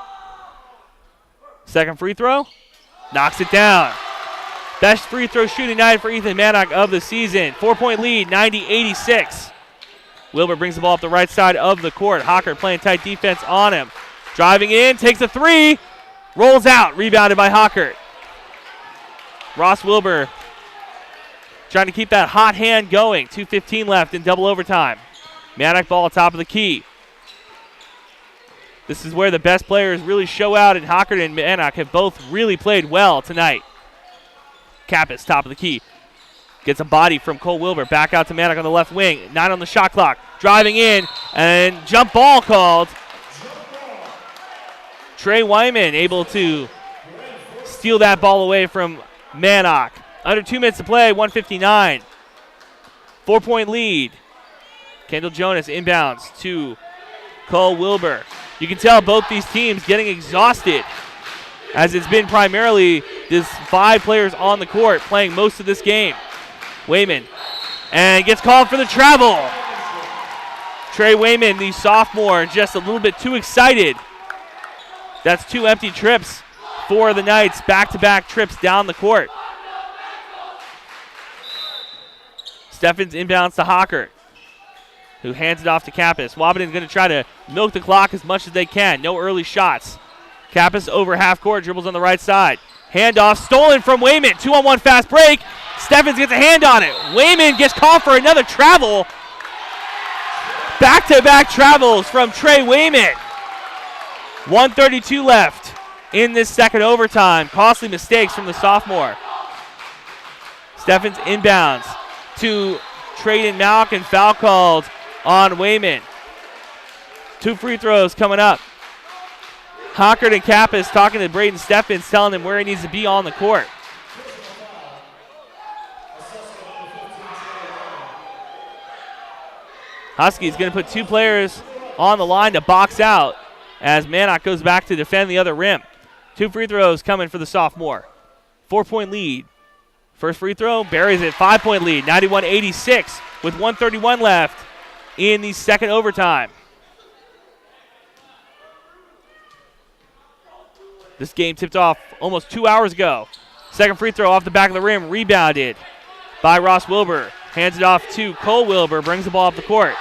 Second free throw. Knocks it down. Best free throw shooting night for Ethan Mannock of the season. 4-point lead, 90-86. Wilbur brings the ball up the right side of the court. Hocker playing tight defense on him. Driving in, takes a three. Rolls out, rebounded by Hocker. Ross Wilbur trying to keep that hot hand going. 2:15 left in double overtime. Mannock ball top of the key. This is where the best players really show out, and Hocker and Mannock have both really played well tonight. Kappas, top of the key. Gets a body from Cole Wilbur. Back out to Mannock on the left wing. 9 on the shot clock. Driving in, and jump ball called. Trey Wyman able to steal that ball away from Mannock. Under 2 minutes to play, 1:59. 4-point lead. Kendall Jonas inbounds to Cole Wilbur. You can tell both these teams getting exhausted, as it's been primarily this 5 players on the court playing most of this game. Wayman, and gets called for the travel. Trey Wayman, the sophomore, just a little bit too excited. That's 2 empty trips for the Knights, back-to-back trips down the court. Steffens inbounds to Hocker, who hands it off to Kappas. Wahpeton's going to try to milk the clock as much as they can. No early shots. Kappas over half court, dribbles on the right side. Handoff stolen from Wayman. 2-on-1 fast break. Steffens gets a hand on it. Wayman gets called for another travel. Back-to-back travels from Trey Wayman. 1:32 left in this second overtime. Costly mistakes from the sophomore. Steffens inbounds to Trayden Malk, and foul called on Wayman. 2 free throws coming up. Hockert and Kappas talking to Braden Steffens, telling him where he needs to be on the court. Huskies going to put 2 players on the line to box out as Mannock goes back to defend the other rim. 2 free throws coming for the sophomore. 4-point lead. First free throw, buries it. 5-point lead, 91-86 with 1:31 left in the second overtime. This game tipped off almost 2 hours ago. Second free throw off the back of the rim, rebounded by Ross Wilbur. Hands it off to Cole Wilbur, brings the ball up the court.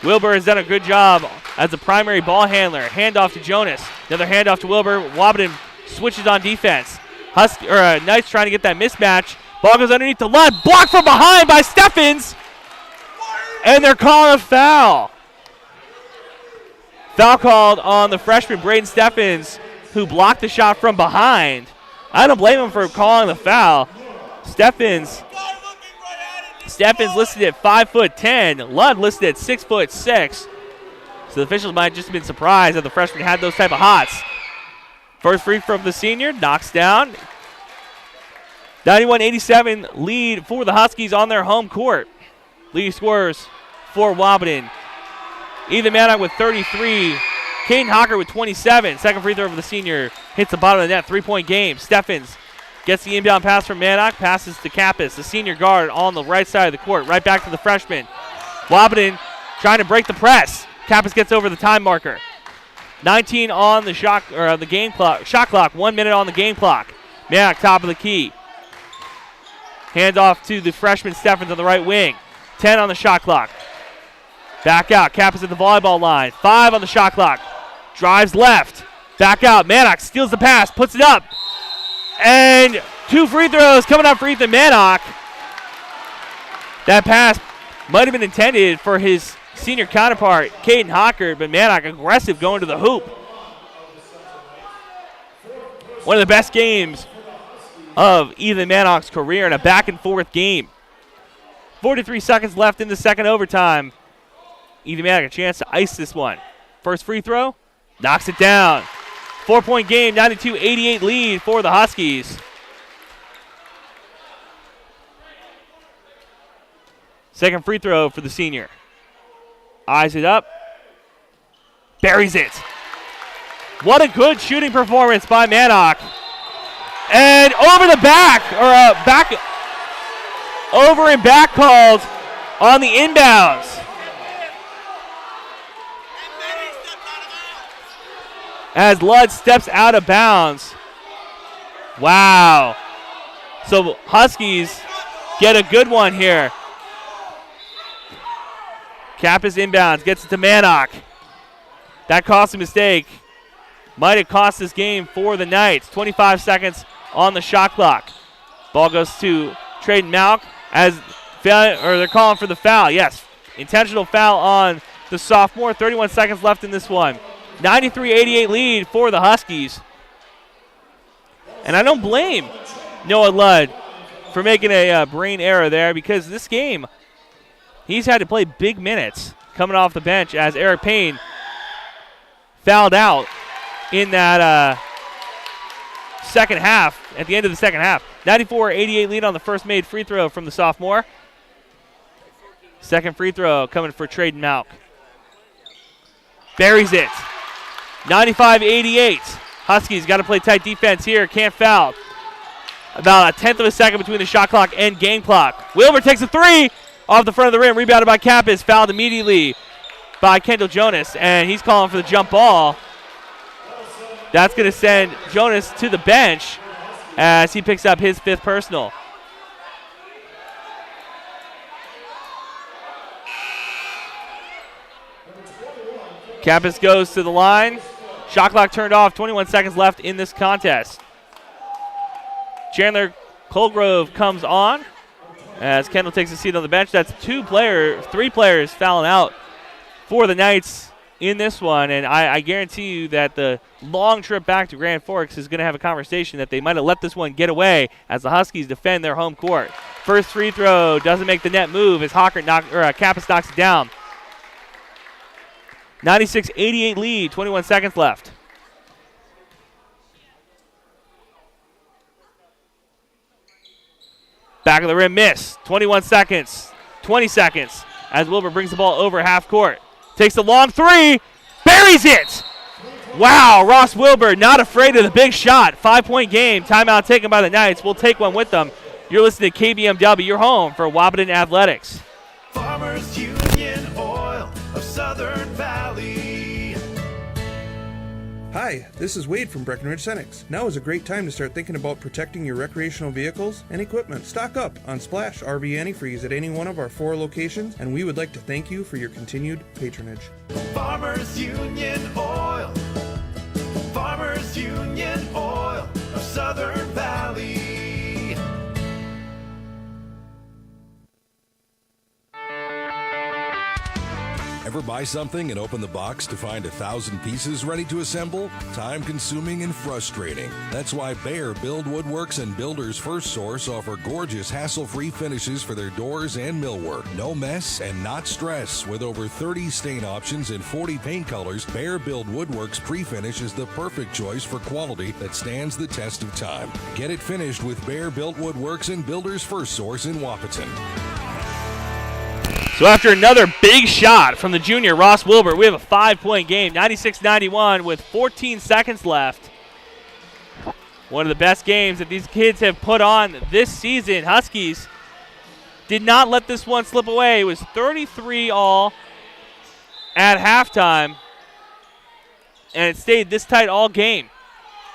Wilbur has done a good job as the primary ball handler. Handoff to Jonas. Another handoff to Wilbur. Wahpeton switches on defense. Knights trying to get that mismatch. Ball goes underneath the Ludd. Blocked from behind by Steffens. And they're calling a foul. Foul called on the freshman, Braden Steffens, who blocked the shot from behind. I don't blame him for calling the foul. Steffens listed at 5'10". Ludd listed at 6'6". So the officials might have just been surprised that the freshman had those type of hots. First free from the senior, knocks down. 91-87 lead for the Huskies on their home court. Lead scores for Wahpeton. Ethan Maddock with 33. Caden Hocker with 27. Second free throw for the senior. Hits the bottom of the net. 3-point game. Steffens gets the inbound pass from Maddock. Passes to Kappas, the senior guard on the right side of the court. Right back to the freshman. Wahpeton trying to break the press. Kappas gets over the time marker. 19 on the shot clock. 1 minute on the game clock. Maddock top of the key. Hand off to the freshman Steffens on the right wing. 10 on the shot clock. Back out. Kappas at the volleyball line. 5 on the shot clock. Drives left. Back out. Maddock steals the pass. Puts it up. And 2 free throws coming up for Ethan Maddock. That pass might have been intended for his senior counterpart, Caden Hocker, but Maddock aggressive going to the hoop. One of the best games of Ethan Maddock's career in a back-and-forth game. 43 seconds left in the second overtime. Ethan Maddock a chance to ice this one. First free throw, knocks it down. 4-point game, 92-88 lead for the Huskies. Second free throw for the senior. Eyes it up. Buries it. What a good shooting performance by Maddock. And over the back, over and back called on the inbounds. As Ludd steps out of bounds. Wow. So Huskies get a good one here. Kappas inbounds, gets it to Maddock. That cost a mistake. Might have cost this game for the Knights. 25 seconds on the shot clock. Ball goes to Traden Malk as they're calling for the foul. Yes, intentional foul on the sophomore. 31 seconds left in this one. 93-88 lead for the Huskies. And I don't blame Noah Ludd for making a brain error there, because this game, he's had to play big minutes coming off the bench as Eric Payne fouled out in that second half, at the end of the second half. 94-88 lead on the first made free throw from the sophomore. Second free throw coming for Traden Malk. Buries it. 95-88. Huskies got to play tight defense here. Can't foul. About a tenth of a second between the shot clock and game clock. Wilbur takes a three off the front of the rim. Rebounded by Kappas. Fouled immediately by Kendall Jonas. And he's calling for the jump ball. That's going to send Jonas to the bench as he picks up his fifth personal. Kappas goes to the line. Shot clock turned off. 21 seconds left in this contest. Chandler Colgrove comes on as Kendall takes a seat on the bench. That's three players fouling out for the Knights in this one. And I guarantee you that the long trip back to Grand Forks is going to have a conversation that they might have let this one get away as the Huskies defend their home court. First free throw doesn't make the net move as Kappas knocks it down. 96-88 lead, 21 seconds left. Back of the rim miss, 21 seconds, 20 seconds as Wilbur brings the ball over half court. Takes the long three, buries it! Wow, Ross Wilbur not afraid of the big shot. 5-point game, timeout taken by the Knights. We'll take one with them. You're listening to KBMW, your home for Wahpeton Athletics. Farmers Union Oil of Southern Valley. Hi, this is Wade from Breckenridge Cenex. Now is a great time to start thinking about protecting your recreational vehicles and equipment. Stock up on Splash RV Antifreeze at any one of our 4 locations, and we would like to thank you for your continued patronage. Farmers Union Oil. Farmers Union Oil of Southern Valley. Ever buy something and open the box to find 1,000 pieces ready to assemble? Time-consuming and frustrating. That's why Bear Build Woodworks and Builders First Source offer gorgeous hassle-free finishes for their doors and millwork. No mess and not stress. With over 30 stain options and 40 paint colors, Bear Build Woodworks pre-finish is the perfect choice for quality that stands the test of time. Get it finished with Bear Built Woodworks and Builders First Source in Wahpeton. So after another big shot from the junior, Ross Wilbur, we have a 5-point game, 96-91 with 14 seconds left. One of the best games that these kids have put on this season. Huskies did not let this one slip away. It was 33-all at halftime, and it stayed this tight all game.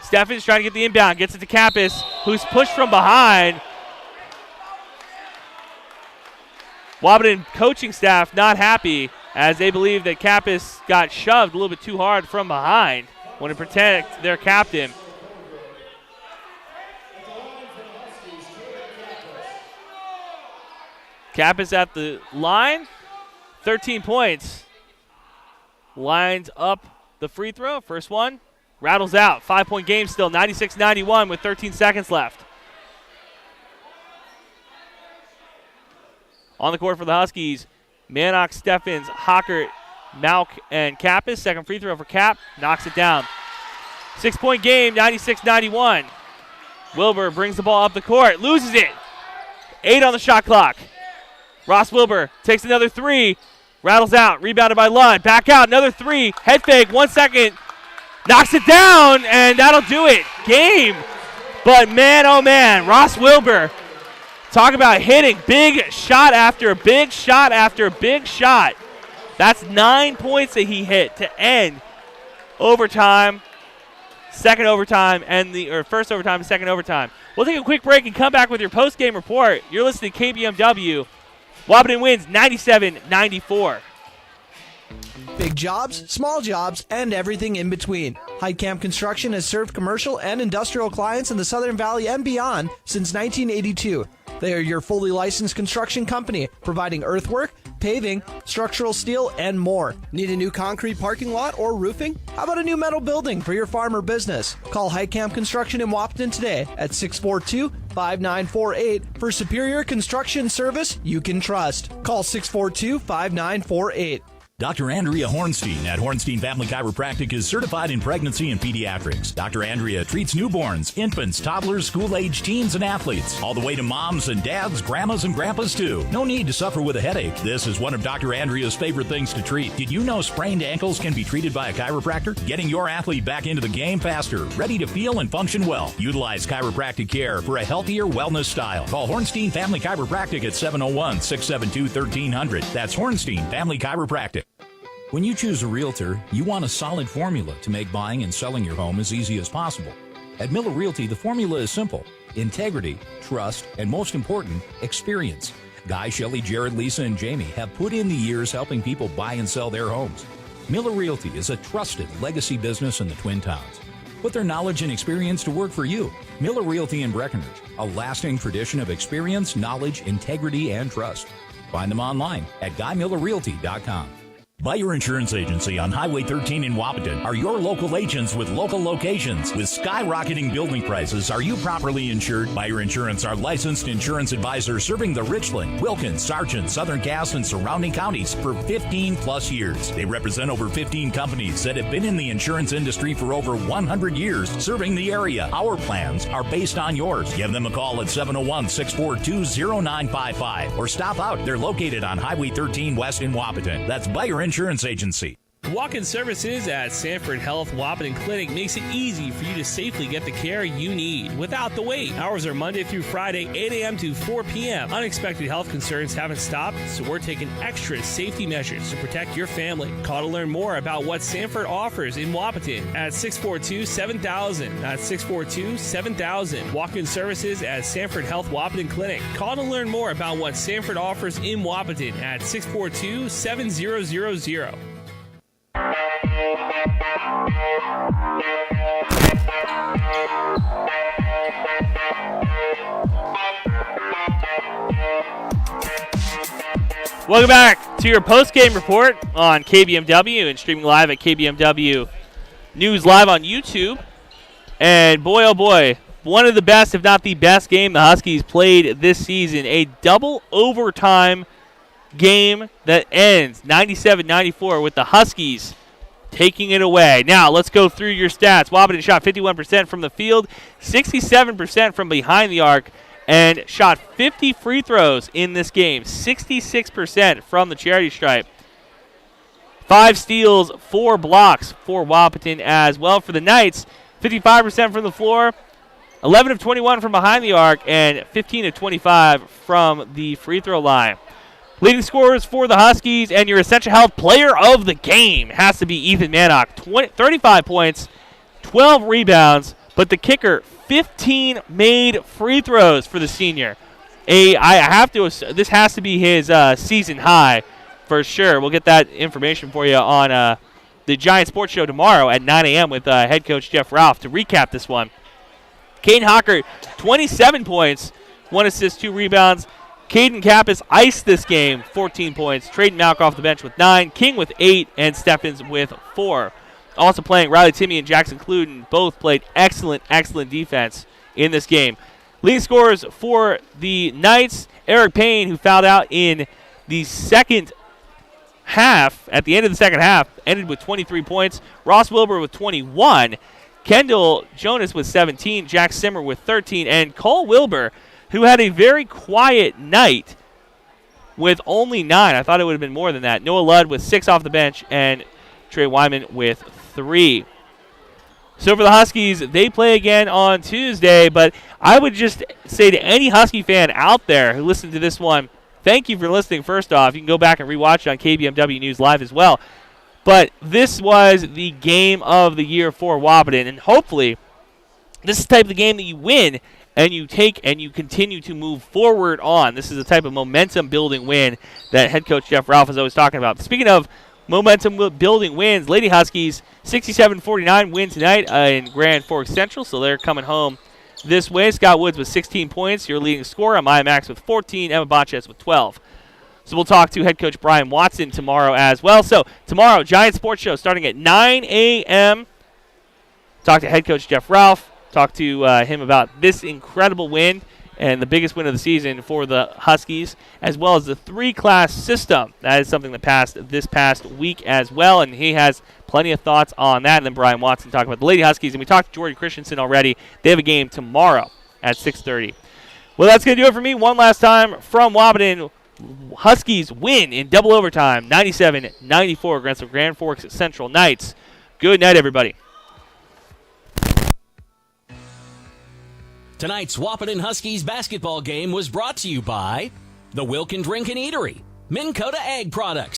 Steffens trying to get the inbound, gets it to Kappas, who's pushed from behind. Wahpeton coaching staff not happy as they believe that Kappas got shoved a little bit too hard from behind when to protect their captain. Kappas at the line, 13 points. Lines up the free throw, first one, rattles out. 5-point game still, 96-91 with 13 seconds left. On the court for the Huskies, Manock, Steffens, Hockert, Malk, and Kappas. Second free throw for Cap, knocks it down. 6-point game, 96-91. Wilbur brings the ball up the court, loses it. 8 on the shot clock. Ross Wilbur takes another three, rattles out, rebounded by Ludd. Back out, another three, head fake, 1 second, knocks it down, and that'll do it. Game. But man, oh man, Ross Wilbur, talk about hitting big shot after big shot after big shot. That's 9 points that he hit to end overtime, second overtime, and first overtime and second overtime. We'll take a quick break and come back with your post-game report. You're listening to KBMW. Wahpeton wins 97-94. Big jobs, small jobs, and everything in between. Heitkamp Construction has served commercial and industrial clients in the Southern Valley and beyond since 1982. They are your fully licensed construction company, providing earthwork, paving, structural steel, and more. Need a new concrete parking lot or roofing? How about a new metal building for your farm or business? Call Heitkamp Construction in Wahpeton today at 642-5948 for superior construction service you can trust. Call 642-5948. Dr. Andrea Hornstein at Hornstein Family Chiropractic is certified in pregnancy and pediatrics. Dr. Andrea treats newborns, infants, toddlers, school-age teens, and athletes, all the way to moms and dads, grandmas, and grandpas, too. No need to suffer with a headache. This is one of Dr. Andrea's favorite things to treat. Did you know sprained ankles can be treated by a chiropractor? Getting your athlete back into the game faster, ready to feel and function well. Utilize chiropractic care for a healthier wellness style. Call Hornstein Family Chiropractic at 701-672-1300. That's Hornstein Family Chiropractic. When you choose a realtor, you want a solid formula to make buying and selling your home as easy as possible. At Miller Realty, the formula is simple: integrity, trust, and most important, experience. Guy, Shelley, Jared, Lisa, and Jamie have put in the years helping people buy and sell their homes. Miller Realty is a trusted legacy business in the Twin Towns. Put their knowledge and experience to work for you. Miller Realty in Breckenridge, a lasting tradition of experience, knowledge, integrity, and trust. Find them online at GuyMillerRealty.com. Buyer Insurance Agency on Highway 13 in Wahpeton are your local agents with local locations. With skyrocketing building prices, are you properly insured? Buyer Insurance are licensed insurance advisors serving the Richland, Wilkins, Sargent, Southern Cass, and surrounding counties for 15 plus years. They represent over 15 companies that have been in the insurance industry for over 100 years, serving the area. Our plans are based on yours. Give them a call at 701-642-0955 or stop out. They're located on Highway 13 West in Wahpeton. That's Buyer Insurance Agency. Walk-in services at Sanford Health Wahpeton Clinic makes it easy for you to safely get the care you need without the wait. Hours are Monday through Friday, 8 a.m. to 4 p.m. Unexpected health concerns haven't stopped, so we're taking extra safety measures to protect your family. Call to learn more about what Sanford offers in Wahpeton at 642-7000. That's 642-7000. Walk-in services at Sanford Health Wahpeton Clinic. Call to learn more about what Sanford offers in Wahpeton at 642-7000. Welcome back to your post-game report on KBMW and streaming live at KBMW News Live on YouTube. And boy, oh boy, one of the best, if not the best game the Huskies played this season. A double overtime game that ends 97-94 with the Huskies taking it away. Now, let's go through your stats. Wahpeton shot 51% from the field, 67% from behind the arc, and shot 50 free throws in this game, 66% from the charity stripe. 5 steals, 4 blocks for Wahpeton as well. For the Knights, 55% from the floor, 11 of 21 from behind the arc, and 15 of 25 from the free throw line. Leading scorers for the Huskies and your Essential Health player of the game has to be Ethan Mannock. 35 points, 12 rebounds, but the kicker, 15 made free throws for the senior. This has to be his season high for sure. We'll get that information for you on the Giant Sports Show tomorrow at 9 a.m. with head coach Jeff Ralph to recap this one. Caden Hocker, 27 points, 1 assist, 2 rebounds. Caden Kappas iced this game, 14 points. Traden Malk off the bench with 9, King with 8, and Steffens with 4. Also playing Riley Timmy and Jackson Cluden both played excellent defense in this game. Leading scorers for the Knights, Eric Payne, who fouled out in the second half, at the end of the second half, ended with 23 points. Ross Wilbur with 21. Kendall Jonas with 17. Jack Simmer with 13. And Cole Wilbur, who had a very quiet night with only 9. I thought it would have been more than that. Noah Ludd with 6 off the bench, and Trey Wyman with 3. So for the Huskies, they play again on Tuesday, but I would just say to any Husky fan out there who listened to this one, thank you for listening first off. You can go back and rewatch it on KBMW News Live as well. But this was the game of the year for Wahpeton, and hopefully this is the type of game that you win and you take and you continue to move forward on. This is the type of momentum-building win that head coach Jeff Ralph is always talking about. Speaking of momentum-building wins, Lady Huskies 67-49 win tonight in Grand Forks Central, so they're coming home this way. Scott Woods with 16 points, your leading scorer. Maya Max with 14, Emma Botches with 12. So we'll talk to head coach Brian Watson tomorrow as well. So tomorrow, Giant Sports Show starting at 9 a.m. Talk to head coach Jeff Ralph. Talk to him about this incredible win and the biggest win of the season for the Huskies, as well as the 3-class system. That is something that passed this past week as well, and he has plenty of thoughts on that. And then Brian Watson talking about the Lady Huskies, and we talked to Jordy Christensen already. They have a game tomorrow at 6:30. Well, that's going to do it for me. One last time from Wahpeton. Huskies win in double overtime, 97-94 against the Grand Forks Central Knights. Good night, everybody. Tonight's Wahpeton Huskies basketball game was brought to you by the Wilkin Drink and Eatery, Minn Kota Ag Products,